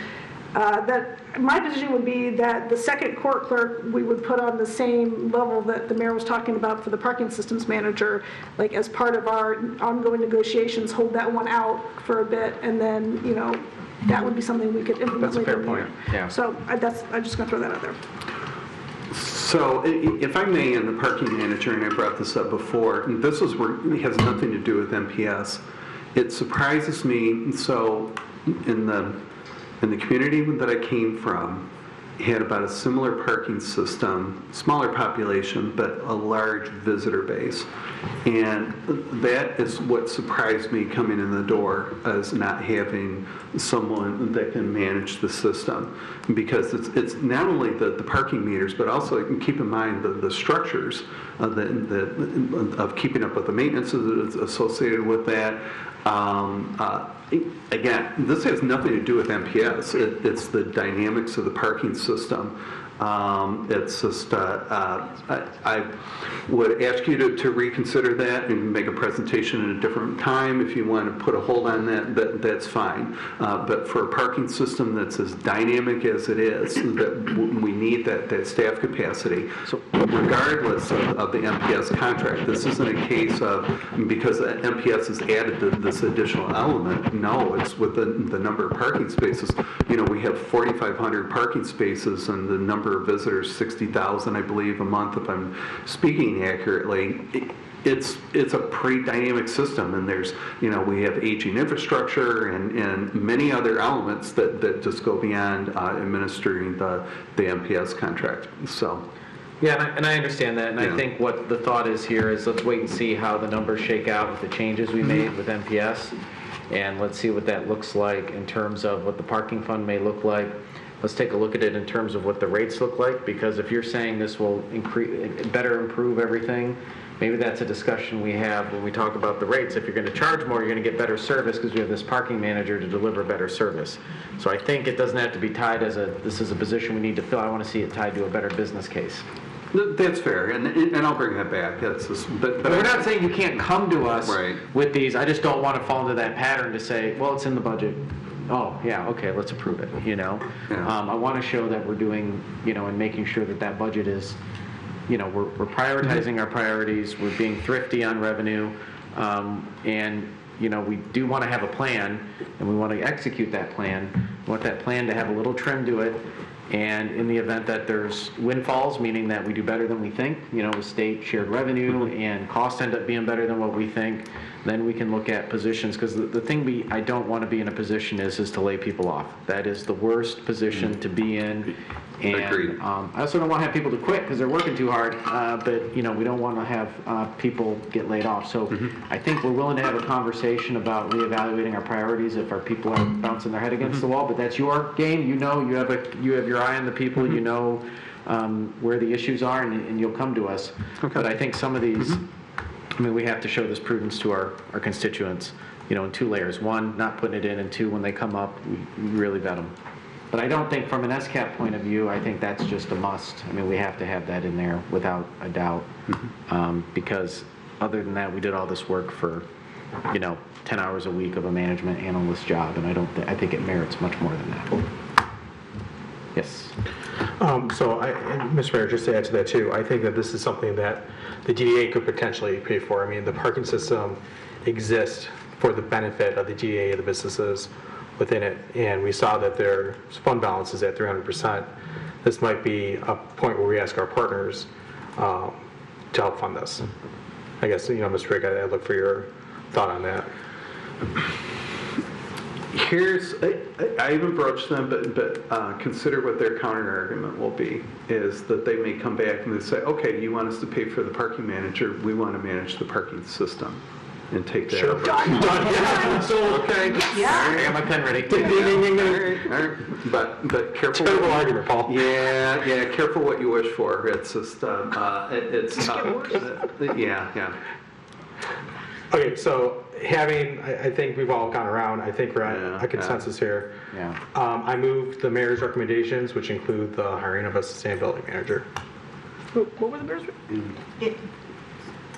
that my position would be that the second court clerk, we would put on the same level that the mayor was talking about for the parking systems manager, like as part of our ongoing negotiations, hold that one out for a bit, and then, that would be something we could implement
That's a
later
fair
in the year.
point, yeah.
So I'm just going to throw that out there.
So if I may, in the parking manager, and I brought this up before, and this is where it has nothing to do with MPS. It surprises me, so in the community that I came from, had about a similar parking system, smaller population, but a large visitor base. And that is what surprised me coming in the door, as not having someone that can manage the system. Because it's not only the parking meters, but also keep in mind the structures of keeping up with the maintenance associated with that. Again, this has nothing to do with MPS. It's the dynamics of the parking system. It's just, I would ask you to reconsider that and make a presentation at a different time. If you want to put a hold on that's fine. But for a parking system that's as dynamic as it is, that we need that staff capacity. So regardless of the MPS contract, this isn't a case of, because the MPS has added this additional element. No, it's with the number of parking spaces. We have 4,500 parking spaces, and the number of visitors, 60,000, I believe, a month, if I'm speaking accurately. It's a pretty dynamic system, and there's, we have aging infrastructure and many other elements that just go beyond administering the MPS contract. So.
Yeah, and I understand that, and I think what the thought is here is let's wait and see how the numbers shake out with the changes we made with MPS, and let's see what that looks like in terms of what the parking fund may look like. Let's take a look at it in terms of what the rates look like, because if you're saying this will better improve everything, maybe that's a discussion we have when we talk about the rates. If you're going to charge more, you're going to get better service because we have this parking manager to deliver better service. So I think it doesn't have to be tied this is a position we need to fill. I want to see it tied to a better business case.
That's fair, and I'll bring that back. But
we're not saying you can't come to us
right.
with these. I just don't want to fall into that pattern to say, well, it's in the budget. Oh, yeah, okay, let's approve it,
Yeah.
I want to show that we're doing, and making sure that budget is, we're prioritizing our priorities, we're being thrifty on revenue, and, we do want to have a plan, and we want to execute that plan. We want that plan to have a little trim to it, and in the event that there's windfalls, meaning that we do better than we think, with state shared revenue and costs end up being better than what we think, then we can look at positions, because the thing I don't want to be in a position is to lay people off. That is the worst position to be in. And
Agreed.
I also don't want to have people to quit because they're working too hard, but we don't want to have people get laid off. So I think we're willing to have a conversation about reevaluating our priorities if our people are bouncing their head against the wall. But that's your game. You have your eye on the people. You know where the issues are, and you'll come to us. Okay. But I think some of these. We have to show this prudence to our constituents in two layers. One, not putting it in, and two, when they come up, we really vet them. But I don't think from an SCAP point of view, I think that's just a must. I mean, we have to have that in there without a doubt. Because other than that, we did all this work for, 10 hours a week of a management analyst job, and I think it merits much more than that. Yes.
So, and Mr. Mayor, just to add to that too, I think that this is something that the DDA could potentially pay for. I mean, the parking system exists for the benefit of the DDA and the businesses within it, and we saw that their fund balance is at 300%. This might be a point where we ask our partners to help fund this. I guess, Mr. Rick, I'd look for your thought on that.
I haven't broached them, but consider what their counter argument will be, is that they may come back and they say, okay, you want us to pay for the parking manager, we want to manage the parking system, and take that over.
Done.
So, okay.
Yeah.
I got my pen ready.
All right. But careful.
Terrible argument, Paul.
Yeah, careful what you wish for. It's just, yeah.
Okay, so I think we've all gone around. I think we're at a consensus here.
Yeah.
I move the mayor's recommendations, which include the hiring of a sustainability manager.
What were the mayor's?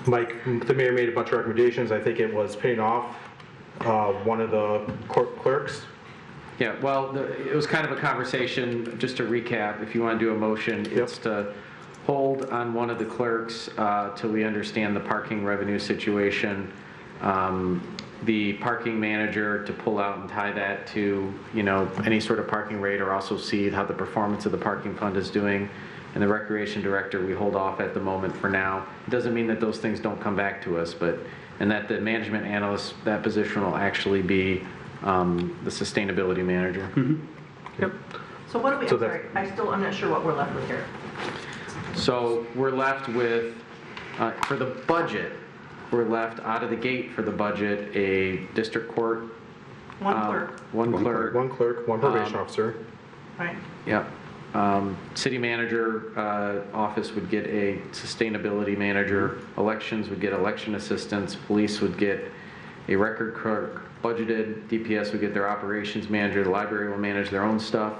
Mike, the mayor made a bunch of recommendations. I think it was paying off one of the court clerks.
Yeah, well, it was kind of a conversation, just to recap, if you want to do a motion, it's to hold on one of the clerks till we understand the parking revenue situation. The parking manager to pull out and tie that to, any sort of parking rate, or also see how the performance of the parking fund is doing. And the recreation director, we hold off at the moment for now. It doesn't mean that those things don't come back to us, and that the management analyst, that position will actually be the sustainability manager.
Yep.
So what do we,
So
I'm not sure what we're left with here.
So we're left with, for the budget, we're left out of the gate for the budget, a district court.
One clerk,
One clerk.
One clerk, one probation officer.
right?
Yep. City manager office would get a sustainability manager. Elections would get election assistants. Police would get a record clerk budgeted. DPS would get their operations manager. The library will manage their own stuff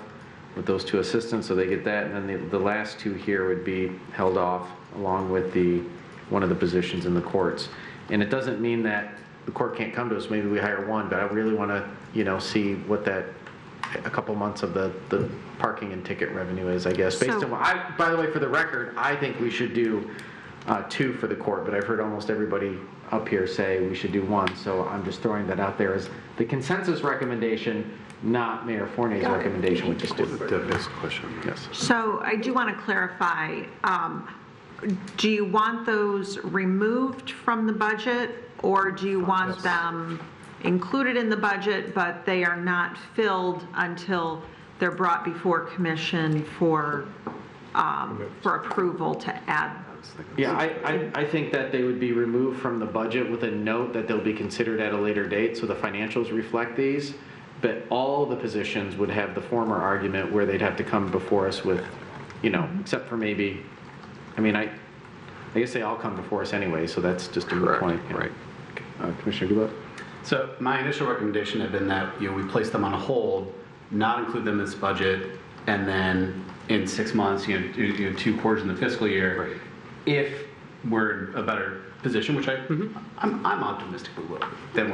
with those two assistants, so they get that. And then the last two here would be held off along with one of the positions in the courts. And it doesn't mean that the court can't come to us. Maybe we hire one, but I really want to, see what that a couple months of the parking and ticket revenue is, I guess. Based on what by the way, for the record, I think we should do two for the court, but I've heard almost everybody up here say we should do one, so I'm just throwing that out there as the consensus recommendation, not Mayor Fournier's recommendation, which is
That's the question.
Yes.
So I do want to clarify, do you want those removed from the budget, or do you want them included in the budget, but they are not filled until they're brought before commission for approval to add?
Yeah, I think that they would be removed from the budget with a note that they'll be considered at a later date, so the financials reflect these, but all the positions would have the former argument where they'd have to come before us with, except for maybe, I guess they all come before us anyway, so that's just a moot point.
Right.
Commissioner Goulet?
So my initial recommendation had been that, we place them on a hold, not include them in this budget, and then in 6 months, 2 quarters in the fiscal year, if we're in a better position, which I'm optimistic we will, then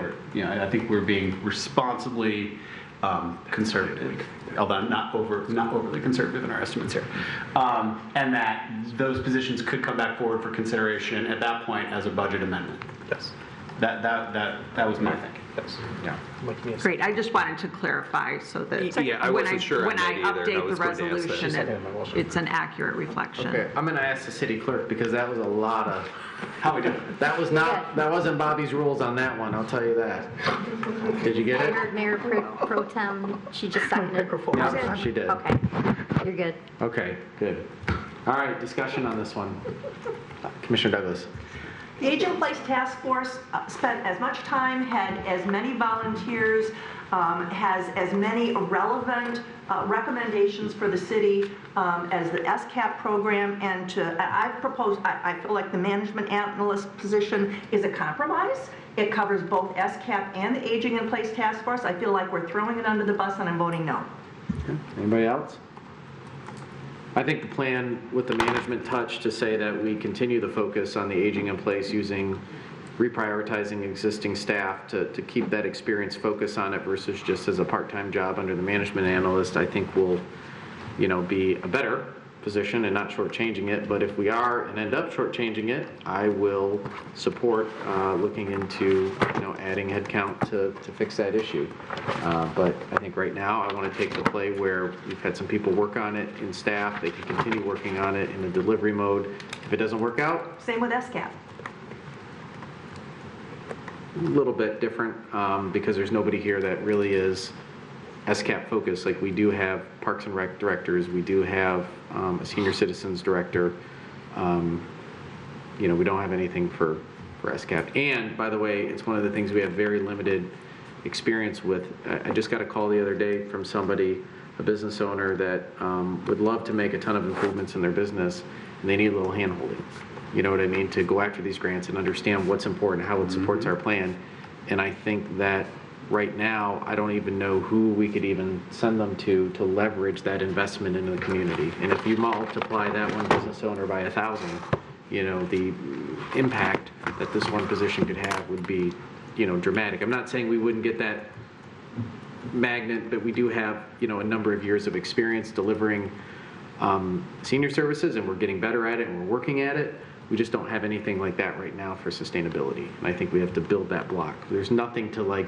I think we're being responsibly conservative, although not overly conservative in our estimates here, and that those positions could come back forward for consideration at that point as a budget amendment.
Yes.
That was my thinking.
Yes.
Yeah.
Great, I just wanted to clarify so that
I wasn't sure
when
on
I
that either. I
update the
was going to ask that.
resolution, it's an accurate reflection.
Okay, I'm going to ask the city clerk, because that was a lot of,
How we do?
that wasn't Bobby's rules on that one, I'll tell you that. Did you get
I
it?
heard Mayor Pro Tem, she just seconded.
Yeah, she did.
Okay, you're good.
Okay, good. All right, discussion on this one. Commissioner Douglas.
The Age-in-Place Task Force spent as much time, had as many volunteers, has as many relevant recommendations for the city as the SCAP program, and I've proposed, I feel like the management analyst position is a compromise. It covers both SCAP and the Aging in Place Task Force. I feel like we're throwing it under the bus, and I'm voting no.
Okay. Anybody else? I think the plan with the management touch to say that we continue the focus on the aging in place using reprioritizing existing staff to keep that experience focus on it versus just as a part-time job under the management analyst, I think will, be a better position and not shortchanging it. But if we are and end up shortchanging it, I will support looking into adding headcount to fix that issue. But I think right now I want to take the play where we've had some people work on it in staff. They can continue working on it in the delivery mode. If it doesn't work out,
Same with SCAP.
a little bit different because there's nobody here that really is SCAP focused. Like, we do have Parks and Rec directors, we do have a senior citizens director. We don't have anything for SCAP. And by the way, it's one of the things we have very limited experience with. I just got a call the other day from somebody, a business owner that would love to make a ton of improvements in their business, and they need a little hand holding. You know what I mean? To go after these grants and understand what's important, how it supports our plan. And I think that right now, I don't even know who we could even send them to leverage that investment into the community. And if you multiply that one business owner by 1,000, the impact that this one position could have would be, dramatic. I'm not saying we wouldn't get that magnet, but we do have, a number of years of experience delivering senior services, and we're getting better at it, and we're working at it. We just don't have anything like that right now for sustainability. And I think we have to build that block. There's nothing to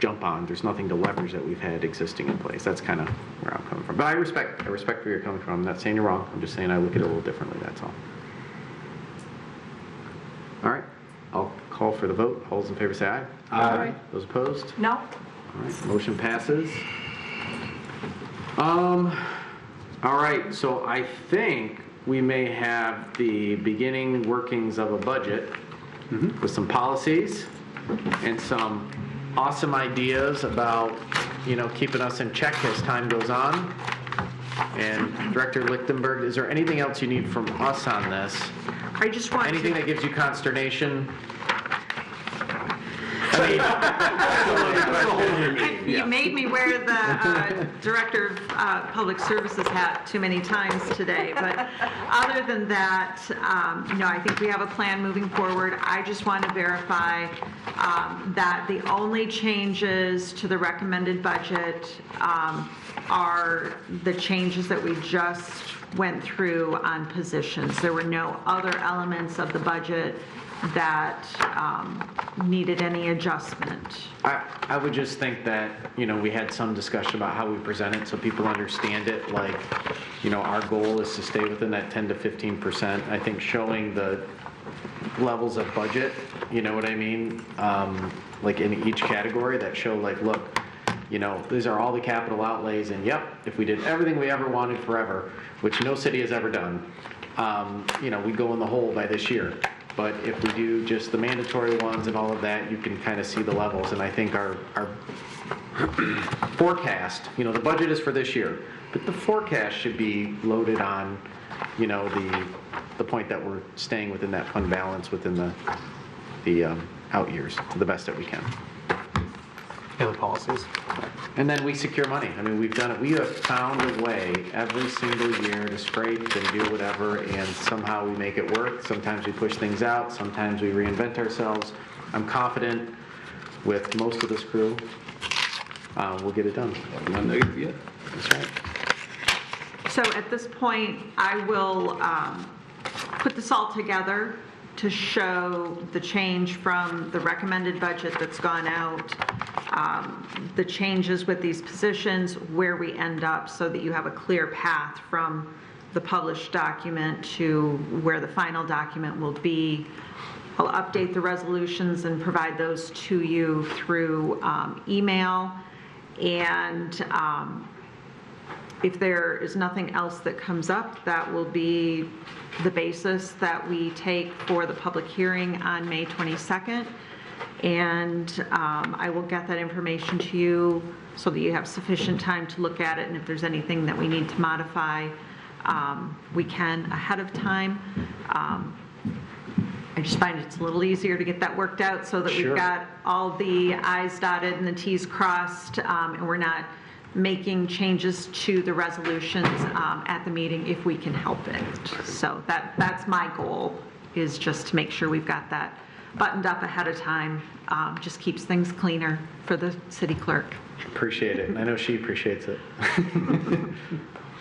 jump on. There's nothing to leverage that we've had existing in place. That's kind of where I'm coming from. But I respect where you're coming from. I'm not saying you're wrong. I'm just saying I look at it a little differently, that's all. All right. I'll call for the vote. All those in favor say aye.
Aye.
Those opposed?
No?
All right. Motion passes. All right. So I think we may have the beginning workings of a budget with some policies and some awesome ideas about, keeping us in check as time goes on. And Director Lichtenberg, is there anything else you need from us on this?
I just want
Anything
to,
that gives you consternation?
you made me wear the Director of Public Services hat too many times today, but other than that, I think we have a plan moving forward. I just want to verify that the only changes to the recommended budget are the changes that we just went through on positions. There were no other elements of the budget that needed any adjustment.
I would just think that, we had some discussion about how we present it so people understand it. Our goal is to stay within that 10 to 15%. I think showing the levels of budget, you know what I mean? In each category that show look, these are all the capital outlays, and yep, if we did everything we ever wanted forever, which no city has ever done, we go in the hole by this year. But if we do just the mandatory ones and all of that, you can kind of see the levels. And I think our forecast, the budget is for this year, but the forecast should be loaded on, the point that we're staying within that fund balance within the out years to the best that we can.
And the policies.
And then we secure money. I mean, we've done it. We have found a way every single year to scrape and do whatever, and somehow we make it work. Sometimes we push things out. Sometimes we reinvent ourselves. I'm confident with most of this crew, we'll get it done.
Yeah.
That's right.
So at this point, I will put this all together to show the change from the recommended budget that's gone out, the changes with these positions, where we end up, so that you have a clear path from the published document to where the final document will be. I'll update the resolutions and provide those to you through email. And if there is nothing else that comes up, that will be the basis that we take for the public hearing on May 22nd. And I will get that information to you so that you have sufficient time to look at it. And if there's anything that we need to modify, we can ahead of time. I just find it's a little easier to get that worked out so that
Sure.
we've got all the i's dotted and the t's crossed, and we're not making changes to the resolutions at the meeting if we can help it. So that's my goal, is just to make sure we've got that buttoned up ahead of time. Just keeps things cleaner for the city clerk.
Appreciate it. I know she appreciates it.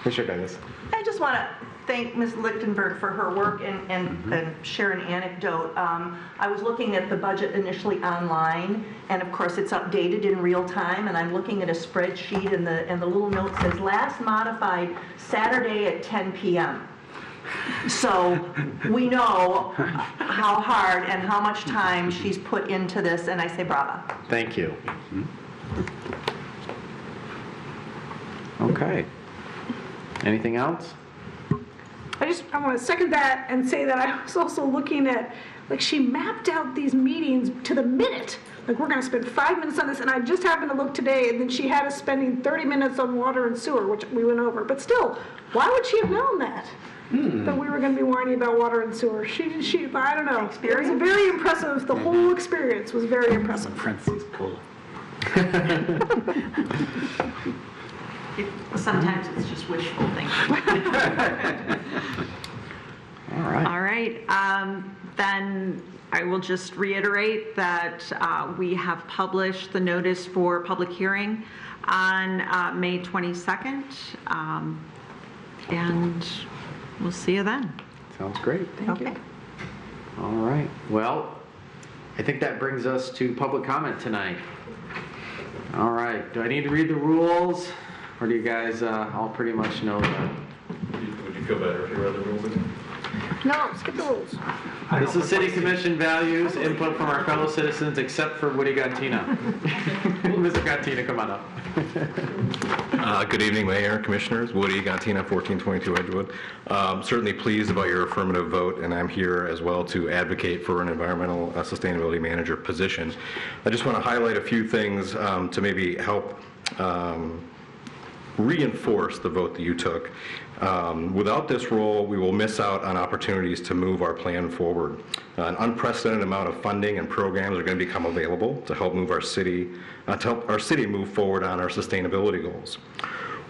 Commissioner Douglas.
I just want to thank Ms. Lichtenberg for her work and share an anecdote. I was looking at the budget initially online, and of course it's updated in real time, and I'm looking at a spreadsheet, and the little note says last modified Saturday at 10 p.m. So we know how hard and how much time she's put into this, and I say bravo.
Thank you. Okay. Anything else?
I want to second that and say that I was also looking at, like, she mapped out these meetings to the minute. Like, we're going to spend 5 minutes on this, and I just happened to look today, and then she had us spending 30 minutes on water and sewer, which we went over. But still, why would she have known that? That we were going to be whining about water and sewer. She, I don't know. It was very impressive. The whole experience was very impressive.
Parentheses, cool.
Sometimes it's just wishful thinking.
All right.
All right. Then I will just reiterate that we have published the notice for public hearing on May 22nd. And we'll see you then.
Sounds great. Thank you.
Okay.
All right. Well, I think that brings us to public comment tonight. All right. Do I need to read the rules? Or do you guys all pretty much know that?
Would you feel better if you read the rules again?
No, skip the rules.
This is City Commission values, input from our fellow citizens, except for Woody Gattina. Mr. Gattina, come on up.
Good evening, Mayor, Commissioners. Woody Gattina, 1422 Edgewood. Certainly pleased about your affirmative vote, and I'm here as well to advocate for an environmental sustainability manager position. I just want to highlight a few things to maybe help reinforce the vote that you took. Without this role, we will miss out on opportunities to move our plan forward. An unprecedented amount of funding and programs are going to become available to help move our city, move forward on our sustainability goals.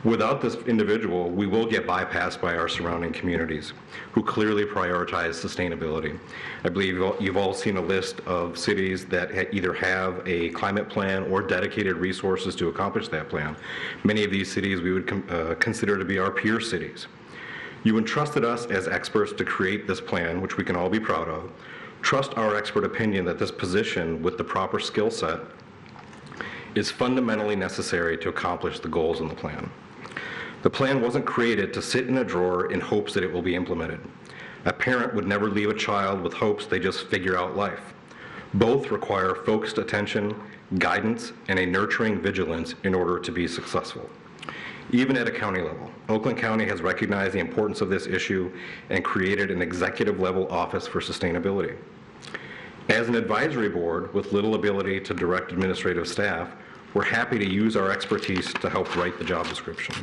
Without this individual, we will get bypassed by our surrounding communities, who clearly prioritize sustainability. I believe you've all seen a list of cities that either have a climate plan or dedicated resources to accomplish that plan. Many of these cities we would consider to be our peer cities. You entrusted us as experts to create this plan, which we can all be proud of. Trust our expert opinion that this position with the proper skill set is fundamentally necessary to accomplish the goals in the plan. The plan wasn't created to sit in a drawer in hopes that it will be implemented. A parent would never leave a child with hopes they just figure out life. Both require focused attention, guidance, and a nurturing vigilance in order to be successful. Even at a county level, Oakland County has recognized the importance of this issue and created an executive-level office for sustainability. As an advisory board with little ability to direct administrative staff, we're happy to use our expertise to help write the job description.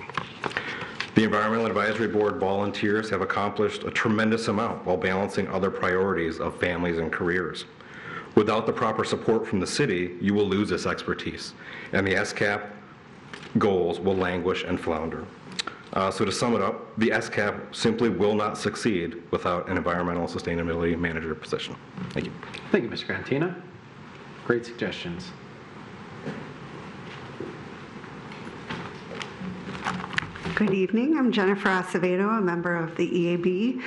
The Environmental Advisory Board volunteers have accomplished a tremendous amount while balancing other priorities of families and careers. Without the proper support from the city, you will lose this expertise, and the SCAP goals will languish and flounder. So to sum it up, the SCAP simply will not succeed without an environmental sustainability manager position. Thank you.
Thank you, Mr. Grantina. Great suggestions.
Good evening. I'm Jennifer Acevedo, a member of the EAB,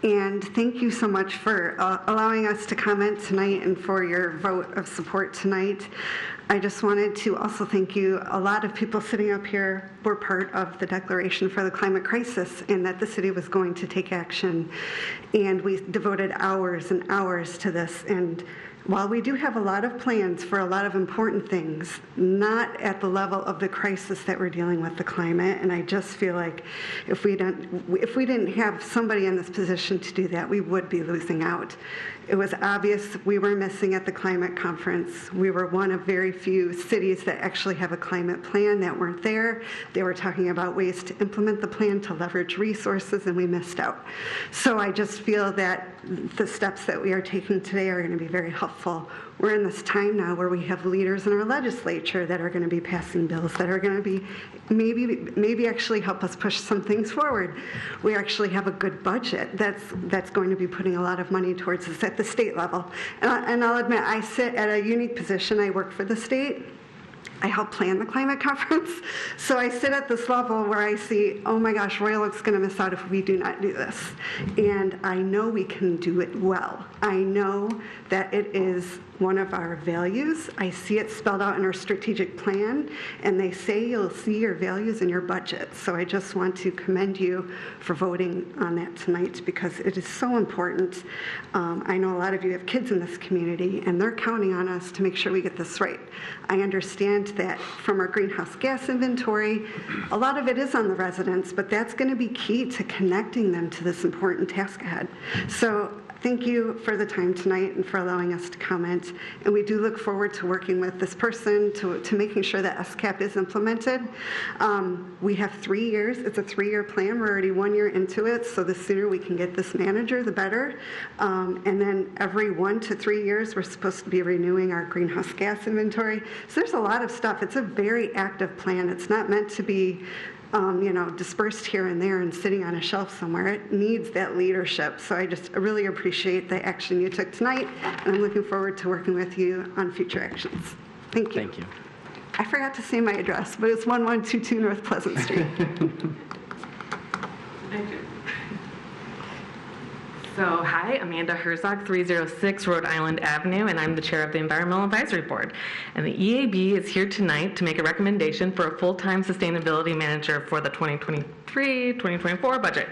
and thank you so much for allowing us to comment tonight and for your vote of support tonight. I just wanted to also thank you. A lot of people sitting up here were part of the declaration for the climate crisis and that the city was going to take action, and we devoted hours and hours to this, and while we do have a lot of plans for a lot of important things, not at the level of the crisis that we're dealing with, the climate. And I just feel like if we didn't have somebody in this position to do that, we would be losing out. It was obvious we were missing at the climate conference. We were one of very few cities that actually have a climate plan that weren't there. They were talking about ways to implement the plan to leverage resources, and we missed out. So I just feel that the steps that we are taking today are going to be very helpful. We're in this time now where we have leaders in our legislature that are going to be passing bills that are going to be maybe actually help us push some things forward. We actually have a good budget that's going to be putting a lot of money towards this at the state level. And I'll admit, I sit at a unique position. I work for the state. I help plan the climate conference. So I sit at this level where I see, oh my gosh, Royal Oak's going to miss out if we do not do this. And I know we can do it well. I know that it is one of our values. I see it spelled out in our strategic plan, and they say you'll see your values in your budget. So I just want to commend you for voting on that tonight because it is so important. I know a lot of you have kids in this community, and they're counting on us to make sure we get this right. I understand that from our greenhouse gas inventory, a lot of it is on the residents, but that's going to be key to connecting them to this important task ahead. So thank you for the time tonight and for allowing us to comment. And we do look forward to working with this person to making sure that SCAP is implemented. We have 3 years. It's a 3-year plan. We're already 1 year into it, so the sooner we can get this manager, the better. And then every 1 to 3 years, we're supposed to be renewing our greenhouse gas inventory. So there's a lot of stuff. It's a very active plan. It's not meant to be dispersed here and there and sitting on a shelf somewhere. It needs that leadership. So I really appreciate the action you took tonight, and I'm looking forward to working with you on future actions. Thank you.
Thank you.
I forgot to say my address, but it's 1122 North Pleasant Street.
Thank you. So, hi, Amanda Herzog, 306 Rhode Island Avenue, and I'm the chair of the Environmental Advisory Board. And the EAB is here tonight to make a recommendation for a full-time sustainability manager for the 2023-2024 budget,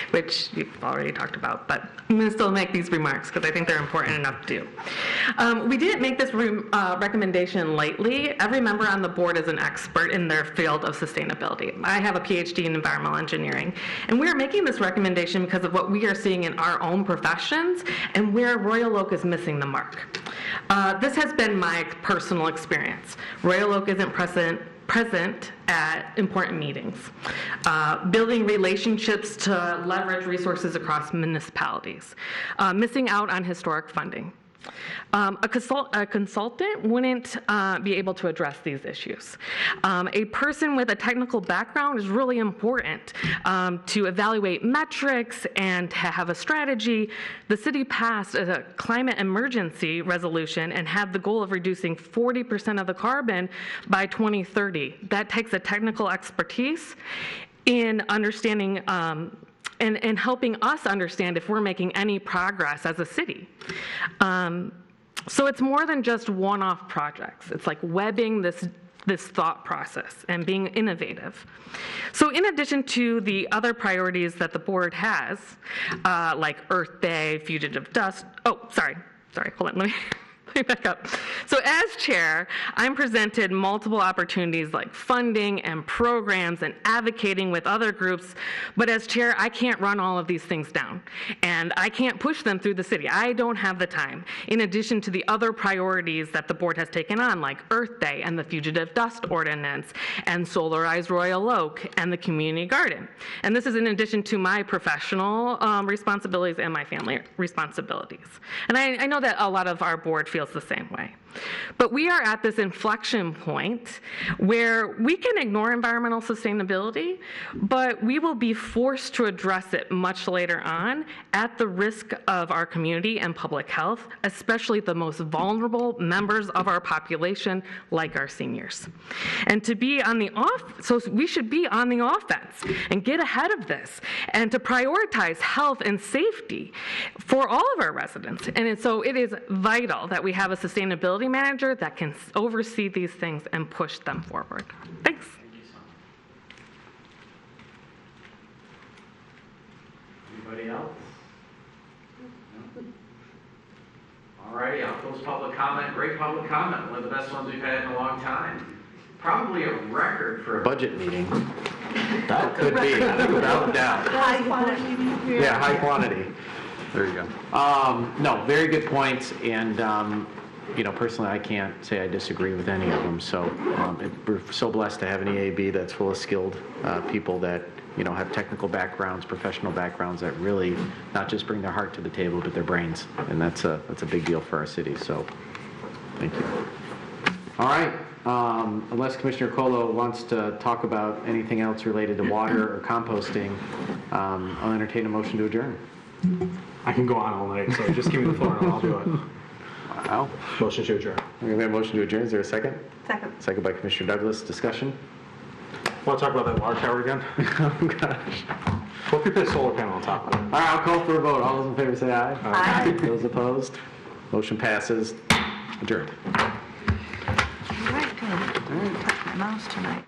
which you've already talked about, but I'm going to still make these remarks because I think they're important enough to do. We didn't make this recommendation lightly. Every member on the board is an expert in their field of sustainability. I have a PhD in environmental engineering, and we're making this recommendation because of what we are seeing in our own professions and where Royal Oak is missing the mark. This has been my personal experience. Royal Oak isn't present at important meetings, building relationships to leverage resources across municipalities, missing out on historic funding. A consultant wouldn't be able to address these issues. A person with a technical background is really important to evaluate metrics and to have a strategy. The city passed a climate emergency resolution and had the goal of reducing 40% of the carbon by 2030. That takes a technical expertise in understanding and helping us understand if we're making any progress as a city. So it's more than just one-off projects. It's like webbing this thought process and being innovative. So in addition to the other priorities that the board has, like Earth Day, fugitive dust, sorry, hold on, let me back up. So as chair, I'm presented multiple opportunities like funding and programs and advocating with other groups, but as chair, I can't run all of these things down, and I can't push them through the city. I don't have the time, in addition to the other priorities that the board has taken on, like Earth Day and the Fugitive Dust Ordinance and Solarize Royal Oak and the Community Garden. And this is in addition to my professional responsibilities and my family responsibilities. And I know that a lot of our board feels the same way. But we are at this inflection point where we can ignore environmental sustainability, but we will be forced to address it much later on at the risk of our community and public health, especially the most vulnerable members of our population, like our seniors. And to be on the so we should be on the offense and get ahead of this and to prioritize health and safety for all of our residents. And so it is vital that we have a sustainability manager that can oversee these things and push them forward. Thanks.
Thank you so much. Anybody else? No? Alrighty, I'll close public comment. Great public comment, one of the best ones we've had in a long time. Probably a record for a budget meeting. That could be, without a doubt.
High quantity.
Yeah, high quantity.
There you go.
No, very good points, and, personally, I can't say I disagree with any of them, so we're so blessed to have an EAB that's full of skilled people that, have technical backgrounds, professional backgrounds that really not just bring their heart to the table, but their brains, and that's a big deal for our city, so thank you. All right, unless Commissioner Colo wants to talk about anything else related to water or composting, I'll entertain a motion to adjourn.
I can go on all night, so just give me the floor and I'll do it.
Wow.
Motion to adjourn.
We're going to have a motion to adjourn. Is there a second?
Second.
Second by Commissioner Douglas. Discussion?
Want to talk about that water tower again?
Oh, gosh.
What if we put a solar panel on top of it?
All right, I'll call for a vote. All those in favor say aye.
Aye.
Those opposed? Motion passes. Adjourned.
All right, good. Touch my mouse tonight.